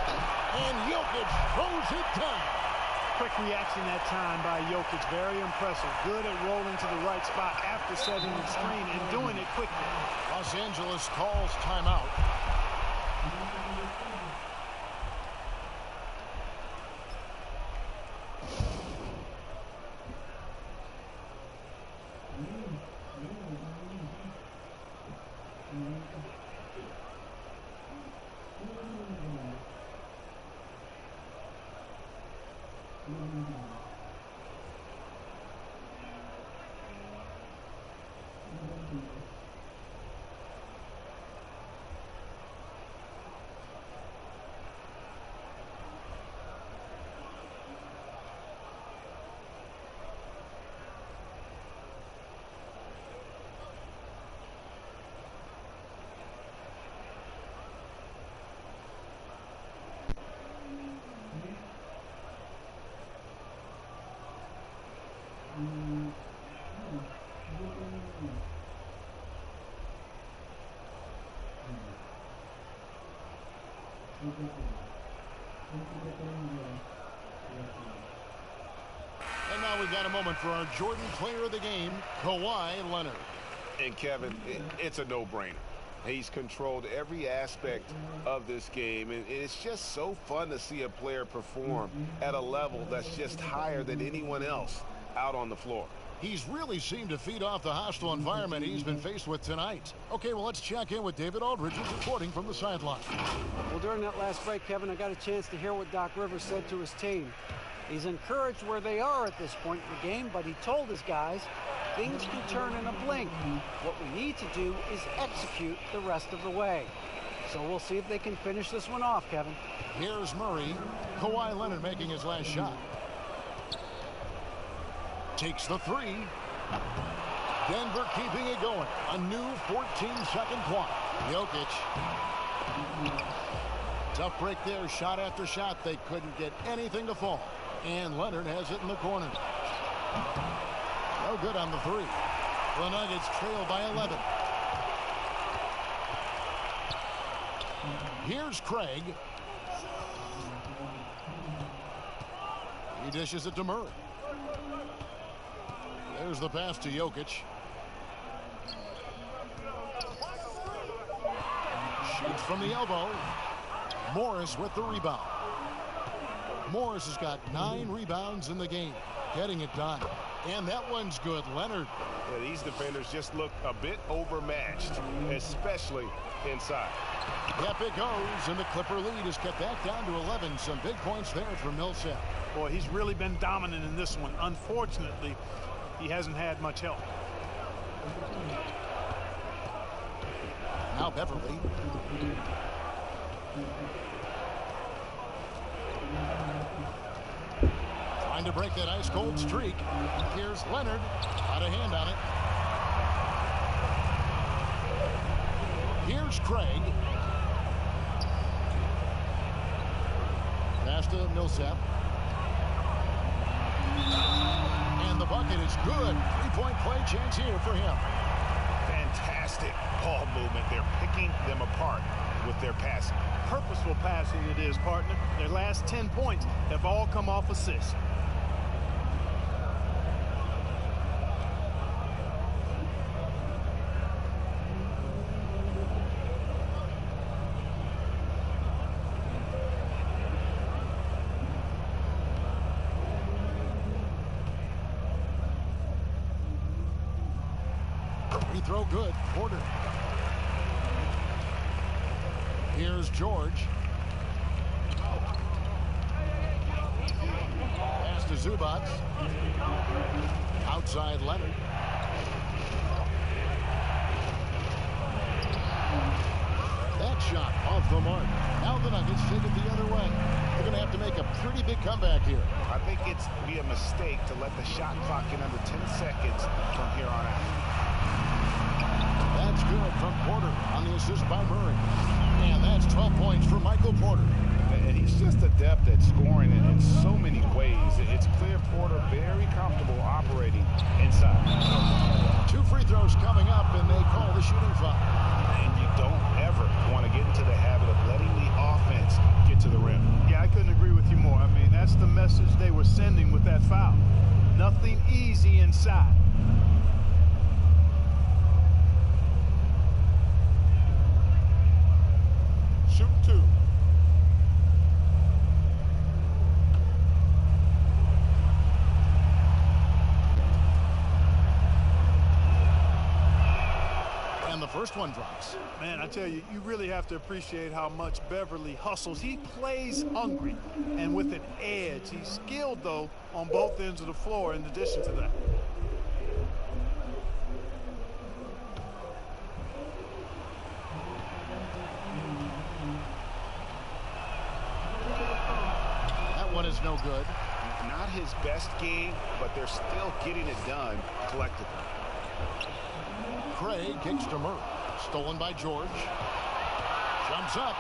And Jokic throws it down. Quick reaction that time by Jokic. Very impressive. Good at rolling to the right spot after setting the screen and doing it quickly. Los Angeles calls timeout. And now we've got a moment for our Jordan player of the game, Kawhi Leonard. And Kevin, it's a no-brainer. He's controlled every aspect of this game, and it's just so fun to see a player perform at a level that's just higher than anyone else out on the floor. He's really seemed to feed off the hostile environment he's been faced with tonight. Okay, well, let's check in with David Aldridge, who's reporting from the sideline. Well, during that last break, Kevin, I got a chance to hear what Doc Rivers said to his team. He's encouraged where they are at this point in the game, but he told his guys things can turn in a blink. What we need to do is execute the rest of the way. So we'll see if they can finish this one off, Kevin. Here's Murray. Kawhi Leonard making his last shot. Takes the three. Denver keeping it going. A new 14-second clock. Jokic. Tough break there. Shot after shot. They couldn't get anything to fall. And Leonard has it in the corner. No good on the three. The Nuggets trail by 11. Here's Craig. He dishes it to Murray. There's the pass to Jokic. Shoots from the elbow. Morris with the rebound. Morris has got 9 rebounds in the game, getting it done. And that one's good. Leonard. Yeah, these defenders just look a bit overmatched, especially inside. Yep, it goes, and the Clipper lead is cut back down to 11. Some big points there for Millsap. Boy, he's really been dominant in this one. Unfortunately, he hasn't had much help. Now Beverly. Trying to break that ice-cold streak. Here's Leonard. Got a hand on it. Here's Craig. Pass to Millsap. And And the bucket is good. Three-point play chance here for him. Fantastic ball movement. They're picking them apart with their passing. Purposeful passing it is, partner. Their last 10 points have all come off assists. Free throw good. Porter. Here's George. Pass to Zubac. Outside Leonard. That shot off the mark. Now the Nuggets take it the other way. They're going to have to make a pretty big comeback here. I think it's be a mistake to let the shot clock get under 10 seconds from here on out. That's good from Porter on the assist by Murray. And that's 12 points for Michael Porter. And he's just adept at scoring in so many ways. It's clear Porter very comfortable operating inside. 2 free throws coming up, and they call the shooting foul. And you don't ever want to get into the habit of letting the offense get to the rim. Yeah, I couldn't agree with you more. I mean, that's the message they were sending with that foul. Nothing easy inside. Shoot 2. And the first one drops. Man, I tell you, you really have to appreciate how much Beverly hustles. He plays hungry and with an edge. He's skilled, though, on both ends of the floor in addition to that. One is no good. Not his best game, but they're still getting it done collectively. Craig kicks to Murray. Stolen by George. Jumps up,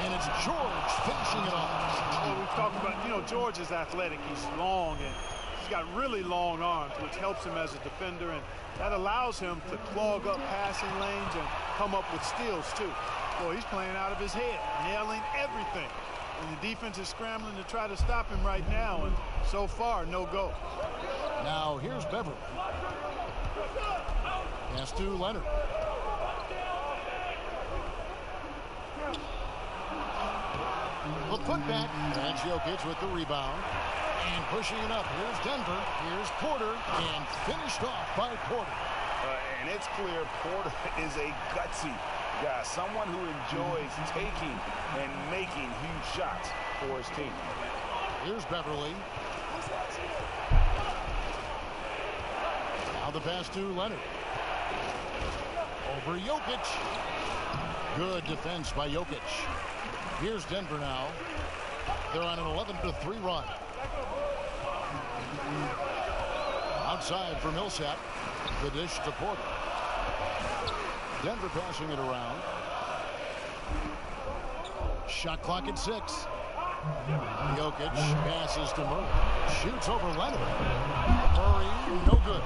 and it's George finishing it off. Well, we've talked about, George is athletic. He's long, and he's got really long arms, which helps him as a defender, and that allows him to clog up passing lanes and come up with steals, too. Boy, he's playing out of his head, nailing everything. And the defense is scrambling to try to stop him right now, and so far, no go. Now, here's Beverly. Pass to Leonard. The putback. That's Jokic with the rebound. And pushing it up. Here's Denver. Here's Porter. And finished off by Porter. And it's clear Porter is a gutsy guy, someone who enjoys taking and making huge shots for his team. Here's Beverly. Now the pass to Leonard. Over Jokic. Good defense by Jokic. Here's Denver now. They're on an 11-3 run. Outside for Millsap. The dish to Porter. Denver passing it around. Shot clock at 6. Jokic passes to Murray. Shoots over Leonard. Murray, no good.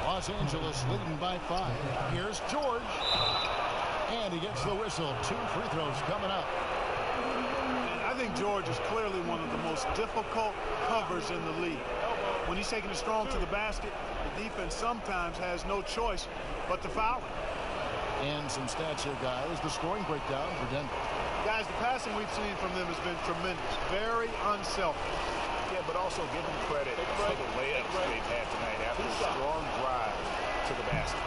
Los Angeles leading by 5. Here's George. And he gets the whistle. 2 free throws coming up. I think George is clearly one of the most difficult covers in the league. When he's taking it strong to the basket, the defense sometimes has no choice but to foul him. And some stats here, guys. The scoring breakdown for Denver. Guys, the passing we've seen from them has been tremendous. Very unselfish. Yeah, but also give them credit for the layups they've had tonight after a strong drive to the basket.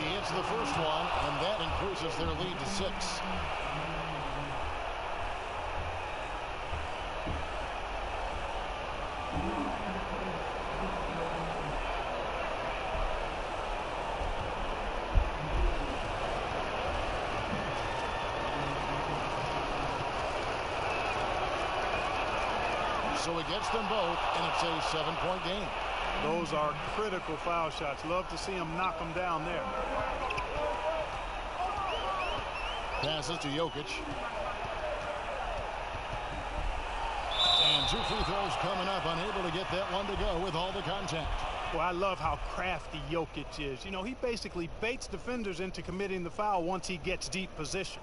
He hits the first one, and that increases their lead to 6. So he gets them both, and it's a 7-point game. Those are critical foul shots. Love to see him knock them down there. Passes to Jokic. And 2 free throws coming up. Unable to get that one to go with all the contact. Well, I love how crafty Jokic is. You know, he basically baits defenders into committing the foul once he gets deep position.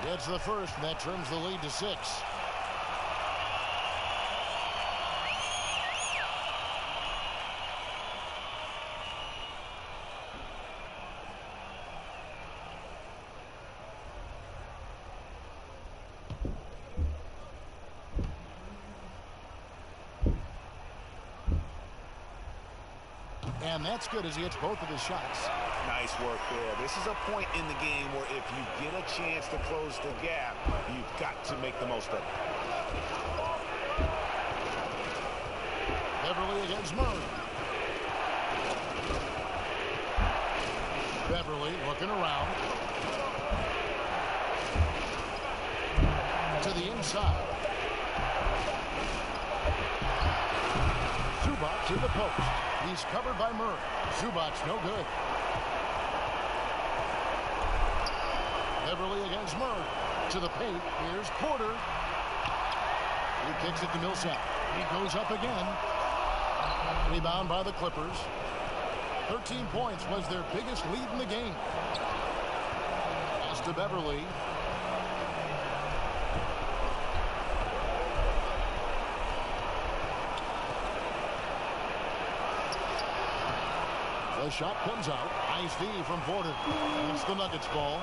Gets the first, and that trims the lead to 6. And that's good as he hits both of his shots. Nice work there. This is a point in the game where if you get a chance to close the gap, you've got to make the most of it. Beverly against Murray. Beverly looking around. To the inside. Zubac to the post. He's covered by Murray. Zubac no good. Beverly against Murray. To the paint. Here's Porter. He kicks it to Millsap. He goes up again. Rebound by the Clippers. 13 points was their biggest lead in the game. Pass to Beverly. The shot comes out. Nice D from Porter. It's the Nuggets ball.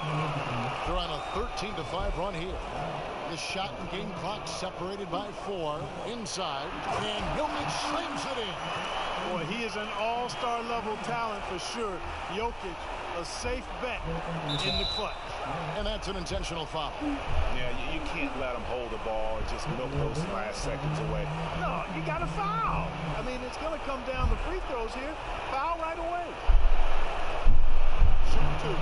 They're on a 13-5 run here. The shot and game clock separated by 4. Inside. And Jokic slams it in. Boy, he is an all-star level talent for sure. Jokic, a safe bet in the clutch. And that's an intentional foul. Yeah, you can't let him hold the ball and just milk those last seconds away. No, you got to foul. I mean, it's going to come down to free throws here. Foul right away. Shoot 2.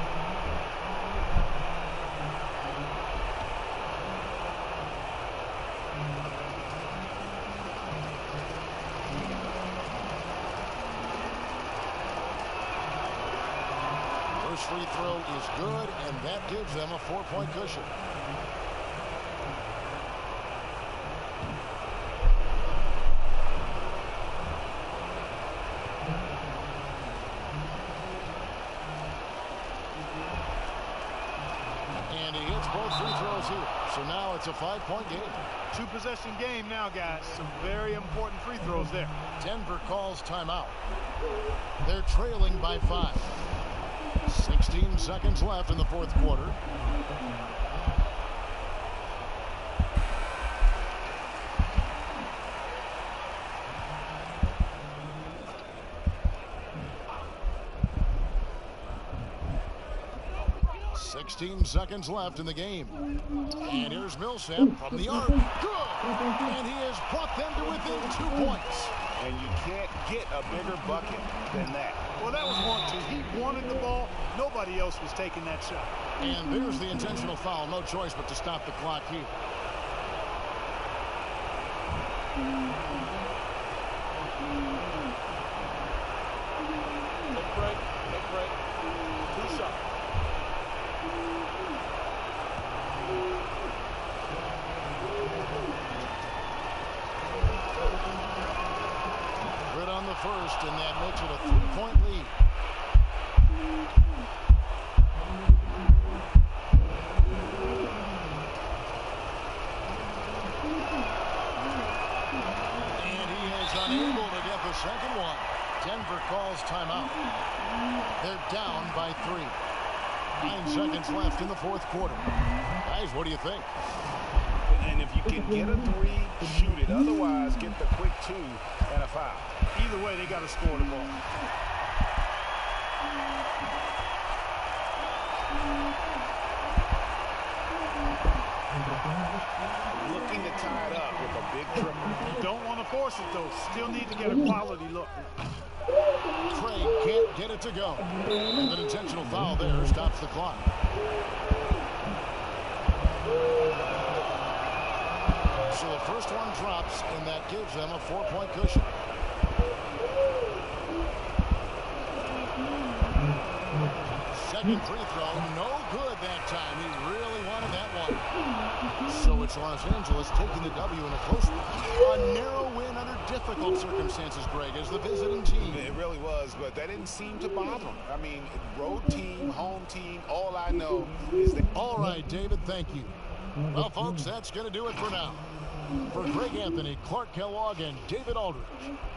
First free throw is good, and that gives them a 4-point cushion. And he hits both free throws here. So now it's a 5-point game. 2-possession game now, guys. Some very important free throws there. Denver calls timeout. They're trailing by 5. 16 seconds left in the fourth quarter. Seconds left in the game. And here's Millsap from the arc. Good! And he has brought them to within 2 points. And you can't get a bigger bucket than that. Well, that was 1-2. He wanted the ball. Nobody else was taking that shot. And there's the intentional foul. No choice but to stop the clock here. Take break. Take break. 2 shots. Good on the first, and that makes it a 3-point lead. And he is unable to get the second one. Denver calls timeout. They're down by 3. 9 seconds left in the fourth quarter. Guys, what do you think? And if you can get a 3, shoot it. Otherwise, get the quick 2 and a foul. Either way, they got to score the ball. Looking to tie it up with a big triple. You don't want to force it, though. Still need to get a quality look. Craig can't get it to go. And an intentional foul there stops the clock. So the first one drops, and that gives them a 4-point cushion. Second free throw, no good that time. He really wanted that one. So it's Los Angeles taking the W in a close one. A narrow win under difficult circumstances, Greg, as the visiting team. It really was, but that didn't seem to bother him. I mean, road team, home team, all I know is that... All right, David, thank you. Well, folks, that's going to do it for now. For Greg Anthony, Clark Kellogg, and David Aldridge,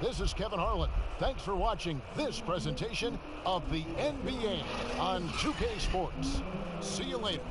this is Kevin Harlan. Thanks for watching this presentation of the NBA on 2K Sports. See you later.